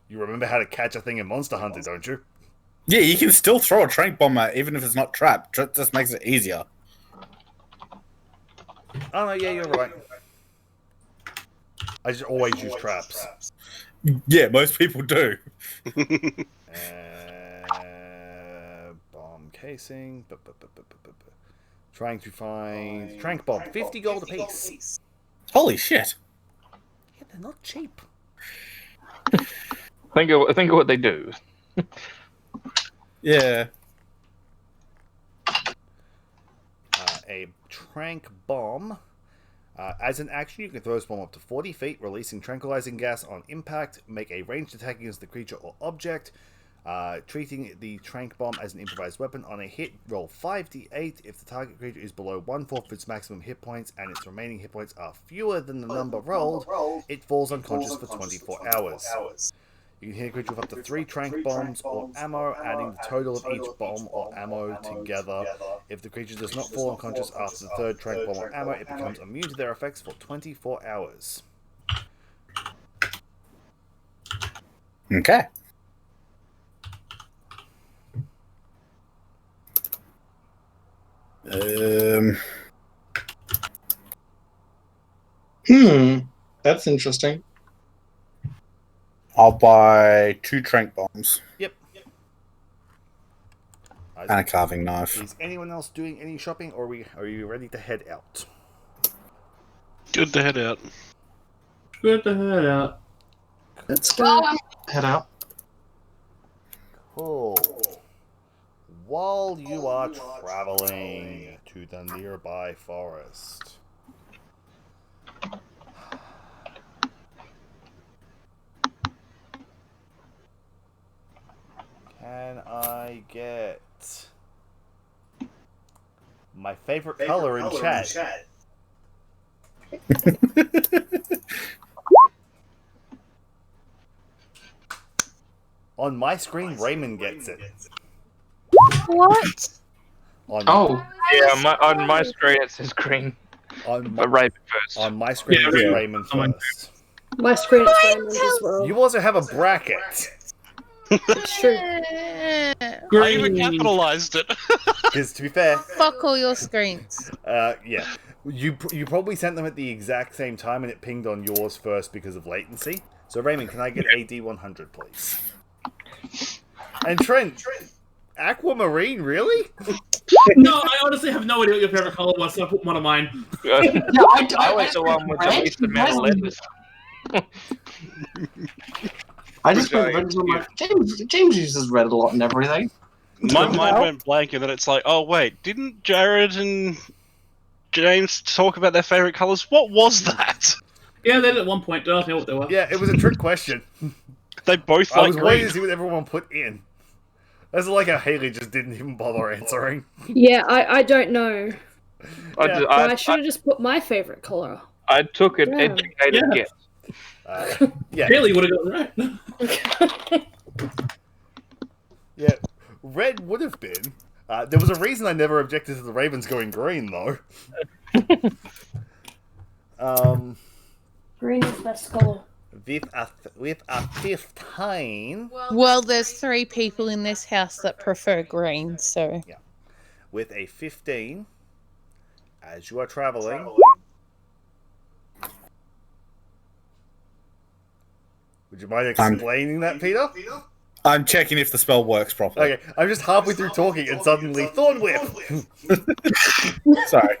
You remember how to catch a thing in Monster Hunter, don't you? Yeah, you can still throw a trank bomb out even if it's not trapped. It just makes it easier. Oh no, yeah, you're right. I just always use traps. Yeah, most people do. Bomb casing. Trying to find trank bomb. 50 gold apiece. Holy shit. Yeah, they're not cheap. Think of what they do. Yeah. A trank bomb. As an action, you can throw this bomb up to 40 feet, releasing tranquilizing gas on impact. Make a ranged attack against the creature or object. Treating the trank bomb as an improvised weapon. On a hit, roll 5d8. If the target creature is below 1/4 of its maximum hit points and its remaining hit points are fewer than the number rolled, it falls unconscious for 24 hours. You can hit a creature with up to 3 trank bombs or ammo, adding the total of each bomb or ammo together. If the creature does not fall unconscious after the 3rd trank bomb or ammo, it becomes immune to their effects for 24 hours. Okay. That's interesting. I'll buy 2 trank bombs Yep. and a carving knife. Is anyone else doing any shopping, or are you ready to head out? Good to head out. Good to head out. Let's go. Head out. Cool. While you are traveling to the nearby forest, can I get my favorite color in chat? On my screen, Raymond gets it. What? Oh, Yeah, on my screen it says green. On But my, Raven first. on my screen, Yeah, it's yeah. Raymond first. My screen is Raymond as well. You also have a bracket. It's true. I even Green. capitalized it. Because to be fair, Fuck all your screens. yeah, you probably sent them at the exact same time, and it pinged on yours first because of latency. So Raymond, can I get AD 100, please? And Trent, aquamarine, really? No, I honestly have no idea what your favorite color was, so I put one of mine. yeah, I was the one with the red. least amount of letters. I just Which went I red. I'm like, James uses red a lot and everything. My mind went blank, and then it's like, oh wait, didn't Jared and James talk about their favorite colors? What was that? Yeah, they did at one point. Don't know what they were. Yeah, it was a trick question. They both I like was green. waiting to see what everyone put in. That's like how Haley just didn't even bother answering. Yeah, I don't know. Yeah. I should have just put my favorite color. I took an Yeah. educated Yeah. guess. Yeah, Haley would have gotten it right. yeah. Red would have been. There was a reason I never objected to the Ravens going green, though. Green is best color. With a 15. Well, there's 3 people in this house that prefer green, so. With a 15, as you are traveling. Would you mind explaining that, Peter? I'm checking if the spell works properly. Okay, I'm just halfway through talking and suddenly Thorn Whip! Sorry.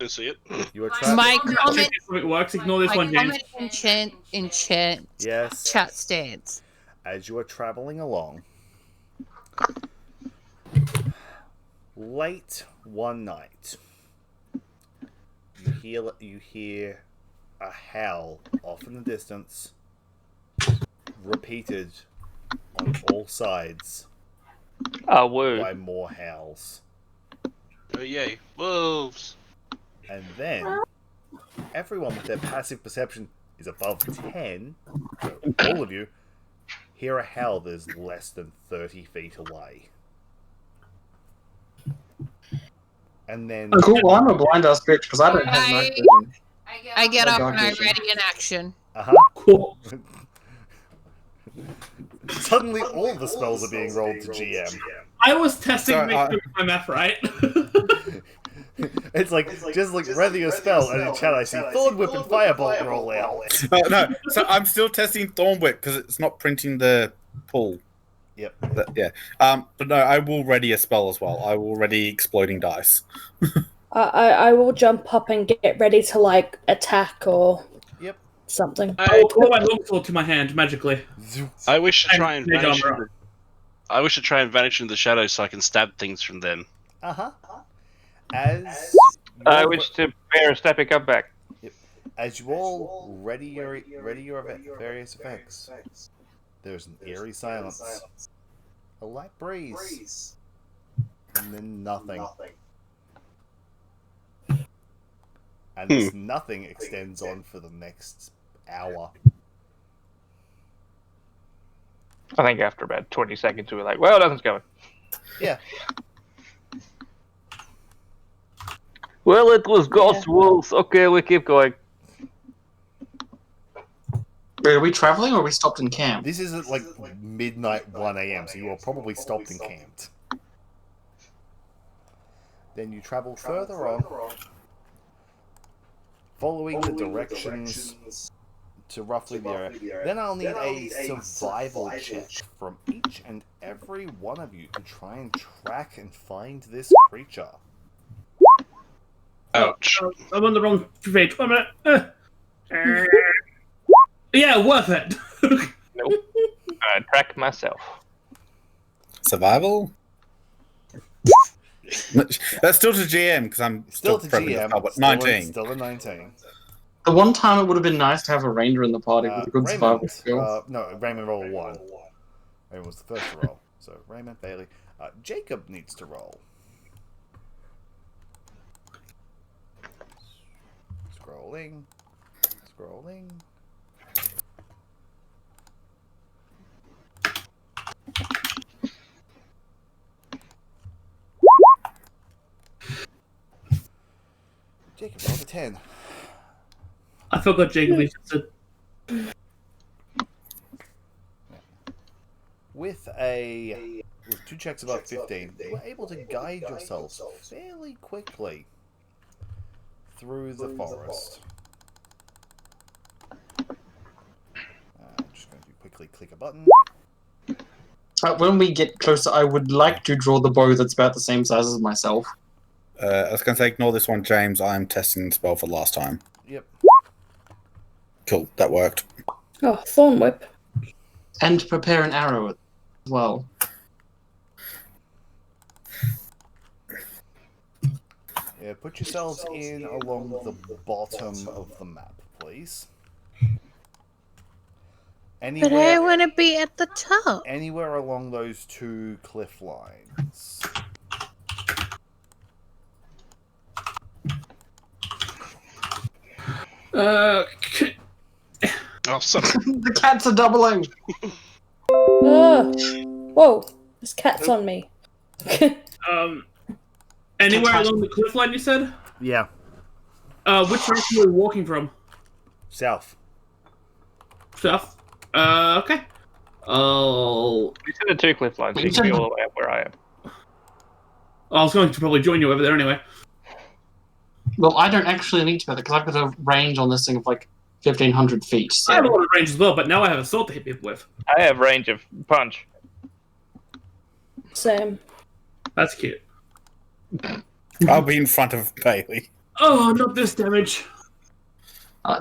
You see it? You are traveling. My Check comment, if it works. Ignore this my one, James. comment in chat Yes. stands. As you are traveling along, late one night, you hear a howl off in the distance, repeated on all sides Oh, woo. by more howls. Oh yay, wolves! And then everyone with their passive perception is above 10, so all of you hear a howl that is less than 30 feet away. And then Cool. Well, I'm a blind ass bitch because I don't have night vision. I get Oh, up God, and I vision. ready in action. Cool. Suddenly all the spells are being rolled to GM. I was testing So, to make sure my math right. It's like, just like ready a spell, and in chat I see Thorn Whip and Firebolt roll out. No, so I'm still testing Thorn Whip because it's not printing the pull. Yep. But, yeah. But no, I will ready a spell as well. I will ready exploding dice. I will jump up and get ready to like attack or Yep. something. I will pull my longsword to my hand magically. I wish to And try and mage vanish. armor. I wish to try and vanish into the shadows so I can stab things from then. Uh-huh. As I wish to bear a stepping up back. as you all ready your various effects, there's an eerie silence, a light breeze, and then nothing. And this nothing extends on for the next hour. I think after about 20 seconds, we were like, well, nothing's coming. Yeah. Well, it was ghost wolves. Okay, we keep going. Wait, are we traveling or are we stopped in camp? This is at like midnight 1 a.m., so you are probably stopped and camped. Then you travel further on, following the directions to roughly the area. Then I'll need a survival check from each and every one of you to try and track and find this creature. Ouch. I'm on the wrong page. 1 minute. Yeah, worth it. Nope. I track myself. Survival? That's still to GM because I'm Still still to prepping the GM. spell, but still 19. Still a 19. The one time it would have been nice to have a ranger in the party with a good survival skill. No, Raymond rolled a 1. Raymond was the first to roll. So Raymond, Bailey. Jacob needs to roll. Scrolling. Jacob, roll a 10. I forgot Jacob said. With 2 checks above 15, you were able to guide yourselves fairly quickly through the forest. I'm just going to quickly click a button. When we get closer, I would like to draw the bow that's about the same size as myself. I was going to say, ignore this one, James. I'm testing the spell for last time. Yep. Cool, that worked. Oh, Thorn Whip. And prepare an arrow as well. Yeah, put yourselves in along the bottom of the map, please. But I want to be at the top. Anywhere along those 2 cliff lines. Oh, sorry. The cats are doubling! Whoa, this cat's on me. Anywhere along the cliff line, you said? Yeah. Which direction are we walking from? South. South? Okay. Oh. We said the 2 cliff lines, so you can be all the way up where I am. I was going to probably join you over there anyway. Well, I don't actually need to go there because I've got a range on this thing of like 1,500 feet. So. I have a lot of range as well, but now I have a sword to hit people with. I have range of punch. Same. That's cute. I'll be in front of Bailey. Oh, not this damage.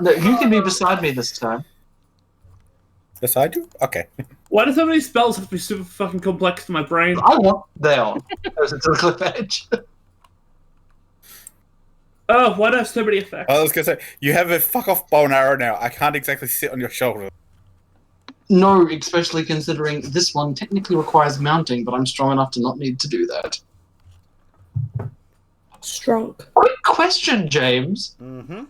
No, you can be beside me this time. Beside you? Okay. Why do so many spells have to be super fucking complex to my brain? I want there. Goes into the cliff edge. Oh, why do I have so many effects? I was going to say, you have a fuck off bow and arrow now. I can't exactly sit on your shoulder. No, especially considering this one technically requires mounting, but I'm strong enough to not need to do that. Strong. Quick question, James. Mm-hmm.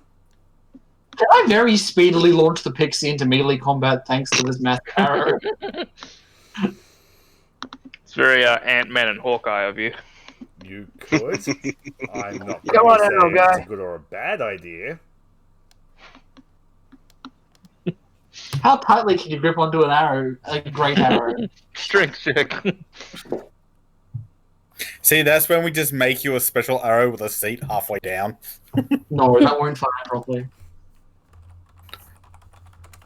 Did I very speedily launch the pixie into melee combat thanks to this massive arrow? It's very Ant-Man and Hawkeye of you. You could. I'm not Come on, going to arrow say guy. it's a good or a bad idea. How tightly can you grip onto an arrow, a great arrow? Strength check. See, that's when we just make you a special arrow with a seat halfway down. No, that won't fire properly.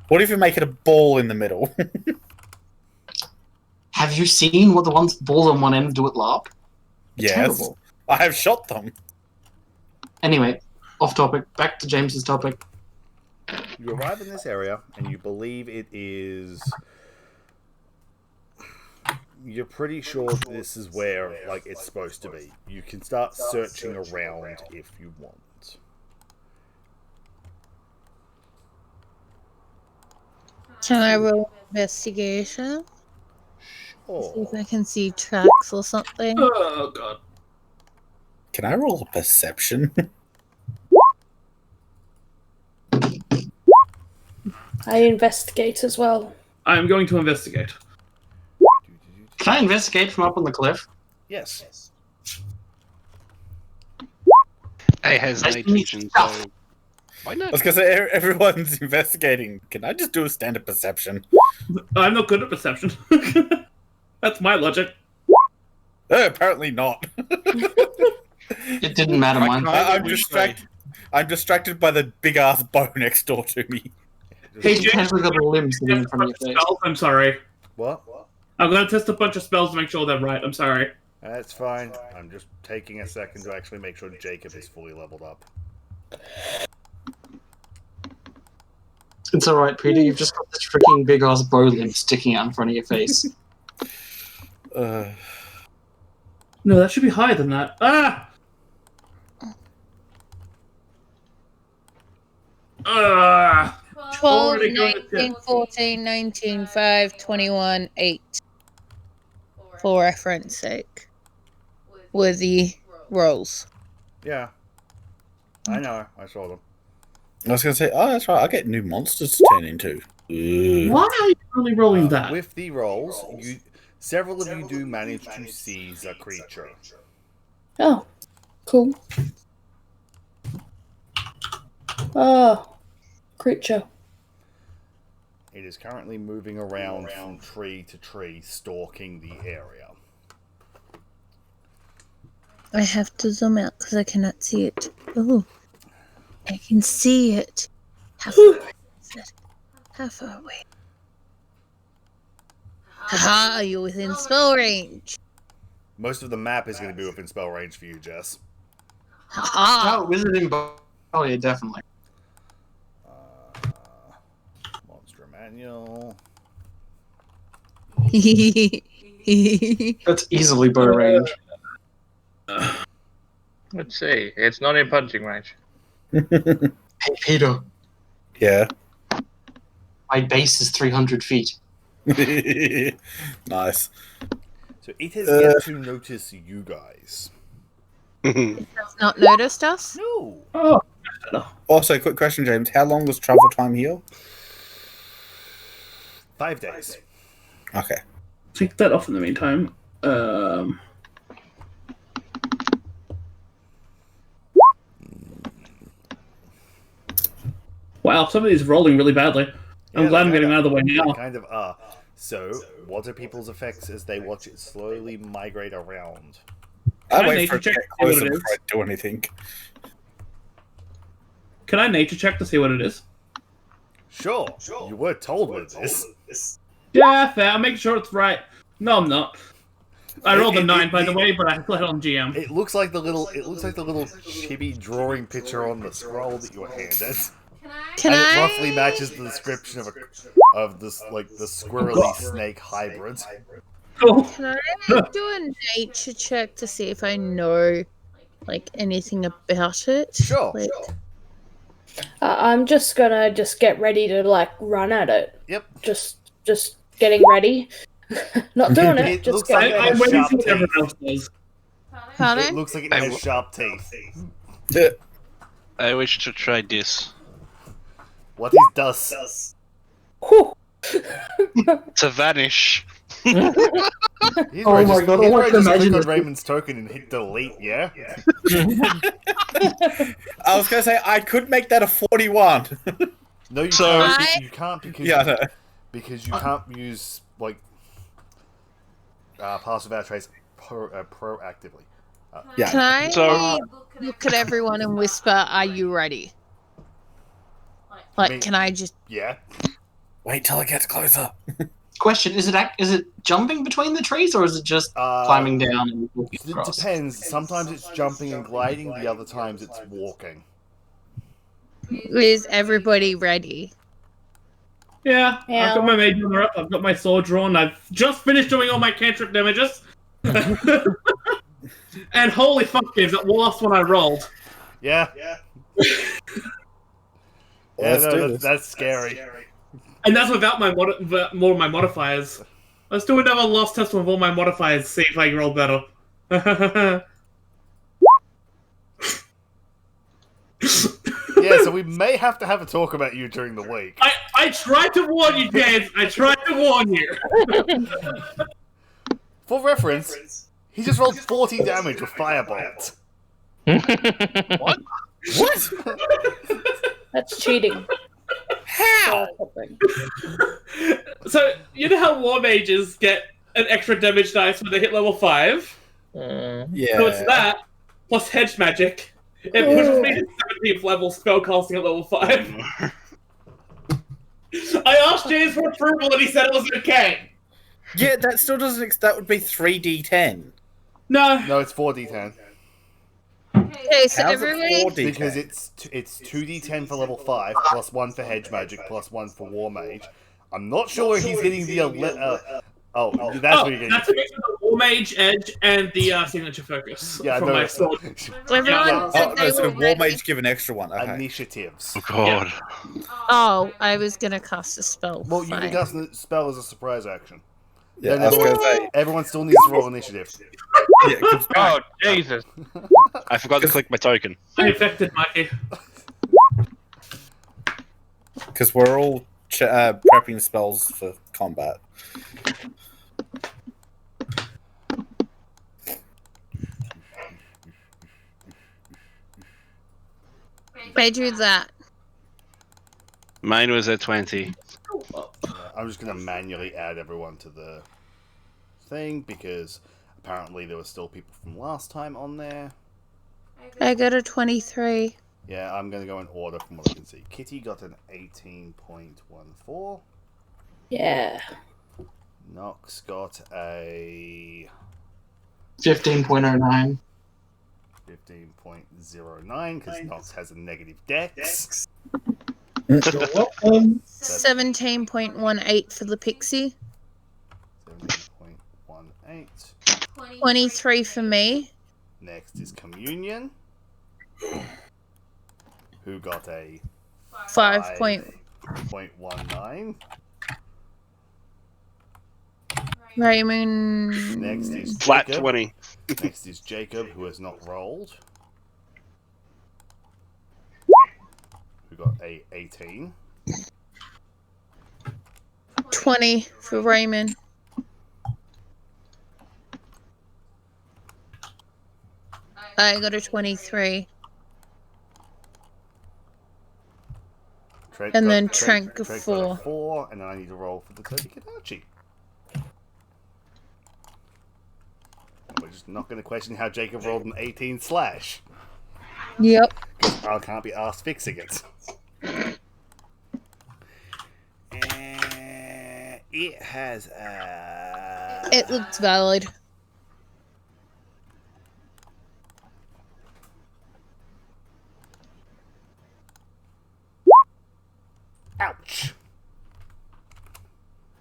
What if you make it a ball in the middle? Have you seen what the ones balls on one end do at LARP? Yes. Terrible. I have shot them. Anyway, off topic. Back to James's topic. You arrive in this area, and you believe it is... You're pretty sure this is where, like, it's supposed to be. You can start searching around if you want. Can I roll investigation? Sure. See if I can see tracks or something. Oh, God. Can I roll a perception? I investigate as well. I'm going to investigate. Can I investigate from up on the cliff? Yes. A has Nice night to meet vision, you. so why I not? was going to say, everyone's investigating. Can I just do a standard perception? I'm not good at perception. That's my logic. Apparently not. It didn't matter, I mine. can't- I'm distracted. I'm distracted by the big ass bow next door to me. Hey, You James, casually got a limb sitting in front of your face. spells, I'm sorry. What? I'm going to test a bunch of spells to make sure they're right. I'm sorry. That's fine. I'm just taking a second to actually make sure Jacob is fully leveled up. It's alright, Peter. You've just got this freaking big ass bow limb sticking out in front of your face. No, that should be higher than that. Ah! 12, Already going to 19, 14, 19, 5, 21, 8. For reference sake. With the rolls. Yeah. I know. I saw them. I was going to say, oh, that's right. I get new monsters to turn into. Ooh. Why are you only rolling that? With the rolls, several of you do manage to seize a creature. Oh, cool. Creature. It is currently moving around from tree to tree, stalking the area. I have to zoom out because I cannot see it. Oh, I can see it. How far away is it? How far away? Haha, you're within spell range. Most of the map is going to be within spell range for you, Jess. Haha. Oh, Wizarding Bow. Oh, yeah, definitely. Monster manual. That's easily bow range. Let's see. It's not in punching range. Hey, Peter, Yeah. my base is 300 feet. Nice. So it has yet to notice you guys. Has not noticed us? No. Oh, Also, quick question, James. How long was travel time here? 5 days. Okay. take that off in the meantime. Wow, some of these are rolling really badly. I'm Yeah, glad I'm they getting kinda- out of the way they now. kind of are. So, what are people's effects as they watch it slowly migrate around? I I wait need for to it to check get what closer it before I is. do anything. Can I nature check to see what it is? Sure, you were told what it is. Yeah, fair. I'll make sure it's right. No, I'm not. I rolled a It- 9, it- by the it- way, but I put it on GM. It looks like the little chibi drawing picture on the scroll that you were handed. Can And I? it roughly matches the description of this, like, the squirrely snake hybrid. Cool. Can I do a nature check to see if I know, like, anything about it? Sure. Like, I'm just gonna get ready to like run at it. Yep. Just getting ready. Not doing it. It Just looks get like it ready. has I'm waiting sharp for what everyone teeth. else does. It pardon? looks like it has sharp teeth. I wish to try this. What is dust? Whew. To vanish. He's Oh ready my to- God, I he's like ready to to click imagine on this. Raymond's token and hit delete, yeah? I was going to say, I could make that a 41. No, you So- can't. I- You can't because Yeah, I know. because you can't use like pass without trace proactively. Yeah. Can I So- look at everyone and whisper, "Are you ready?" Like, Me- can I just? Yeah. Wait till it gets closer. Question: Is it jumping between the trees, or is it just climbing down and walking It across? depends. Sometimes it's jumping and gliding. The other times it's walking. Is everybody ready? Yeah, Yeah. I've got my mage armor up. I've got my sword drawn. I've just finished doing all my cantrip damages. And holy fuck, is that last one I rolled? Yeah. Let's do no, this. that's scary. And that's without my more of my modifiers. Let's do another lost test with all my modifiers. See if I can roll better. Yeah, so we may have to have a talk about you during the week. I tried to warn you, James. I tried to warn you. For reference, he just rolled 40 damage with Firebolt. What? What? That's cheating. How? So you know how war mages get an extra damage dice when they hit level 5? Yeah. So it's that plus hedge magic. It pushes me to 17th level spellcasting at level 5. I asked James for approval and he said it was okay. Yeah, that still doesn't. That would be 3d10. No. No, it's 4d10. Okay, so How's everybody. it 4d10? Because it's 2d10 for level 5, plus 1 for hedge magic, plus 1 for war mage. I'm not sure where he's getting the... that's where you're getting... That's a mix of the war mage edge and the signature focus Yeah, from no, my sword. Everyone Yeah. said Oh, they no, so were War ready. Mage give an extra one. Okay. Initiatives. Oh god. Oh, I was gonna cast a spell. Well, you can Fine. cast the spell as a surprise action. Yeah, Then I was going to say. everyone still needs to roll initiative. Yeah, 'cause- Oh, Jesus. I forgot to click my token. I infected Mikey. Because we're all prepping spells for combat. I do that. Mine was at 20. I'm just gonna manually add everyone to the thing because apparently there were still people from last time on there. I got a 23. Yeah, I'm gonna go in order from what I can see. Kitty got an 18.14. Yeah. Nox got a 15.09. 15.09 because Nox has a negative dex. You're welcome. 17.18 for the pixie. 17.18. 23 for me. Next is Communion, who got a 5.19. Raymond. Next is Flat Jacob. 20. Next is Jacob, who has not rolled, who got a 18. 20 for Raymond. I got a 23. And then Trank got 4. 4, and then I need to roll for the Toby Kadachi. We're just not going to question how Jacob rolled an 18 slash. Yep. Because I can't be asked fixing it. It has It looks valid. Ouch.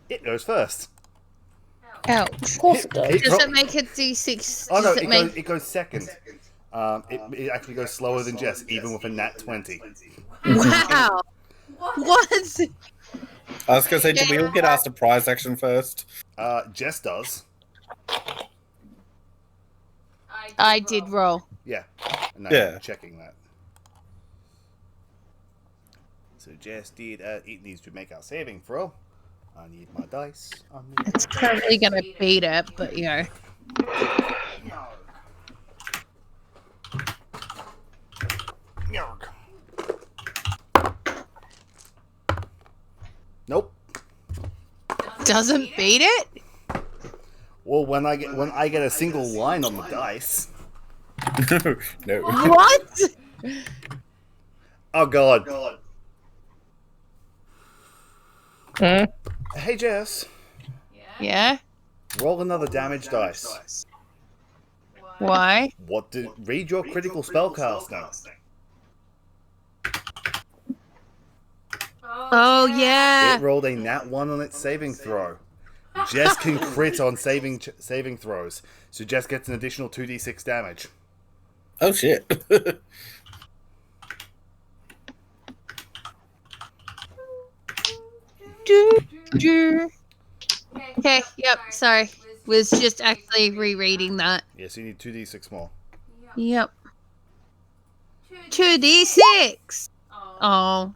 It goes first. Ouch. Of course it does. Does it make it D6? Oh no, Does it goes second. It actually goes slower than Jess, even with a nat 20. Wow. What? I was gonna say, did we all get our surprise action first? Jess does. I did roll. Yeah. And Yeah. I'm checking that. So Jess did. It needs to make our saving throw. I need my dice. It's currently gonna beat it, but you know. Nope. Doesn't beat it? Well, when I get a single line on the dice. No. What? Oh god. Hmm? Hey Jess, Yeah? roll another damage dice. Why? Read your critical spellcasting. Oh, yeah. It rolled a nat 1 on its saving throw. Jess can crit on saving throws, so Jess gets an additional 2d6 damage. Oh shit. Okay, yep, sorry. Was just actually rereading that. Yes, you need 2d6 more. Yep. 2d6! Oh.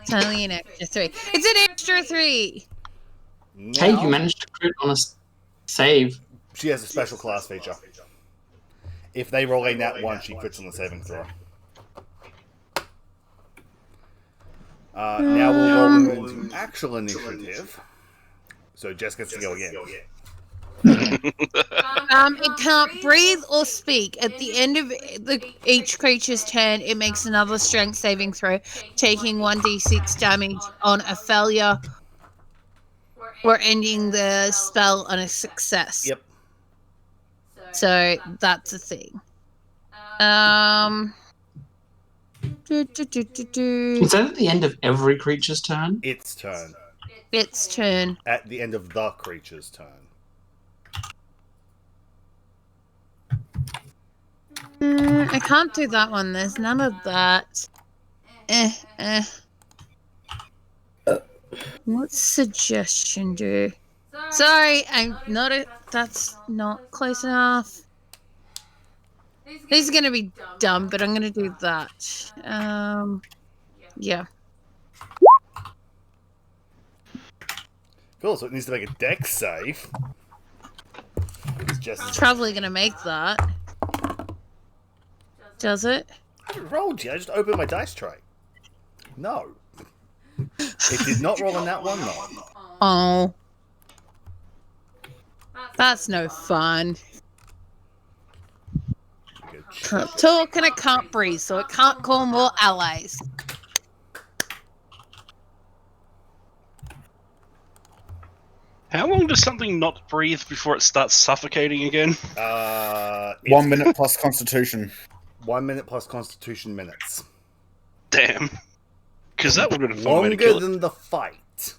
It's only an extra 3. It's an extra 3! Hey, Now, you managed to crit on a save. she has a special class feature. If they roll a nat 1, she crits on the saving throw. Now we'll roll into actual initiative. So Jess gets to go again. It can't breathe or speak. At the end of each creature's turn, it makes another strength saving throw, taking 1d6 damage on a failure or ending the spell on a success. Yep. So that's a thing. Is that at the end of every creature's turn? Its turn. Its turn. At the end of the creature's turn. I can't do that one. There's none of that. What suggestion do? Sorry, I'm not a. That's not close enough. This is gonna be dumb, but I'm gonna do that. Yeah. Cool, so it needs to make a dex save. It's just Probably gonna make that. Does it? I haven't rolled yet, I just opened my dice tray. No. It did not roll on that one, though. Oh. That's no fun. Can't talk and it can't breathe, so it can't call more allies. How long does something not breathe before it starts suffocating again? 1 minute plus Constitution. 1 minute plus Constitution minutes. Damn. Because that would have been a fun way to Longer kill it. than the fight.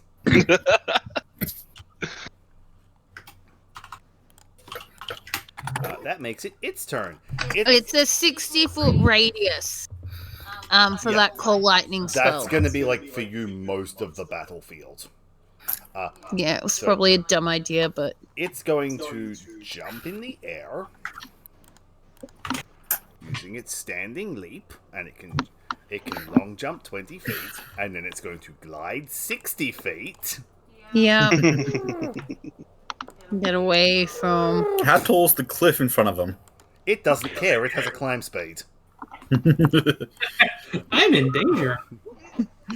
That makes it its turn. It's a 60-foot radius for Yeah. that cold lightning spell. That's going to be like for you most of the battlefield. Yeah, it was So- probably a dumb idea, but It's going to jump in the air using its standing leap, and it can long jump 20 feet, and then it's going to glide 60 feet. yeah. Get away from. How tall's the cliff in front of them? It doesn't care. It has a climb speed. I'm in danger.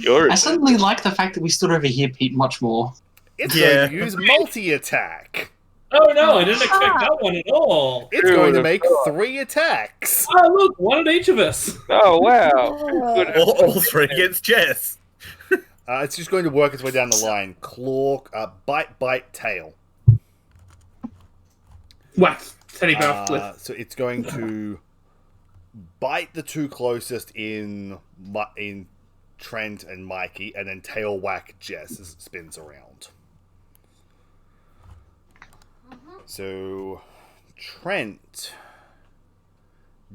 I suddenly like the fact that we stood over here, Pete, much more. It's Yeah. going to use multi-attack. Oh no, I didn't expect that one at all. It's going to make 3 attacks. Oh look, one at each of us. Oh wow. Good. All three against Jess. It's just going to work its way down the line. Claw, bite, tail. Whack. Teddy bear off cliff. So it's going to bite the two closest in Trent and Mikey, and then tail whack Jess as it spins around. So Trent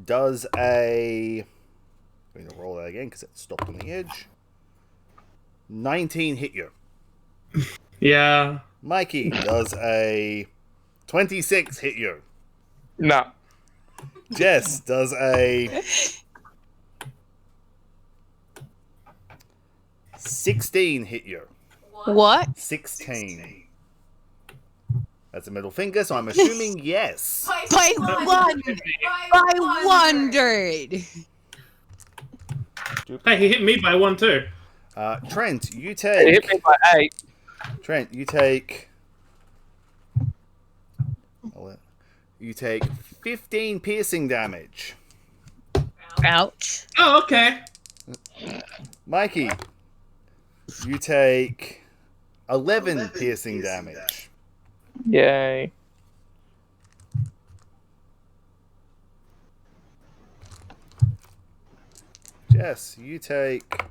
does a. I'm going to roll that again because it stopped on the edge. 19 hit you. Yeah. Mikey does a 26 hit you. No. Jess does a 16 hit you. What? 16. That's a middle finger, so I'm assuming yes. By one! By 100! Hey, he hit me by one too. Trent, you It hit take. me by 8. Trent, you take. You take 15 piercing damage. Ouch. Oh, okay. Mikey, you take 11 piercing damage. Yay. Jess, you take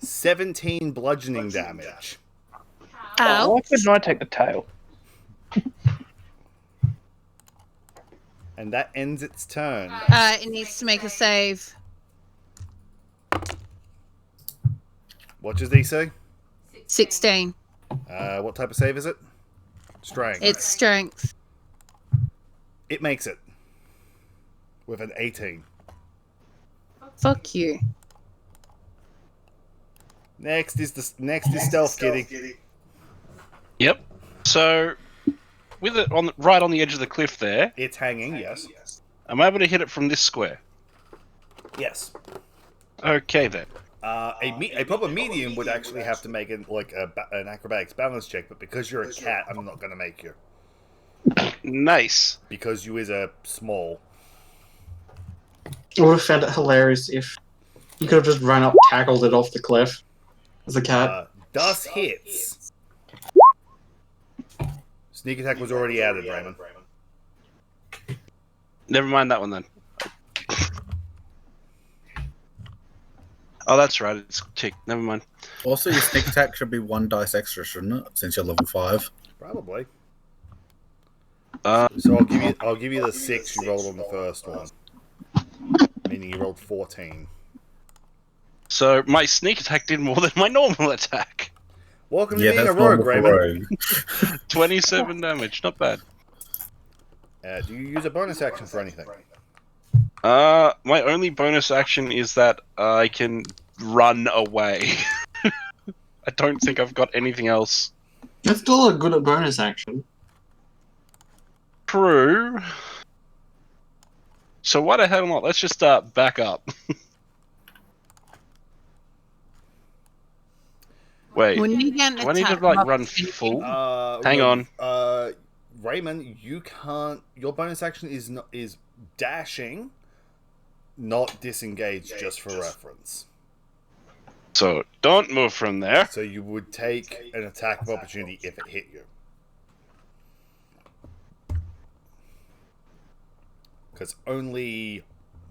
17 bludgeoning damage. Why Ouch. couldn't I take the tail? And that ends its turn. It needs to make a save. What's his DC? 16. What type of save is it? Strength. It's strength. It makes it. With an 18. Fuck you. Next is Stealth Kitty. Yep. So, with it right on the edge of the cliff there, It's hanging, yes. I'm able to hit it from this square. Yes. Okay then. A proper medium would actually have to make an acrobatics balance check, but because you're a cat, I'm not going to make you. Nice. Because you is a small. I would have found it hilarious if you could have just run up, tackled it off the cliff as a cat. Dust hits. Sneak attack was already added, Raymond. Never mind that one then. Oh, that's right. It's ticked. Never mind. Also, your sneak attack should be 1 dice extra, shouldn't it? Since you're level 5. Probably. Uh, So I'll give you the 6 you rolled on the first one. Meaning you rolled 14. so my sneak attack did more than my normal attack. Welcome to Yeah, being that's a rogue, normal for Raymond. rogue. 27 damage. Not bad. Do you use a bonus action for anything? My only bonus action is that I can run away. I don't think I've got anything else. That's still a good bonus action. True. So why the hell not? Let's just back up. Wait, When you get an do I need to attack like box, run full? Hang Hang on. Raymond, you can't. Your bonus action is dashing, not disengage. Just for reference. So don't move from there. So you would take an attack of opportunity if it hit you. Because only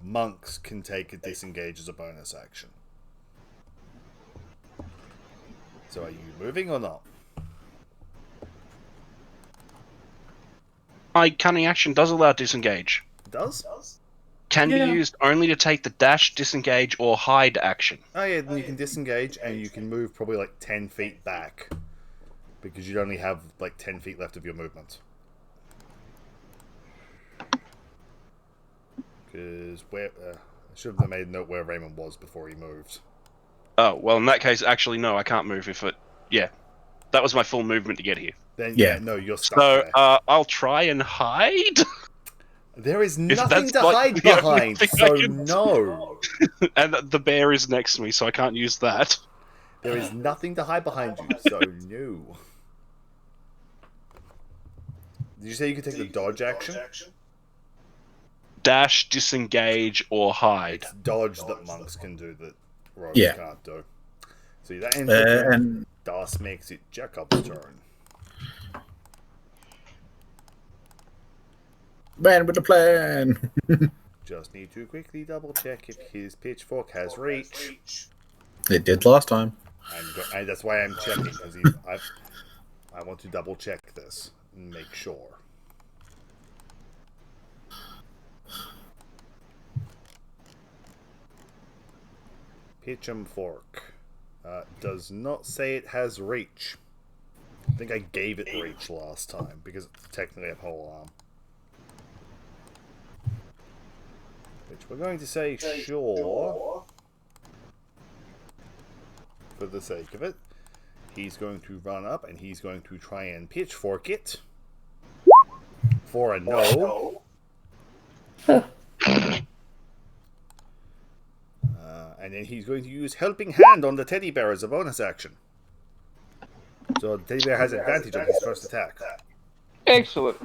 monks can take a disengage as a bonus action. So are you moving or not? My cunning action does allow disengage. It does? Can be used only to take the dash, disengage, or hide action. Oh yeah, then you can disengage and you can move probably like 10 feet back. Because you'd only have like 10 feet left of your movement. Because I should have made a note where Raymond was before he moved. Oh, well, in that case, actually, no, I can't move if it... Yeah. That was my full movement to get here. Then, Yeah. no, you're stuck So, there. I'll try and hide? There is if nothing that's to like hide the only behind, thing so I can no. And the bear is next to me, so I can't use that. There is nothing to hide behind you, so no. Did you say you could take the dodge action? Dash, disengage, or hide. It's dodge that monks can do that rogues Yeah. can't do. So that ends your turn. And Das makes it Jacob's turn. man with the plan. Just need to quickly double check if his pitchfork has reach. It did last time. And that's why I'm checking, because I want to double check this and make sure. Pitch'em fork. Does not say it has reach. I think I gave it reach last time, because it's technically a pole arm. Which we're going to say sure. For the sake of it. He's going to run up and he's going to try and pitchfork it. For a no. And then he's going to use Helping Hand on the teddy bear as a bonus action. So the teddy bear has advantage on his first attack. Excellent.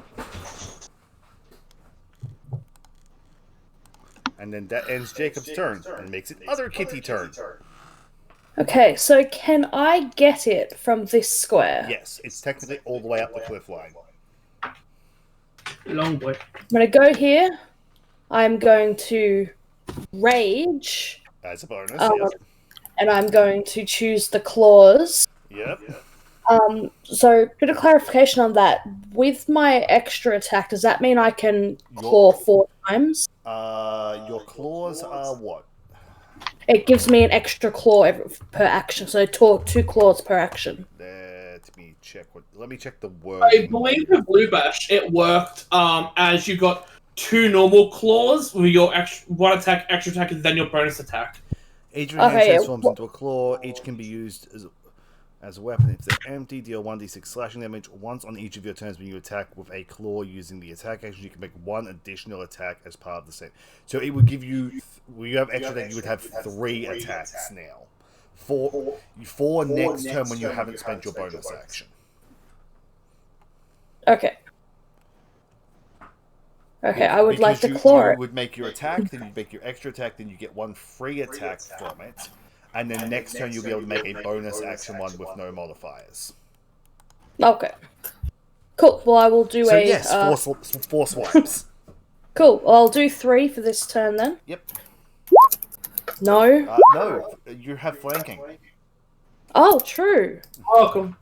And then that ends Jacob's turn and makes it other kitty turn. Okay, so can I get it from this square? Yes, it's technically all the way up the cliff line. Long boy. I'm going to go here. I'm going to rage. As a bonus, yes. And I'm going to choose the claws. Yep. So, bit of clarification on that. With my extra attack, does that mean I can claw 4 times? Your claws are what? It gives me an extra claw per action, so 2 claws per action. Let me check let me check the word. I believe with Blue Bash, it worked as you got 2 normal claws with your extra attack, and then your bonus attack. Each of your hand transforms into a claw. Each can be used as a weapon. If they're empty, deal 1d6 slashing damage once on each of your turns when you attack with a claw using the attack action. You can make 1 additional attack as part of the same. So it would give you, when you have extra attack, you would have 3 attacks now. 4 next turn when you haven't spent your bonus action. Okay. Okay, I would like to claw it. You would make your attack, then you make your extra attack, then you get 1 free attack from it. And then next turn you'll be able to make a bonus action one with no modifiers. Okay. Cool. Well, I will do so yes, 4 swipes. Cool. Well, I'll do 3 for this turn then. Yep. No. No, you have flanking. Oh, true. Welcome.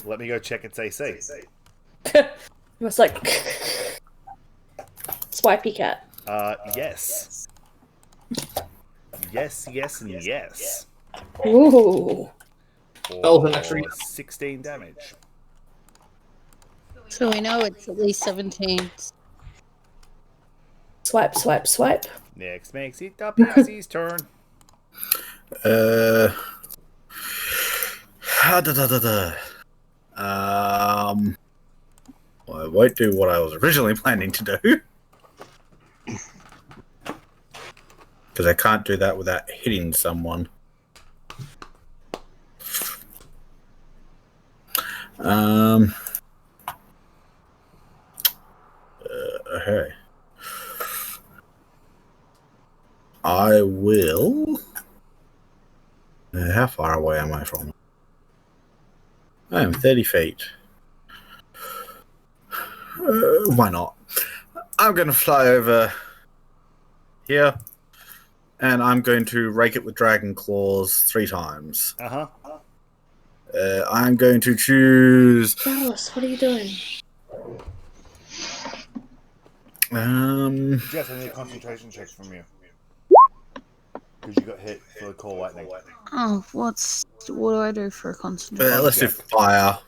Let me go check its AC. It's like swipey cat. Yes. Yes, yes, and yes. Ooh. For 16 damage. So we know it's at least 17. Swipe, swipe, swipe. Next makes it WC's turn. Well, I won't do what I was originally planning to do. Because I can't do that without hitting someone. Okay. I will. How far away am I from? I am 30 feet. Why not? I'm going to fly over here, and I'm going to rake it with dragon claws 3 times. Uh-huh. I'm going to choose. Dallas, what are you doing? Jess, I need a concentration check from you. Because you got hit for the call lightning. Oh, what do I do for a concentration? Let's do fire.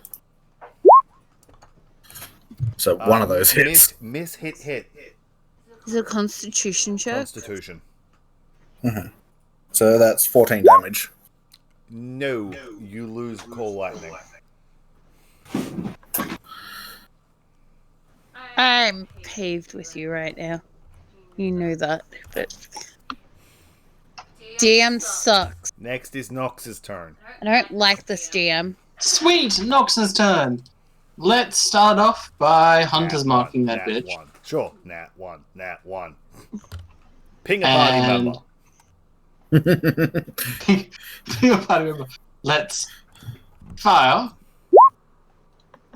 So one of those hits. Miss, hit. Is it a constitution check? Constitution. So that's 14 damage. No, you lose call lightning. I'm paved with you right now. You know that, but DM sucks. Next is Nox's turn. I don't like this DM. Sweet, Nox's turn. Let's start off by Hunter's marking that nat bitch. 1. Sure, nat 1. Ping a party member. Let's fire.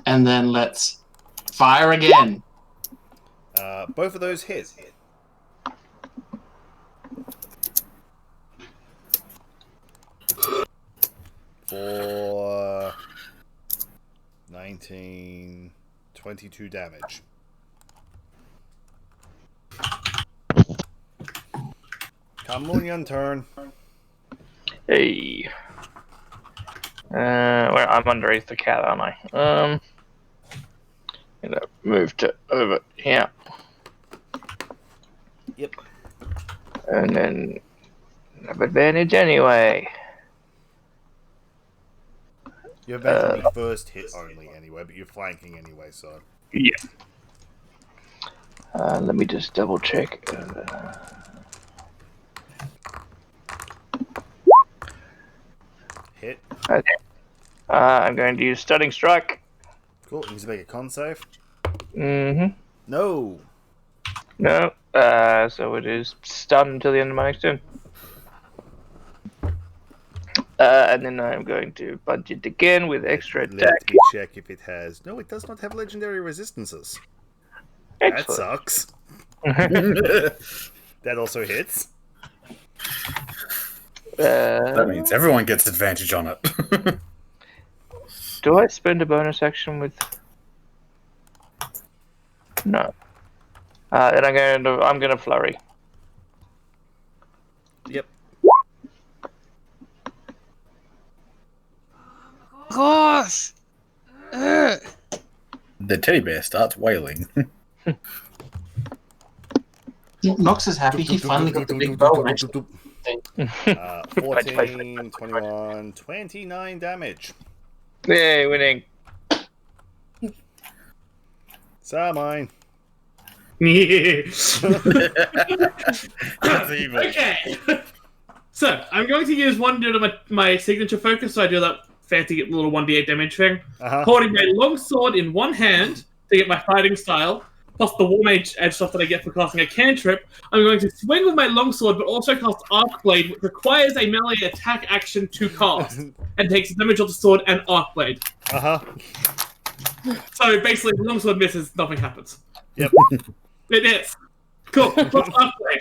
And then let's fire again. Both of those hit. For 19, 22 damage. Kamlunyan turn. Hey. Well, I'm underneath the cat, aren't I? Gonna move to over here. Yep. And then have advantage anyway. You have advantage on the first hit only anyway, but you're flanking anyway, so. Yeah. Let me just double check. Hit. Okay. I'm going to use Stunning Strike. Cool. You need to make a con save. Mm-hmm. No. No. So it is stun until the end of my next turn. And then I'm going to punch it again with extra attack. Let me check if it has. No, it does not have legendary resistances. That Excellent. sucks. That also hits. That means everyone gets advantage on it. Do I spend a bonus action with? No. Then I'm going to flurry. Yep. Gosh! Ugh. The teddy bear starts wailing. Nox is happy he finally got the big bow. 14, 21, 29 damage. Yay, winning. Mine. That's evil. Okay. So, I'm going to use one due to my signature focus, so I do that fancy little 1d8 damage thing. Holding my longsword in one hand to get my fighting style, plus the War Mage edge stuff that I get for casting a cantrip. I'm going to swing with my longsword, but also cast Arc Blade, which requires a melee attack action to cast, and takes damage of the sword and Arc Blade. So basically, the longsword misses, nothing happens. Yep. It is. Cool. Plus Arc Blade.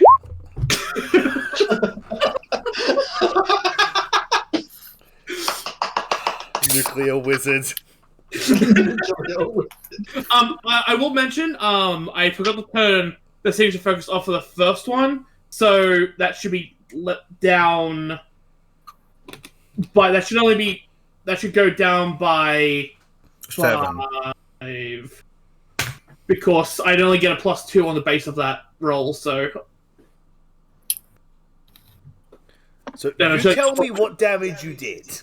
Nuclear wizard. I will mention, I forgot to turn the signature focus off for the first one, so that should be let down by, that should go down by 7. 5, because I'd only get a +2 on the base of that roll, so... So, you tell me what damage you did.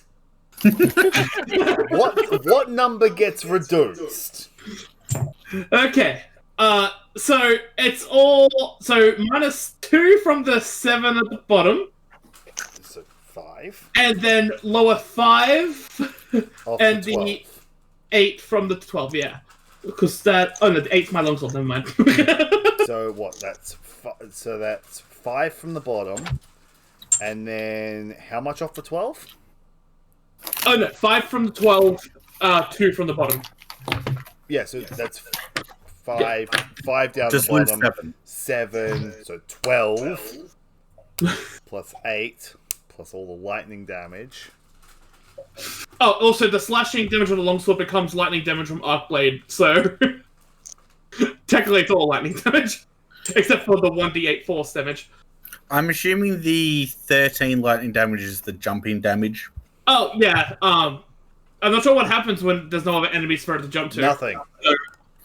What number gets reduced? Okay. So it's all -2 from the 7 at the bottom. So 5. And then lower 5 Off and the 12. 8 from the 12, yeah. Because that... Oh, no, the 8's my longsword, never mind. So what? That's 5 from the bottom, and then how much off the 12? Oh, no, 5 from the 12, 2 from the bottom. Yeah, so that's 5 down Just the lose bottom. 7, so 12 plus 8 plus all the lightning damage. Oh, also, the slashing damage of the longsword becomes lightning damage from Arcblade, so... Technically, it's all lightning damage. Except for the 1d8 force damage. I'm assuming the 13 lightning damage is the jumping damage. Oh, yeah, I'm not sure what happens when there's no other enemies for it to jump to. Nothing. So,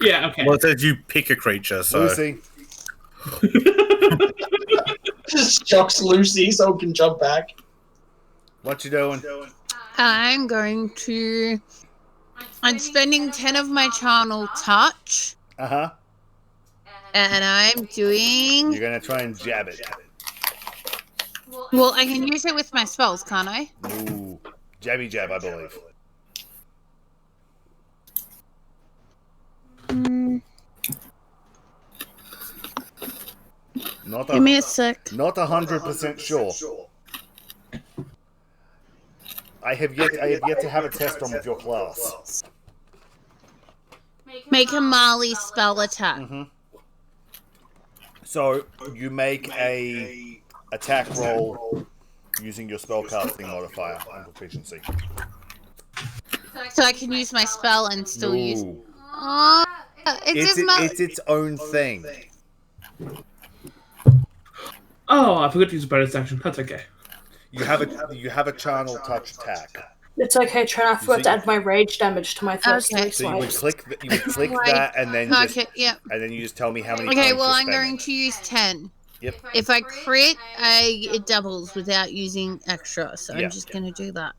yeah, okay. Well, it says you pick a creature, so... Lucy. Just shocks Lucy so it can jump back. What you doing? I'm going to. I'm spending 10 of my charnel touch, Uh-huh. and I'm doing. You're gonna try and jab it. Well, I can use it with my spells, can't I? Ooh. Jabby jab, I believe. Give me a sec. Not 100% sure. I have yet to have a test run with your class. Make a Marley spell attack. Mm-hmm. So you make a attack roll using your spellcasting modifier and proficiency. So I can use my spell and still use. Ooh. Oh, It's its own thing. Oh, I forgot to use a bonus action. That's okay. You have a charnel touch attack. It's okay, Trent. I forgot to add my rage damage to my first Okay. 3 So you would swipes. click that and then just, Okay, yeah. and then you just tell me how many. Okay, times well, you're I'm spending. going to use 10. Yep. If I crit, it doubles without using extra, so Yeah. I'm just going to do that.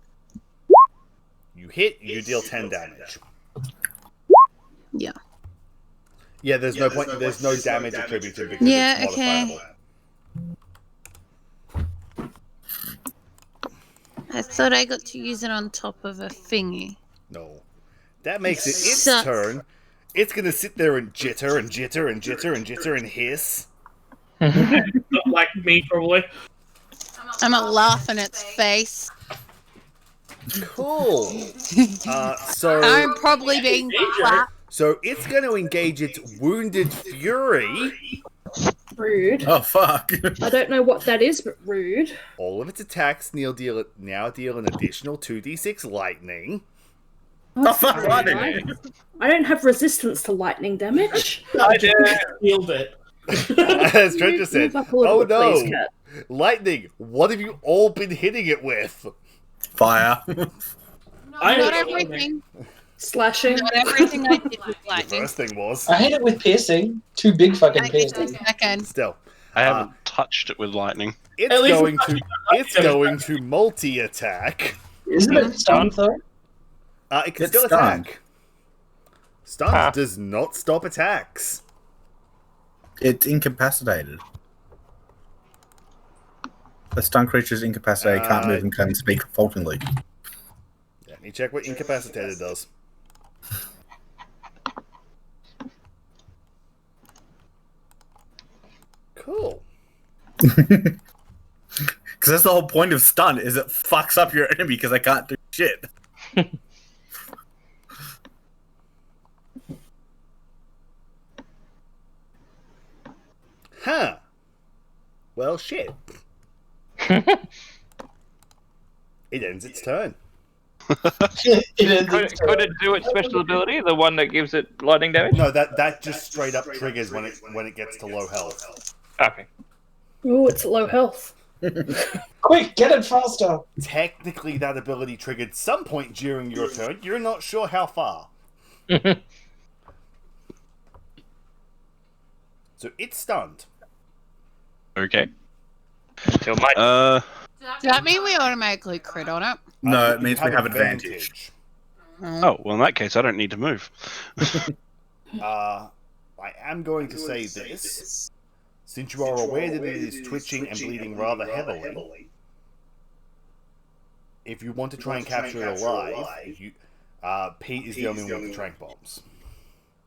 You hit, you deal 10 damage. Yeah. Yeah, there's no point. There's no damage attributed because Yeah, it's okay. modifiable. I thought I got to use it on top of a thingy. No, that makes it its Suck. turn. It's gonna sit there and jitter and jitter and jitter and jitter and hiss. Not like me, probably. I'm gonna laugh in its face. Cool. So I'm probably being clapped. so it's going to engage its wounded fury. Rude. Oh, fuck. I don't know what that is, but rude. All of its attacks now deal an additional 2d6 lightning. Oh, fuck, Very lightning. nice. I don't have resistance to lightning damage. I just healed it. As Trent just said, Move up a little oh bit, please, no, Kat. lightning, what have you all been hitting it with? Fire. Not everything. Slashing. Not everything I did was The lightning. first thing was, I hit it with piercing. 2 big fucking I think piercing. second. still, I haven't touched it with lightning. it's At least going to multi-attack. Isn't it stunned though? It can It's still stunned. attack. Stun Ah. does not stop attacks. It's incapacitated. A stun creature is incapacitated, can't move, and can speak falteringly. Let me check what incapacitated does. Cool. Because that's the whole point of stun, is it fucks up your enemy because they can't do shit. Huh. Well, shit. It ends its turn. Could it do its special ability, the one that gives it lightning damage? No, that just straight up triggers when it gets to low health. Okay. Ooh, it's low health. Quick, get it faster. Technically, that ability triggered some point during your turn. You're not sure how far. So it's stunned. Okay. Still might. Does that mean we automatically crit on it? No, You it means we have advantage. Oh, well, in that case, I don't need to move. I am going to say this. Since you are aware that it is twitching and bleeding rather heavily, if you want to try and capture it alive, Pete is the only one with the trank bombs.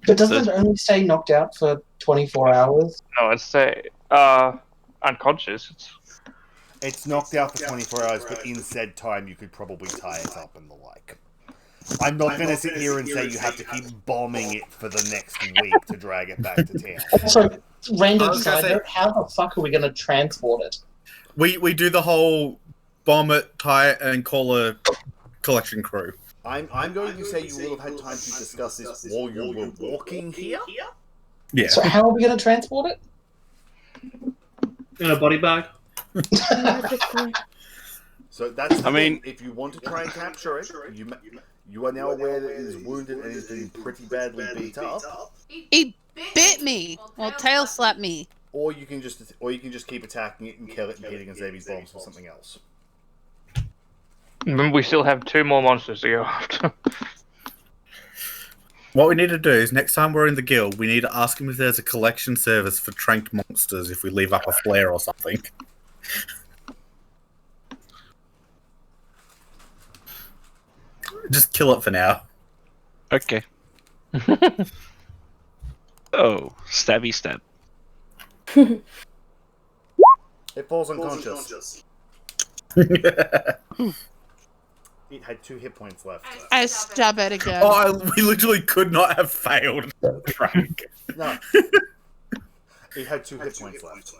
But doesn't it only stay knocked out for 24 hours? No, it's unconscious. It's knocked out for 24 hours, but in said time you could probably tie it up and the like. I'm not going to sit here and say you have to keep bombing it for the next week to drag it back to town. Also, random I was gonna side say- note, how the fuck are we going to transport it? We do the whole bomb it, tie it, and call a collection crew. I'm going to say you will have had time to discuss this while you were walking here. Yeah. So how are we going to transport it? In a body bag. Magically. So that's the I mean- thing. If you want to try and capture it, you are now aware that it is wounded and is being pretty badly beat up. It bit me. Well, tail slapped me. Or you can just keep attacking it and kill it and Peter can save his bombs for something else. Remember, we still have 2 more monsters to go after. What we need to do is next time we're in the guild, we need to ask him if there's a collection service for tranked monsters if we leave up a flare or something. Just kill it for now. Okay. Oh, stabby stab. It falls unconscious. It had 2 hit points left. I stab it again. We literally could not have failed. Frank. No. It had 2 hit points left.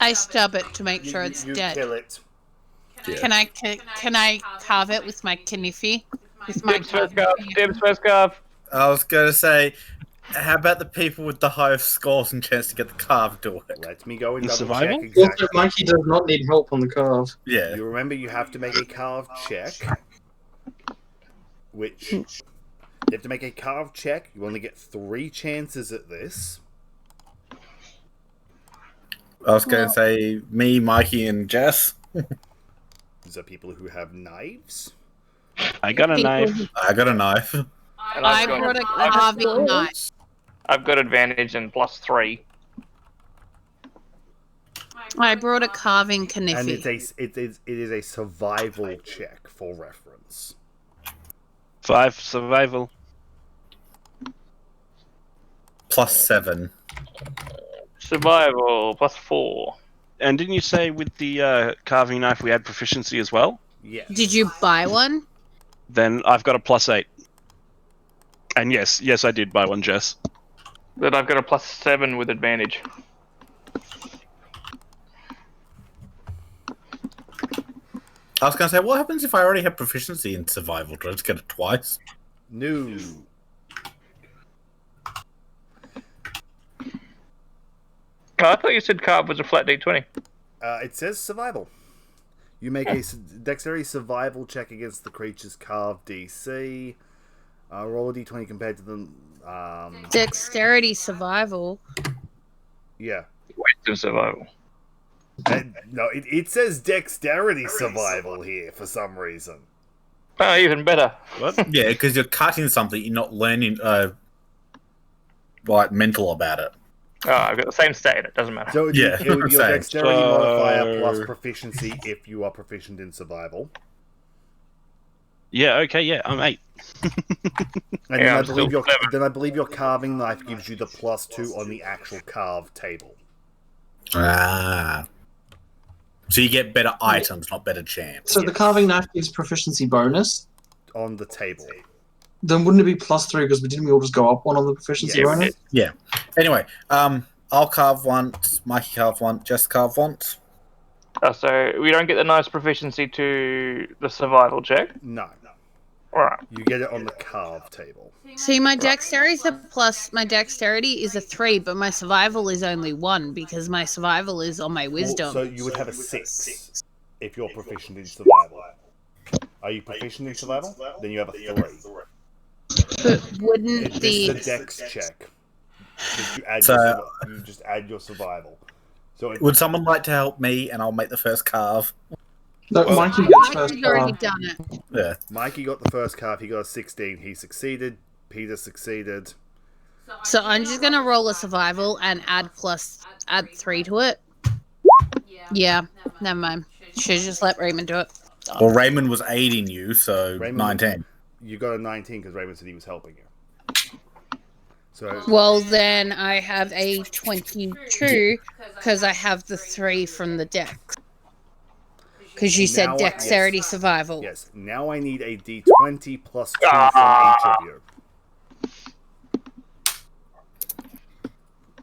I stub it to make sure it's you dead. kill it. Yeah. Can I carve it with my kniffy? With my Dibs first carve. Dibs first carve. I was going to say, how about the people with the highest scores and chance to get the carve do it? Let me go and In double survival? check exactly. Also, Monkey does not need help on the carve. Yeah. You remember you have to make a carve check. Which... You have to make a carve check. You only get 3 chances at this. I was going to say me, Mikey, and Jess. These are people who have knives. I got a knife. I got a knife. And I brought a carving knife. I've got advantage and +3. I brought a carving And kniffy. it is a survival check for reference. 5 survival. +7. Survival +4. And didn't you say with the carving knife we had proficiency as well? Yes. Did you buy one? Then I've got a +8. And yes, I did buy one, Jess. Then I've got a +7 with advantage. I was going to say, what happens if I already have proficiency in survival? Do I just get it twice? No. Oh, I thought you said carve was a flat D20. It says survival. You make a dexterity survival check against the creature's carved DC. Roll a d20 compared to the... Dexterity survival. Yeah. Wisdom survival. No, it says dexterity survival here for some reason. Oh, even better. What? Yeah, because you're cutting something, you're not learning, like, mental about it. Oh, I've got the same stat. It doesn't matter. So Yeah, it would be your same. dexterity modifier So- plus proficiency if you are proficient in survival. Yeah, okay, yeah, I'm 8. And Yeah, then, I'm still then I believe your carving knife gives you the +2 on the actual carve table. Ah. So you get better items, not better chance. So the carving knife gives proficiency bonus. On the table. Then wouldn't it be +3 because we all just go up one on the proficiency Yes. bonus? Yeah. Anyway, I'll carve once, Mikey carve once, Jess carve once. Oh, so we don't get the nice proficiency to the survival check. No. Alright. You get it on the carve table. See, my dexterity is a plus. My dexterity is a 3, but my survival is only 1 because my survival is on my wisdom. So you would have a 6 if you're proficient in survival. Are you proficient in survival? Then you have a 3. But wouldn't This the is a dex check. You just add your survival. So Would someone like to help me, and I'll make the first carve? No, Well, Mikey gets first. Mikey's already done it. Yeah. Mikey got the first carve. He got a 16. He succeeded. Peter succeeded. So I'm just gonna roll a survival and add 3 to it. Yeah, never mind. Should just let Raymond do it. Well, Raymond was aiding you, so Raymond- 19. You got a 19 because Raymond said he was helping you. So Well, then I have a 22 because I have the 3 from the dex. Because you said Now dexterity survival. yes. Now I need a D20 plus 2 from each of you.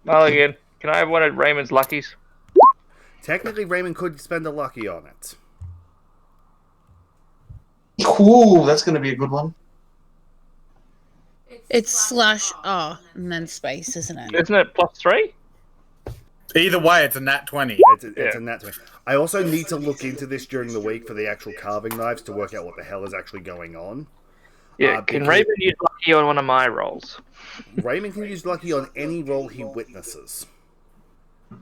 Mulligan, can I have one of Raymond's luckies? Technically, Raymond could spend a lucky on it. Ooh, that's going to be a good one. It's slash R and then space, isn't it? Isn't it +3? Either way, it's a nat 20. It's a nat 20. I also need to look into this during the week for the actual carving knives to work out what the hell is actually going on. Yeah, can Raymond use lucky on one of my rolls? Raymond can use lucky on any roll he witnesses. But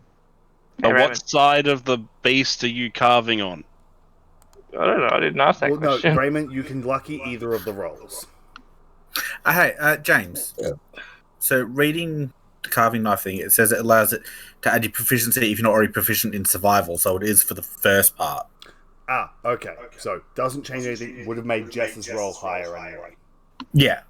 Raymond. what side of the beast are you carving on? I don't know. I didn't ask that question. No, Raymond, you can lucky either of the rolls. Hey, James. So reading the carving knife thing, it says it allows it to add your proficiency if you're not already proficient in survival. So it is for the first part. Ah, okay. So doesn't change anything. Would have made Jess's roll higher anyway. Yeah.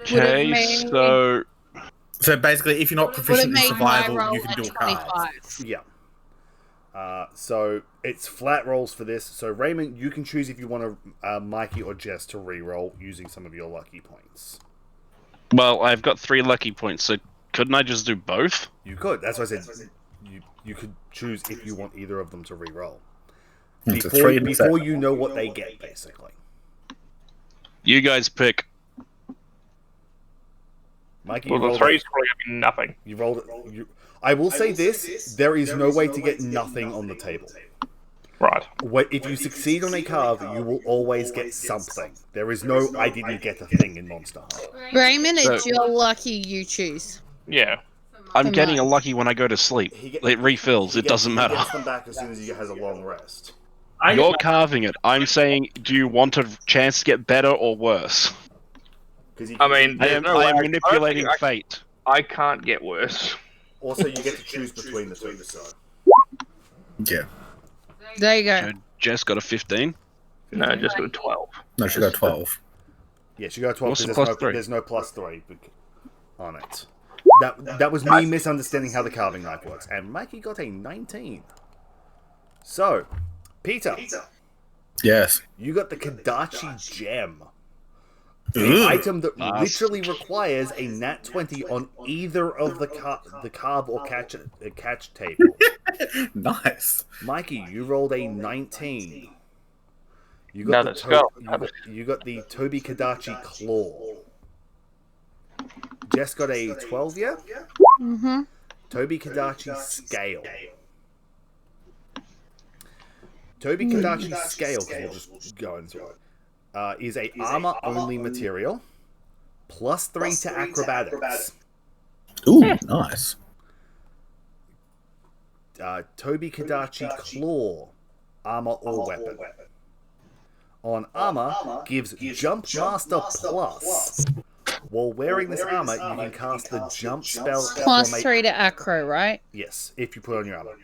Okay, So basically, if you're not proficient in survival, you can do a carve. 25. Yeah. So it's flat rolls for this. So Raymond, you can choose if you want Mikey or Jess to re-roll using some of your lucky points. Well, I've got 3 lucky points, so couldn't I just do both? You could. That's why I said you could choose if you want either of them to re-roll. Before you know what they get, basically. You guys pick. Mikey, Well, the 3's probably going to be nothing. You rolled it. I will say this: there is no way to get nothing on the table. Right. If you succeed on a carve, you will always get something. There is no I didn't get a thing in Monster Hunter. Raymond, it's your lucky you choose. Yeah. I'm getting a lucky when I go to sleep. It refills. It doesn't matter. He gets them back as soon as he has a long rest. You're carving it. I'm saying, do you want a chance to get better or worse? I mean, I am manipulating fate. I can't get worse. Also, you get to choose between the two. So. Yeah. There you go. Jess got a 15. No, just got a 12. No, she got 12. Yeah, she got a 12 What's the because plus 3? there's no plus 3 on it. That was me misunderstanding how the carving knife works. And Mikey got a 19. So, Peter. Yes. You got the Kadachi Gem. The item that literally requires a nat 20 on either of the carve or catch table. Nice. Mikey, you rolled a 19. You Now got let's go. You got the Toby Kadachi Claw. Jess got a 12, yeah? Mm-hmm. Toby Kadachi Scale. Toby Kadachi Scale, because we'll just go into it, is a armor-only material, plus 3 to acrobatics. Ooh, nice. Toby Kadachi Claw, armor or weapon. On armor, gives Jump Master Plus. While wearing this armor, you can cast the jump spell. Plus 3 to acro, right? Yes, if you put on your armor.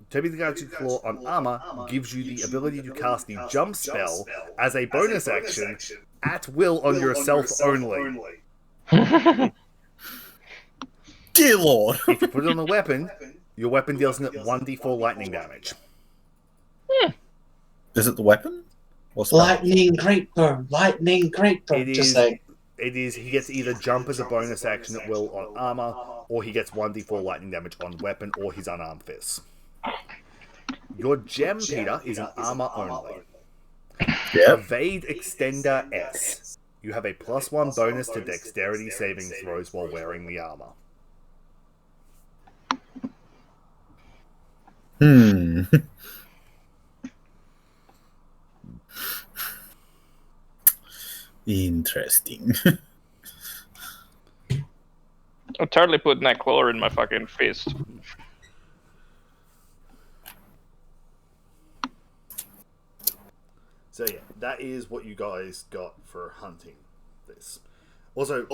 Toby Kadachi Claw on armor gives you the ability to cast the jump spell as a bonus action at will on yourself only. Dear Lord. If you put it on a weapon, your weapon deals 1d4 lightning damage. Is it the weapon? Lightning Greatbow. Lightning Greatbow. It is. He gets either jump as a bonus action at will on armor, or he gets 1d4 lightning damage on weapon or his unarmed fists. Your gem, Peter, is an armor only. Yep. Evade Extender S. You have a +1 bonus to dexterity saving throws while wearing the armor. Interesting. I'm totally putting that claw in my fucking fist. So yeah, that is what you guys got for hunting this. Also,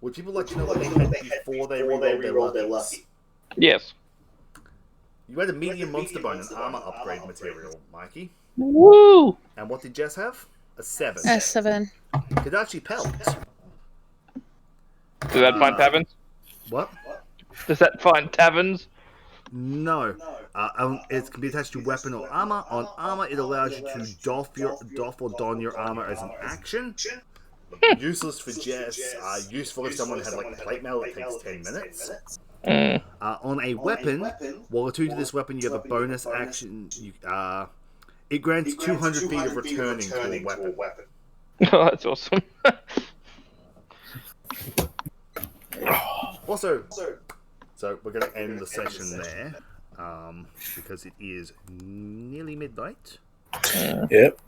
would people like to know what they had before they rerolled their lucky? Yes. You had a medium monster bone and armor upgrade material, Mikey. Woo! And what did Jess have? A 7. A 7. Could actually pelt. Does that find taverns? What? Does that find taverns? No. It can be attached to weapon or armor. On armor, it allows you to doff or don your armor as an action. Useless for Jess. Useful if someone had like plate mail that takes 10 minutes. On a weapon, while attuned to this weapon, you have a bonus action. It grants 200 feet of returning to a weapon. Oh, that's awesome. Also, so we're going to end the session there because it is nearly midnight. Yep.